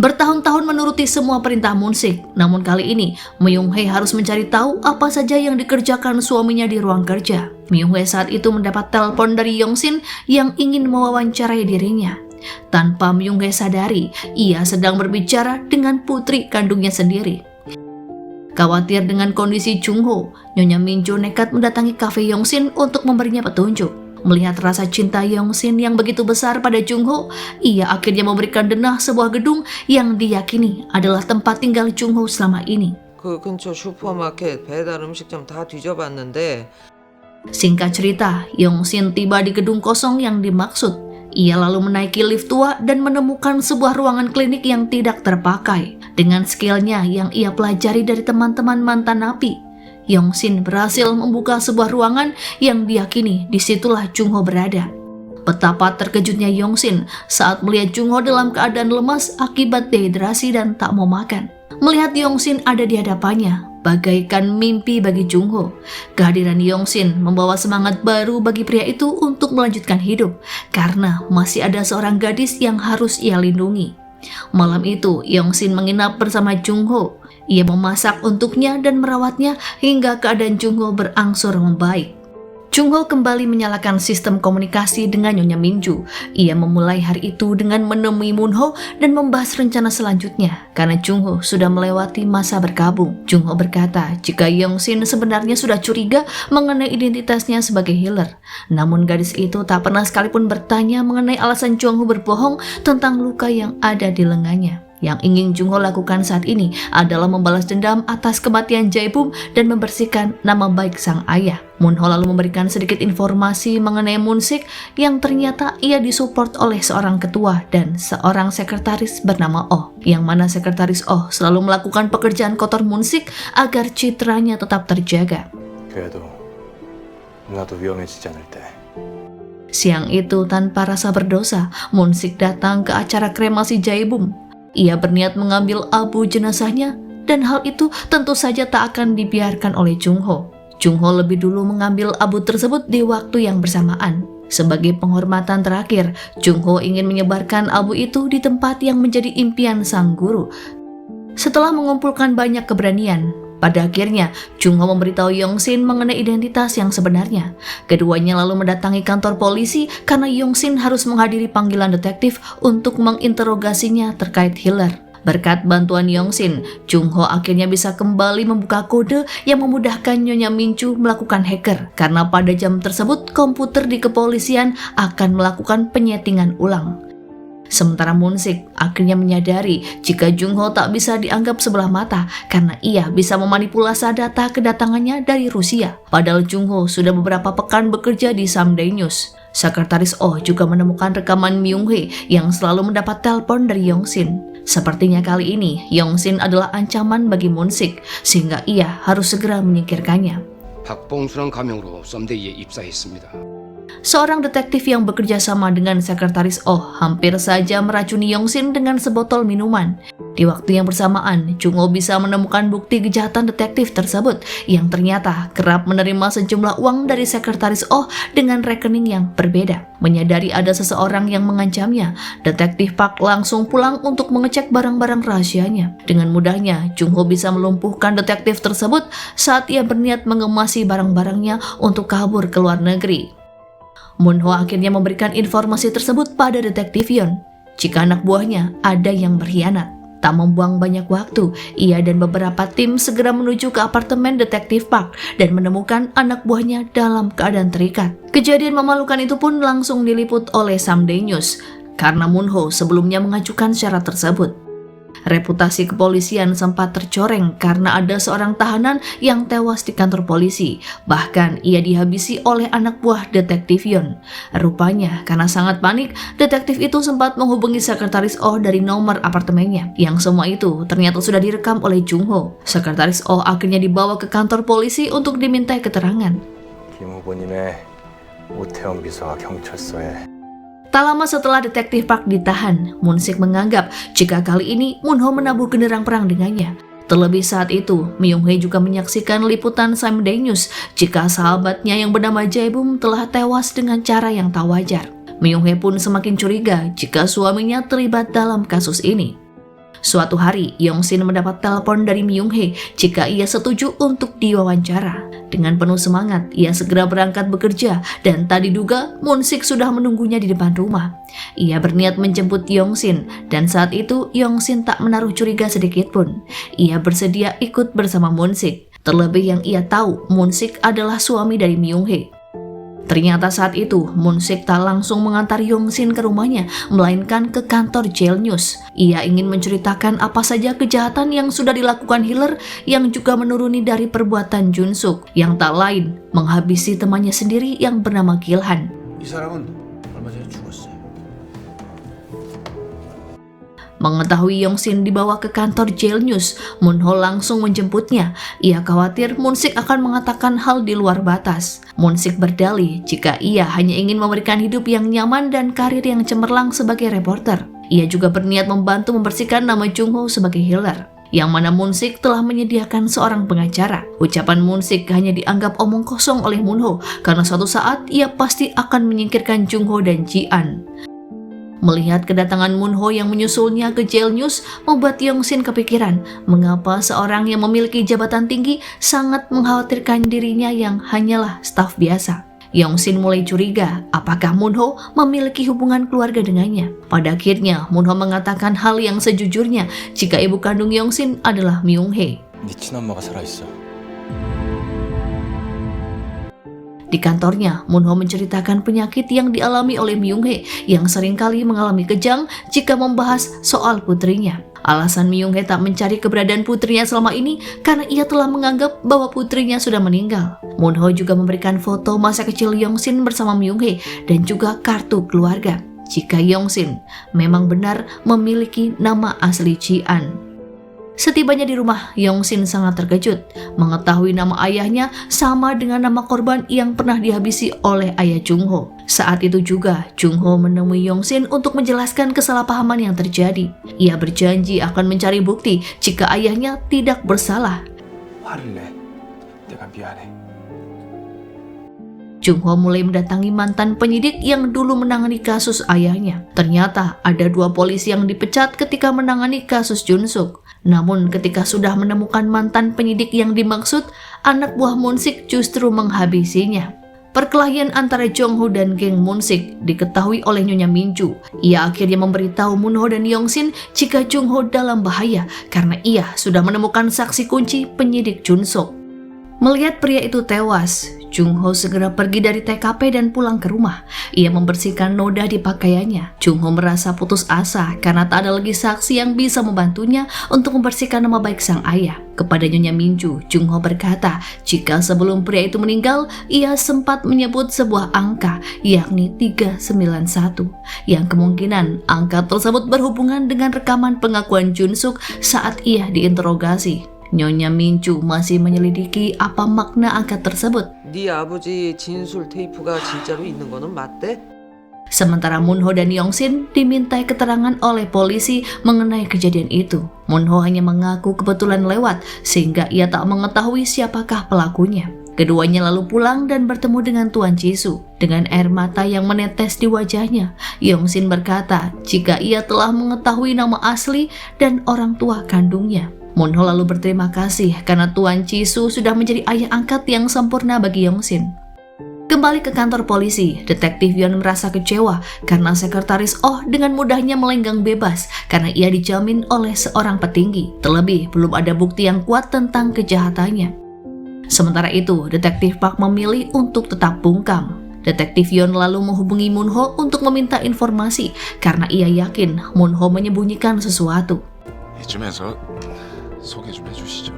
Bertahun-tahun menuruti semua perintah Moon-sik, namun kali ini Myung-hae harus mencari tahu apa saja yang dikerjakan suaminya di ruang kerja. Myung-hae saat itu mendapat telepon dari Yong-sin yang ingin mewawancarai dirinya. Tanpa Myung-hae sadari, ia sedang berbicara dengan putri kandungnya sendiri. Khawatir dengan kondisi Jung-ho, Nyonya Min-ju nekat mendatangi kafe Yong-sin untuk memberinya petunjuk. Melihat rasa cinta Yong-sin yang begitu besar pada Jung-ho, ia akhirnya memberikan denah sebuah gedung yang diyakini adalah tempat tinggal Jung-ho selama ini. 그 근처 슈퍼마켓, 배달 음식점 다 뒤져봤는데 Singkat cerita, Yong-sin tiba di gedung kosong yang dimaksud. Ia lalu menaiki lift tua dan menemukan sebuah ruangan klinik yang tidak terpakai. Dengan skillnya yang ia pelajari dari teman-teman mantan napi, Yong-sin berhasil membuka sebuah ruangan yang diyakini disitulah Jung-ho berada. Betapa terkejutnya Yong-sin saat melihat Jung-ho dalam keadaan lemas akibat dehidrasi dan tak mau makan. Melihat Yong-sin ada di hadapannya, bagaikan mimpi bagi Jung-ho. Kehadiran Yong-sin membawa semangat baru bagi pria itu untuk melanjutkan hidup, karena masih ada seorang gadis yang harus ia lindungi. Malam itu, Yong-sin menginap bersama Jung-ho. Ia memasak untuknya dan merawatnya hingga keadaan Jung-ho berangsur membaik. Jung-ho kembali menyalakan sistem komunikasi dengan Nyonya Minju. Ia memulai hari itu dengan menemui Moon-ho dan membahas rencana selanjutnya karena Jung-ho sudah melewati masa berkabung. Jung-ho berkata jika Yong-sin sebenarnya sudah curiga mengenai identitasnya sebagai healer. Namun gadis itu tak pernah sekalipun bertanya mengenai alasan Jung-ho berbohong tentang luka yang ada di lengannya. Yang ingin Jung-ho lakukan saat ini adalah membalas dendam atas kematian Jae-bum dan membersihkan nama baik sang ayah. Moon-ho lalu memberikan sedikit informasi mengenai Moon-sik yang ternyata ia disupport oleh seorang ketua dan seorang sekretaris bernama Oh, yang mana sekretaris Oh selalu melakukan pekerjaan kotor Moon-sik agar citranya tetap terjaga. 그래도 나도 위험해지지 않을 때 Siang itu tanpa rasa berdosa, Moon-sik datang ke acara kremasi Jae-bum. Ia berniat mengambil abu jenazahnya dan hal itu tentu saja tak akan dibiarkan oleh Jung-ho. Jung-ho lebih dulu mengambil abu tersebut di waktu yang bersamaan. Sebagai penghormatan terakhir, Jung-ho ingin menyebarkan abu itu di tempat yang menjadi impian sang guru. Setelah mengumpulkan banyak keberanian, pada akhirnya Jung-ho memberitahu Yong-sin mengenai identitas yang sebenarnya. Keduanya lalu mendatangi kantor polisi karena Yong-sin harus menghadiri panggilan detektif untuk menginterogasinya terkait healer. Berkat bantuan Yong-sin, Jung-ho akhirnya bisa kembali membuka kode yang memudahkan Nyonya Minju melakukan hacker karena pada jam tersebut komputer di kepolisian akan melakukan penyetingan ulang. Sementara Moon-sik akhirnya menyadari jika Jung-ho tak bisa dianggap sebelah mata karena ia bisa memanipulasi data kedatangannya dari Rusia. Padahal Jung-ho sudah beberapa pekan bekerja di Samdae News. Sekretaris Oh juga menemukan rekaman Myung-hee yang selalu mendapat telepon dari Yong-sin. Sepertinya kali ini Yong-sin adalah ancaman bagi Moon-sik sehingga ia harus segera menyingkirkannya. 박봉수란 가명으로 썸데이에 입사했습니다. Seorang detektif yang bekerja sama dengan sekretaris Oh hampir saja meracuni Yong-sin dengan sebotol minuman. Di waktu yang bersamaan, Jung-ho bisa menemukan bukti kejahatan detektif tersebut yang ternyata kerap menerima sejumlah uang dari sekretaris Oh dengan rekening yang berbeda. Menyadari ada seseorang yang mengancamnya, detektif Park langsung pulang untuk mengecek barang-barang rahasianya. Dengan mudahnya, Jung-ho bisa melumpuhkan detektif tersebut saat ia berniat mengemasi barang-barangnya untuk kabur ke luar negeri. Moon-ho akhirnya memberikan informasi tersebut pada detektif Yeon. Jika anak buahnya ada yang berkhianat, tak membuang banyak waktu, ia dan beberapa tim segera menuju ke apartemen detektif Park dan menemukan anak buahnya dalam keadaan terikat. Kejadian memalukan itu pun langsung diliput oleh Samdae News karena Moon-ho sebelumnya mengajukan syarat tersebut. Reputasi kepolisian sempat tercoreng karena ada seorang tahanan yang tewas di kantor polisi. Bahkan ia dihabisi oleh anak buah detektif Yeon. Rupanya karena sangat panik, detektif itu sempat menghubungi sekretaris Oh dari nomor apartemennya. Yang semua itu ternyata sudah direkam oleh Jung-ho. Sekretaris Oh akhirnya dibawa ke kantor polisi untuk dimintai keterangan. 김 후보님의 오태영 비서가 경찰서에 Tak lama setelah detektif Park ditahan, Moon-sik menganggap jika kali ini Moon-ho menabuh genderang perang dengannya. Terlebih saat itu, Myung-hee juga menyaksikan liputan Samdae News jika sahabatnya yang bernama Jae-bum telah tewas dengan cara yang tak wajar. Myung-hee pun semakin curiga jika suaminya terlibat dalam kasus ini. Suatu hari, Yong-sin mendapat telepon dari Myung-hee jika ia setuju untuk diwawancara. Dengan penuh semangat, ia segera berangkat bekerja dan tak diduga Moon-sik sudah menunggunya di depan rumah. Ia berniat menjemput Yong-sin dan saat itu Yong-sin tak menaruh curiga sedikit pun. Ia bersedia ikut bersama Moon-sik. Terlebih yang ia tahu Moon-sik adalah suami dari Myung-hee. Ternyata saat itu, Moon-sik tak langsung mengantar Yong-sin ke rumahnya, melainkan ke kantor Jail News. Ia ingin menceritakan apa saja kejahatan yang sudah dilakukan healer yang juga menuruni dari perbuatan Jun-suk, yang tak lain menghabisi temannya sendiri yang bernama Gil-han. 이 사람은 얼마 전에 죽었어요. Mengetahui Yong-sin dibawa ke kantor Jail News, Moon-ho langsung menjemputnya. Ia khawatir Moon-sik akan mengatakan hal di luar batas. Moon-sik berdalih jika ia hanya ingin memberikan hidup yang nyaman dan karir yang cemerlang sebagai reporter. Ia juga berniat membantu membersihkan nama Jung-ho sebagai healer, yang mana Moon-sik telah menyediakan seorang pengacara. Ucapan Moon-sik hanya dianggap omong kosong oleh Moon-ho karena suatu saat ia pasti akan menyingkirkan Jung-ho dan Ji-an. Melihat kedatangan Moon-ho yang menyusulnya ke Jail News membuat Yong-shin kepikiran mengapa seorang yang memiliki jabatan tinggi sangat mengkhawatirkan dirinya yang hanyalah staf biasa. Yong-shin mulai curiga apakah Moon-ho memiliki hubungan keluarga dengannya. Pada akhirnya Moon-ho mengatakan hal yang sejujurnya jika ibu kandung Yong-shin adalah Myung-hae. 네 친엄마가 살아있어. Di kantornya, Moon-ho menceritakan penyakit yang dialami oleh Myung-hae yang seringkali mengalami kejang jika membahas soal putrinya. Alasan Myung-hae tak mencari keberadaan putrinya selama ini karena ia telah menganggap bahwa putrinya sudah meninggal. Moon-ho juga memberikan foto masa kecil Yong-shin bersama Myung-hae dan juga kartu keluarga jika Yong-shin memang benar memiliki nama asli Ji-an. Setibanya di rumah, Yong-shin sangat terkejut mengetahui nama ayahnya sama dengan nama korban yang pernah dihabisi oleh ayah Jung-ho. Saat itu juga, Jung-ho menemui Yong-shin untuk menjelaskan kesalahpahaman yang terjadi. Ia berjanji akan mencari bukti jika ayahnya tidak bersalah. 화를 내. 내가 미안해. Jung-ho mulai mendatangi mantan penyidik yang dulu menangani kasus ayahnya. Ternyata ada 2 polisi yang dipecat ketika menangani kasus Jun-suk. Namun ketika sudah menemukan mantan penyidik yang dimaksud, anak buah Moon-sik justru menghabisinya. Perkelahian antara Jong-ho dan geng Moon-sik diketahui oleh Nyonya Min-ju. Ia akhirnya memberitahu Moon-ho dan Yong-shin jika Jung-ho dalam bahaya karena ia sudah menemukan saksi kunci penyidik Jun-suk. Melihat pria itu tewas, Jung-ho segera pergi dari TKP dan pulang ke rumah. Ia membersihkan noda di pakaiannya. Jung-ho merasa putus asa karena tak ada lagi saksi yang bisa membantunya untuk membersihkan nama baik sang ayah. Kepada Nyonya Min-ju, Jung-ho berkata jika sebelum pria itu meninggal, ia sempat menyebut sebuah angka, yakni 391, yang kemungkinan angka tersebut berhubungan dengan rekaman pengakuan Jun-suk saat ia diinterogasi. Nyonya Min-ju masih menyelidiki apa makna angka tersebut. 네 아버지 진술 테이프가 진짜로 있는 거는 맞대? Sementara Moon-ho dan Yong-shin dimintai keterangan oleh polisi mengenai kejadian itu. Moon-ho hanya mengaku kebetulan lewat sehingga ia tak mengetahui siapakah pelakunya. Keduanya lalu pulang dan bertemu dengan Tuan Jisoo. Dengan air mata yang menetes di wajahnya, Yong-shin berkata jika ia telah mengetahui nama asli dan orang tua kandungnya. Moon-ho lalu berterima kasih karena Tuan Jisoo sudah menjadi ayah angkat yang sempurna bagi Yong-shin. Kembali ke kantor polisi, Detektif Yeon merasa kecewa karena sekretaris Oh dengan mudahnya melenggang bebas karena ia dijamin oleh seorang petinggi. Terlebih, belum ada bukti yang kuat tentang kejahatannya. Sementara itu, Detektif Park memilih untuk tetap bungkam. Detektif Yeon lalu menghubungi Moon-ho untuk meminta informasi karena ia yakin Moon-ho menyembunyikan sesuatu. 이쯤에서 소개 좀 해주시죠.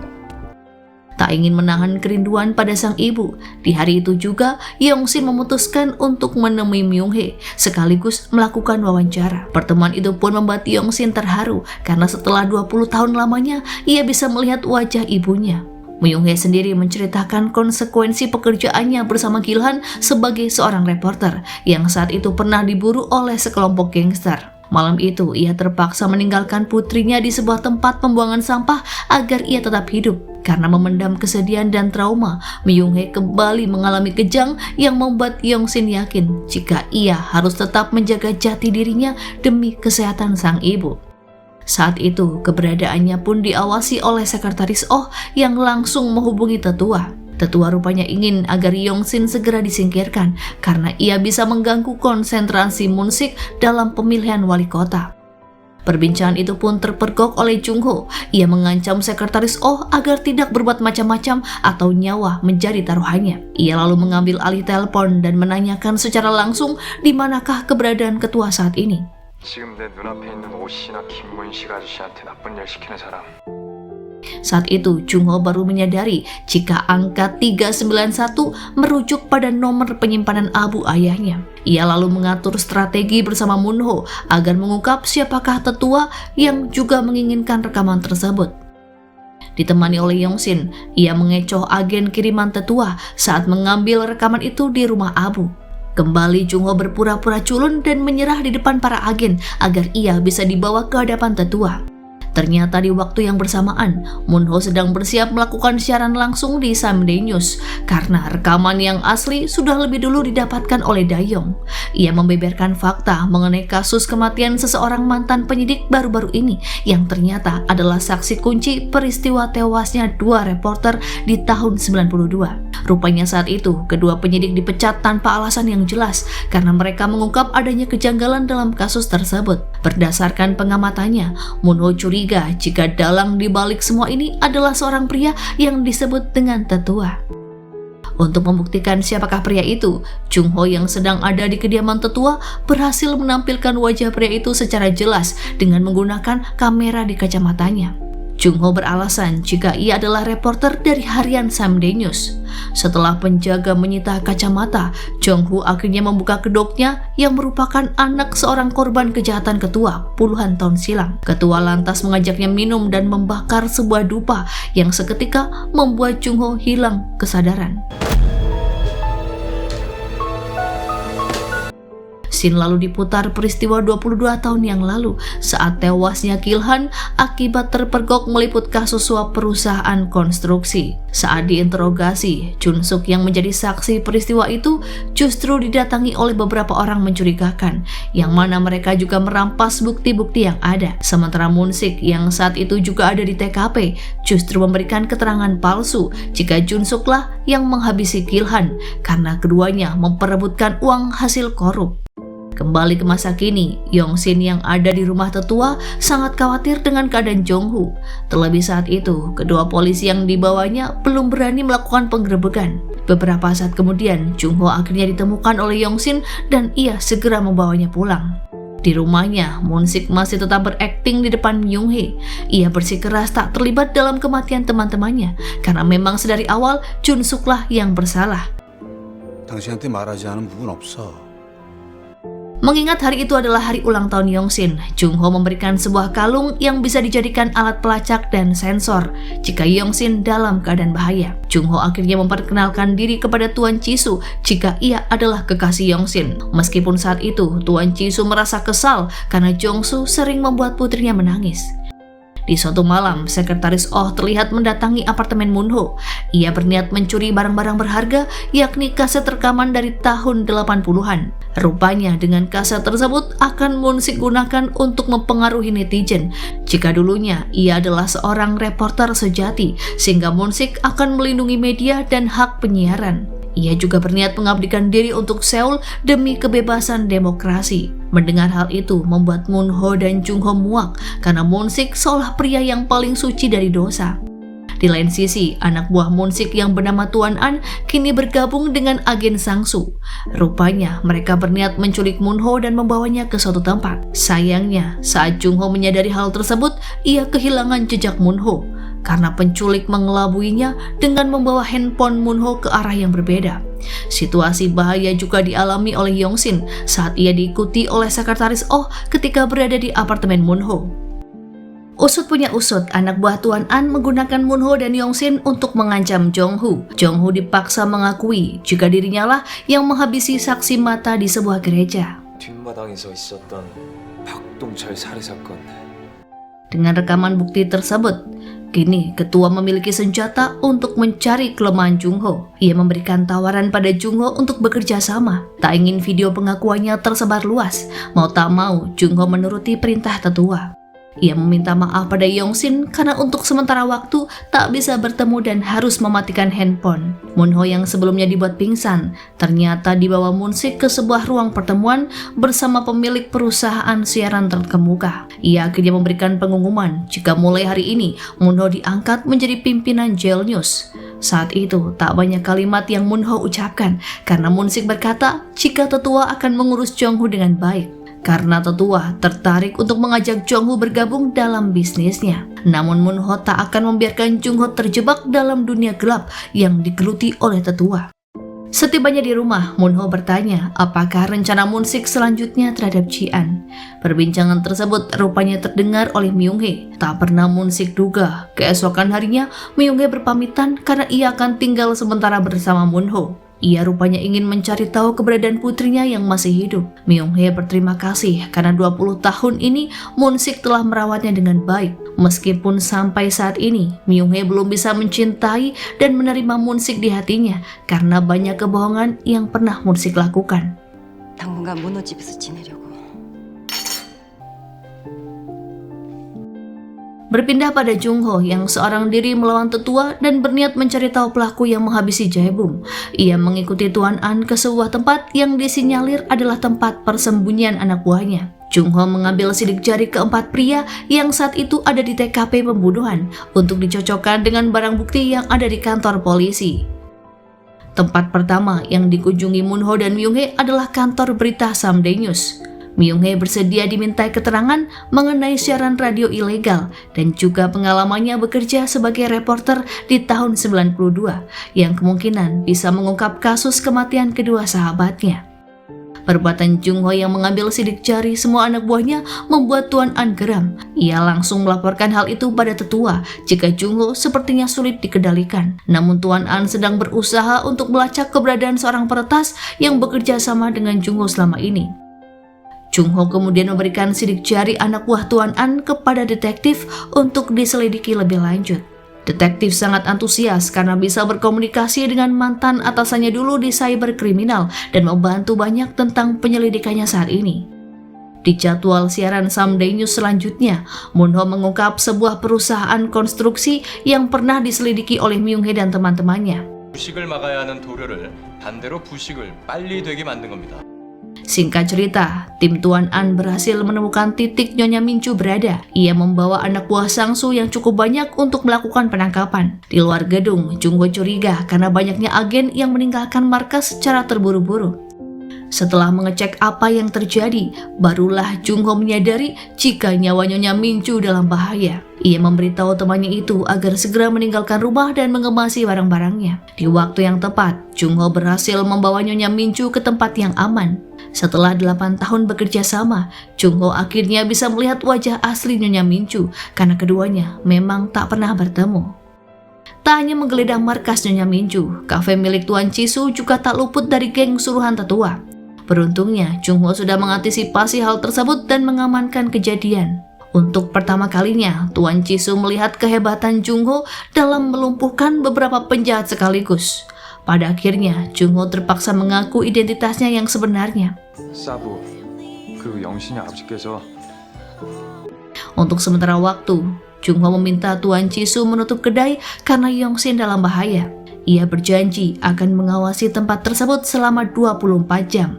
Tak ingin menahan kerinduan pada sang ibu, di hari itu juga Yong-shin memutuskan untuk menemui Myung-hae sekaligus melakukan wawancara. Pertemuan itu pun membuat Yong-shin terharu karena setelah 20 tahun lamanya ia bisa melihat wajah ibunya. Myung-hae sendiri menceritakan konsekuensi pekerjaannya bersama Gil-han sebagai seorang reporter yang saat itu pernah diburu oleh sekelompok gangster. Malam itu, ia terpaksa meninggalkan putrinya di sebuah tempat pembuangan sampah agar ia tetap hidup. Karena memendam kesedihan dan trauma, Myung-hae kembali mengalami kejang yang membuat Yong-shin yakin jika ia harus tetap menjaga jati dirinya demi kesehatan sang ibu. Saat itu, keberadaannya pun diawasi oleh sekretaris Oh yang langsung menghubungi tetua. Tetua rupanya ingin agar Yong-shin segera disingkirkan karena ia bisa mengganggu konsentrasi Moon-sik dalam pemilihan wali kota. Perbincangan itu pun terpergok oleh Jung-ho. Ia mengancam sekretaris Oh agar tidak berbuat macam-macam atau nyawa menjadi taruhannya. Ia lalu mengambil alih telepon dan menanyakan secara langsung di manakah keberadaan ketua saat ini. 지금 내 눈앞에 있는 오 씨나 김문식 아저씨한테 나쁜 일 시키는 사람. Saat itu, Jung-ho baru menyadari jika angka 391 merujuk pada nomor penyimpanan abu ayahnya. Ia lalu mengatur strategi bersama Moon-ho agar mengungkap siapakah tetua yang juga menginginkan rekaman tersebut. Ditemani oleh Yong-shin, ia mengecoh agen kiriman tetua saat mengambil rekaman itu di rumah abu. Kembali Jung-ho berpura-pura culun dan menyerah di depan para agen agar ia bisa dibawa ke hadapan tetua. Ternyata di waktu yang bersamaan, Moon-ho sedang bersiap melakukan siaran langsung di Sunday News karena rekaman yang asli sudah lebih dulu didapatkan oleh Dae-yong. Ia membeberkan fakta mengenai kasus kematian seseorang mantan penyidik baru-baru ini yang ternyata adalah saksi kunci peristiwa tewasnya 2 reporter di tahun 92. Rupanya saat itu, kedua penyidik dipecat tanpa alasan yang jelas karena mereka mengungkap adanya kejanggalan dalam kasus tersebut. Berdasarkan pengamatannya, Moon-ho curiga jika dalang di balik semua ini adalah seorang pria yang disebut dengan Tetua. Untuk membuktikan siapakah pria itu, Jung-ho yang sedang ada di kediaman Tetua berhasil menampilkan wajah pria itu secara jelas dengan menggunakan kamera di kacamatanya. Jung-ho beralasan jika ia adalah reporter dari harian Samdae News. Setelah penjaga menyita kacamata, Jung-ho akhirnya membuka kedoknya yang merupakan anak seorang korban kejahatan Ketua puluhan tahun silam. Ketua lantas mengajaknya minum dan membakar sebuah dupa yang seketika membuat Jung-ho hilang kesadaran. Scene lalu diputar peristiwa 22 tahun yang lalu saat tewasnya Kil-han akibat terpergok meliput kasus suap perusahaan konstruksi. Saat diinterogasi, Jun-suk yang menjadi saksi peristiwa itu justru didatangi oleh beberapa orang mencurigakan, yang mana mereka juga merampas bukti-bukti yang ada. Sementara Moon-sik yang saat itu juga ada di TKP justru memberikan keterangan palsu jika Jun-suk lah yang menghabisi Kil-han karena keduanya memperebutkan uang hasil korup. Kembali ke masa kini, Yong-sin yang ada di rumah Tetua sangat khawatir dengan keadaan Jong-ho. Terlebih saat itu, kedua polisi yang dibawanya belum berani melakukan penggerebekan. Beberapa saat kemudian, Jung-ho akhirnya ditemukan oleh Yong-sin dan ia segera membawanya pulang. Di rumahnya, Moon-sik masih tetap berakting di depan Myung-hee. Ia bersikeras tak terlibat dalam kematian teman-temannya karena memang sedari awal Jun-suk lah yang bersalah. 당신한테 말하지 않은 부분 없어. Mengingat hari itu adalah hari ulang tahun Yong-sin, Jung-ho memberikan sebuah kalung yang bisa dijadikan alat pelacak dan sensor jika Yong-sin dalam keadaan bahaya. Jung-ho akhirnya memperkenalkan diri kepada Tuan Chisu jika ia adalah kekasih Yong-sin. Meskipun saat itu Tuan Chisu merasa kesal karena Jong-soo sering membuat putrinya menangis. Di suatu malam, sekretaris Oh terlihat mendatangi apartemen Moon-ho. Ia berniat mencuri barang-barang berharga, yakni kaset rekaman dari tahun 80-an. Rupanya dengan kaset tersebut akan Moon-sik gunakan untuk mempengaruhi netizen. Jika dulunya ia adalah seorang reporter sejati, sehingga Moon-sik akan melindungi media dan hak penyiaran. Ia juga berniat mengabdikan diri untuk Seoul demi kebebasan demokrasi. Mendengar hal itu membuat Moon-ho dan Jung-ho muak karena Moon-sik seolah pria yang paling suci dari dosa. Di lain sisi, anak buah Moon-sik yang bernama Tuan An kini bergabung dengan agen Sang-soo. Rupanya mereka berniat menculik Moon-ho dan membawanya ke suatu tempat. Sayangnya, saat Jung-ho menyadari hal tersebut, ia kehilangan jejak Moon-ho karena penculik mengelabuinya dengan membawa handphone Moon-ho ke arah yang berbeda. Situasi bahaya juga dialami oleh Yong-sin saat ia diikuti oleh sekretaris Oh ketika berada di apartemen Moon-ho. Usut punya usut, anak buah Tuan An menggunakan Moon-ho dan Yong-sin untuk mengancam Jong-ho. Jong-ho dipaksa mengakui jika dirinya lah yang menghabisi saksi mata di sebuah gereja. 뒷마당에서 있었던 박동철 살해 사건. Dengan rekaman bukti tersebut, kini ketua memiliki senjata untuk mencari kelemahan Jung-ho. Ia memberikan tawaran pada Jung-ho untuk bekerja sama. Tak ingin video pengakuannya tersebar luas, mau tak mau Jung-ho menuruti perintah tetua. Ia meminta maaf pada Yong-sin karena untuk sementara waktu tak bisa bertemu dan harus mematikan handphone. Moon-ho yang sebelumnya dibuat pingsan, ternyata dibawa Moon-sik ke sebuah ruang pertemuan bersama pemilik perusahaan siaran terkemuka. Ia akhirnya memberikan pengumuman jika mulai hari ini Moon-ho diangkat menjadi pimpinan Jail News. Saat itu tak banyak kalimat yang Moon-ho ucapkan karena Moon-sik berkata jika tetua akan mengurus Jong-ho dengan baik. Karena tetua tertarik untuk mengajak Jong-ho bergabung dalam bisnisnya. Namun Moon-ho tak akan membiarkan Jung-ho terjebak dalam dunia gelap yang digeluti oleh tetua. Setibanya di rumah, Moon-ho bertanya apakah rencana Moon-sik selanjutnya terhadap Ji-an. Perbincangan tersebut rupanya terdengar oleh Myung-hee. Tak pernah Moon-sik duga, keesokan harinya Myung-hee berpamitan karena ia akan tinggal sementara bersama Moon-ho. Ia rupanya ingin mencari tahu keberadaan putrinya yang masih hidup. Myung-hee berterima kasih karena 20 tahun ini Moon-sik telah merawatnya dengan baik. Meskipun sampai saat ini Myung-hee belum bisa mencintai dan menerima Moon-sik di hatinya karena banyak kebohongan yang pernah Moon-sik lakukan. 당분간 문어집에서 지내려고. Berpindah pada Jung Ho yang seorang diri melawan tetua dan berniat mencari tahu pelaku yang menghabisi Jae-bum. Ia mengikuti Tuan An ke sebuah tempat yang disinyalir adalah tempat persembunyian anak buahnya. Jung Ho mengambil sidik jari keempat pria yang saat itu ada di TKP pembunuhan untuk dicocokkan dengan barang bukti yang ada di kantor polisi. Tempat pertama yang dikunjungi Moon Ho dan Myung Hae adalah kantor berita Samdae News. Myung Hae bersedia dimintai keterangan mengenai siaran radio ilegal dan juga pengalamannya bekerja sebagai reporter di tahun 92 yang kemungkinan bisa mengungkap kasus kematian kedua sahabatnya. Perbuatan Jung Ho yang mengambil sidik jari semua anak buahnya membuat Tuan An geram. Ia langsung melaporkan hal itu pada tetua jika Jung Ho sepertinya sulit dikendalikan. Namun Tuan An sedang berusaha untuk melacak keberadaan seorang peretas yang bekerja sama dengan Jung Ho selama ini. Jung Ho kemudian memberikan sidik jari anak buah Tuan An kepada detektif untuk diselidiki lebih lanjut. Detektif sangat antusias karena bisa berkomunikasi dengan mantan atasannya dulu di cyberkriminal dan membantu banyak tentang penyelidikannya saat ini. Di jadwal siaran Samdae News selanjutnya, Moon Ho mengungkap sebuah perusahaan konstruksi yang pernah diselidiki oleh Myung Hae dan teman-temannya. 부식을 막아야 하는 도료를 반대로 부식을 빨리 되게 만든 겁니다. Singkat cerita, tim Tuan An berhasil menemukan titik Nyonya Mincu berada. Ia membawa anak buah Sangsu yang cukup banyak untuk melakukan penangkapan. Di luar gedung, Jung Ho curiga karena banyaknya agen yang meninggalkan markas secara terburu-buru. Setelah mengecek apa yang terjadi, barulah Jung Ho menyadari jika nyawa Nyonya Mincu dalam bahaya. Ia memberitahu temannya itu agar segera meninggalkan rumah dan mengemasi barang-barangnya. Di waktu yang tepat, Jung Ho berhasil membawa Nyonya Mincu ke tempat yang aman. Setelah 8 tahun bekerja sama, Jung Ho akhirnya bisa melihat wajah asli Nyonya Mincu karena keduanya memang tak pernah bertemu. Tak hanya menggeledah markas Nyonya Mincu, kafe milik Tuan Chisu juga tak luput dari geng suruhan tetua. Beruntungnya, Jung Ho sudah mengantisipasi hal tersebut dan mengamankan kejadian. Untuk pertama kalinya, Tuan Chisu melihat kehebatan Jung Ho dalam melumpuhkan beberapa penjahat sekaligus. Pada akhirnya, Jung Ho terpaksa mengaku identitasnya yang sebenarnya. 사부, 그리고 영신이 아버지께서 Untuk sementara waktu, Jung Ho meminta Tuan Chisu menutup kedai karena Yongsin dalam bahaya. Ia berjanji akan mengawasi tempat tersebut selama 24 jam.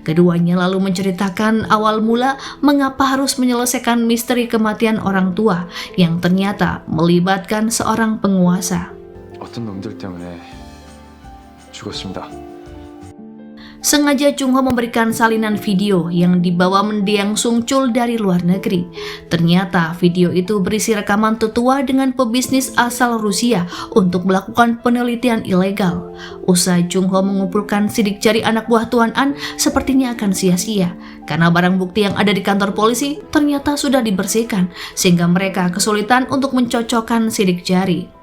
Keduanya lalu menceritakan awal mula mengapa harus menyelesaikan misteri kematian orang tua yang ternyata melibatkan seorang penguasa. 어떤 놈들 때문에 죽었습니다. Sengaja Jung Ho memberikan salinan video yang dibawa mendiang Sung Chul dari luar negeri. Ternyata video itu berisi rekaman tetua dengan pebisnis asal Rusia untuk melakukan penelitian ilegal. Usai Jung Ho mengumpulkan sidik jari anak buah Tuan An sepertinya akan sia-sia karena barang bukti yang ada di kantor polisi ternyata sudah dibersihkan sehingga mereka kesulitan untuk mencocokkan sidik jari.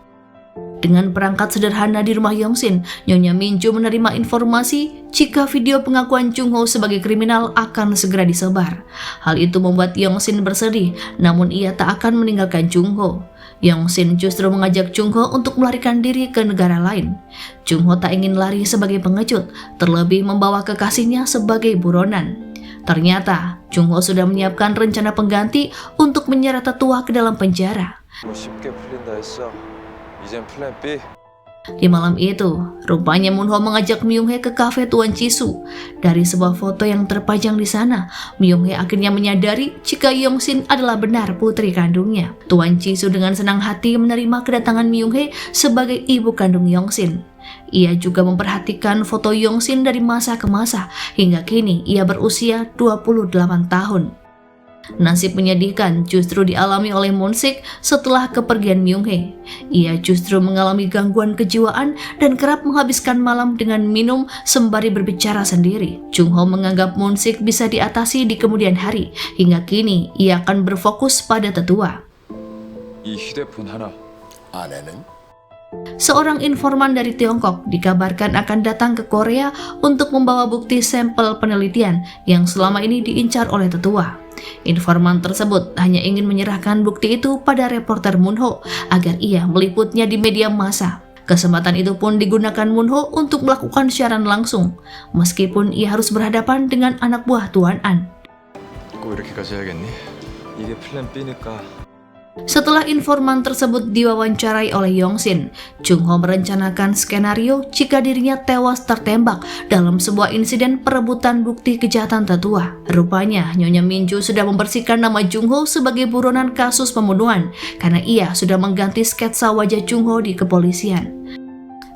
Dengan perangkat sederhana di rumah Yongsin, Nyonya Mincu menerima informasi jika video pengakuan Jung Ho sebagai kriminal akan segera disebar. Hal itu membuat Yongsin bersedih, namun ia tak akan meninggalkan Jung Ho. Yongsin justru mengajak Jung Ho untuk melarikan diri ke negara lain. Jung Ho tak ingin lari sebagai pengecut, terlebih membawa kekasihnya sebagai buronan. Ternyata, Jung Ho sudah menyiapkan rencana pengganti untuk menyeret tetua ke dalam penjara. 쉽게 풀린다 했어. 이젠 플랜 B. Di malam itu, rupanya Moon Ho mengajak Myung Hae ke kafe Tuan Chisu. Dari sebuah foto yang terpajang di sana, Myung Hae akhirnya menyadari jika Yongsin adalah benar putri kandungnya. Tuan Chisu dengan senang hati menerima kedatangan Myung Hae sebagai ibu kandung Yongsin. Ia juga memperhatikan foto Yongsin dari masa ke masa, hingga kini ia berusia 28 tahun. Nasib menyedihkan justru dialami oleh Moon Sik setelah kepergian Myung Hae. Ia justru mengalami gangguan kejiwaan dan kerap menghabiskan malam dengan minum sembari berbicara sendiri. Jung Ho menganggap Moon Sik bisa diatasi di kemudian hari, hingga kini ia akan berfokus pada tetua. 이 휴대폰 하나. 아내는? Seorang informan dari Tiongkok dikabarkan akan datang ke Korea untuk membawa bukti sampel penelitian yang selama ini diincar oleh tetua. Informan tersebut hanya ingin menyerahkan bukti itu pada reporter Moon Ho agar ia meliputnya di media massa. Kesempatan itu pun digunakan Moon-ho untuk melakukan siaran langsung, meskipun ia harus berhadapan dengan anak buah Tuan An. 꼭 이렇게까지 해야겠니? 이게 플랜 B니까. Setelah informan tersebut diwawancarai oleh Yong-shin, Jung-ho merencanakan skenario jika dirinya tewas tertembak dalam sebuah insiden perebutan bukti kejahatan tetua. Rupanya, Nyonya Minju sudah membersihkan nama Jung-ho sebagai buronan kasus pembunuhan karena ia sudah mengganti sketsa wajah Jung-ho di kepolisian.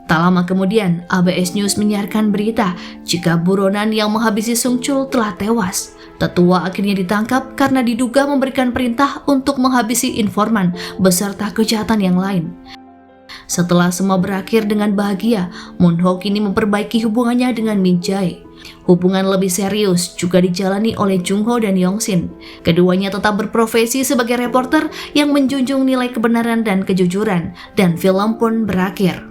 Tak lama kemudian, ABS News menyiarkan berita jika buronan yang menghabisi Sung Chul telah tewas. Tetua akhirnya ditangkap karena diduga memberikan perintah untuk menghabisi informan beserta kejahatan yang lain. Setelah semua berakhir dengan bahagia, Moon-ho kini memperbaiki hubungannya dengan Min Jae. Hubungan lebih serius juga dijalani oleh Jung-ho dan Yong-shin. Keduanya tetap berprofesi sebagai reporter yang menjunjung nilai kebenaran dan kejujuran, dan film pun berakhir.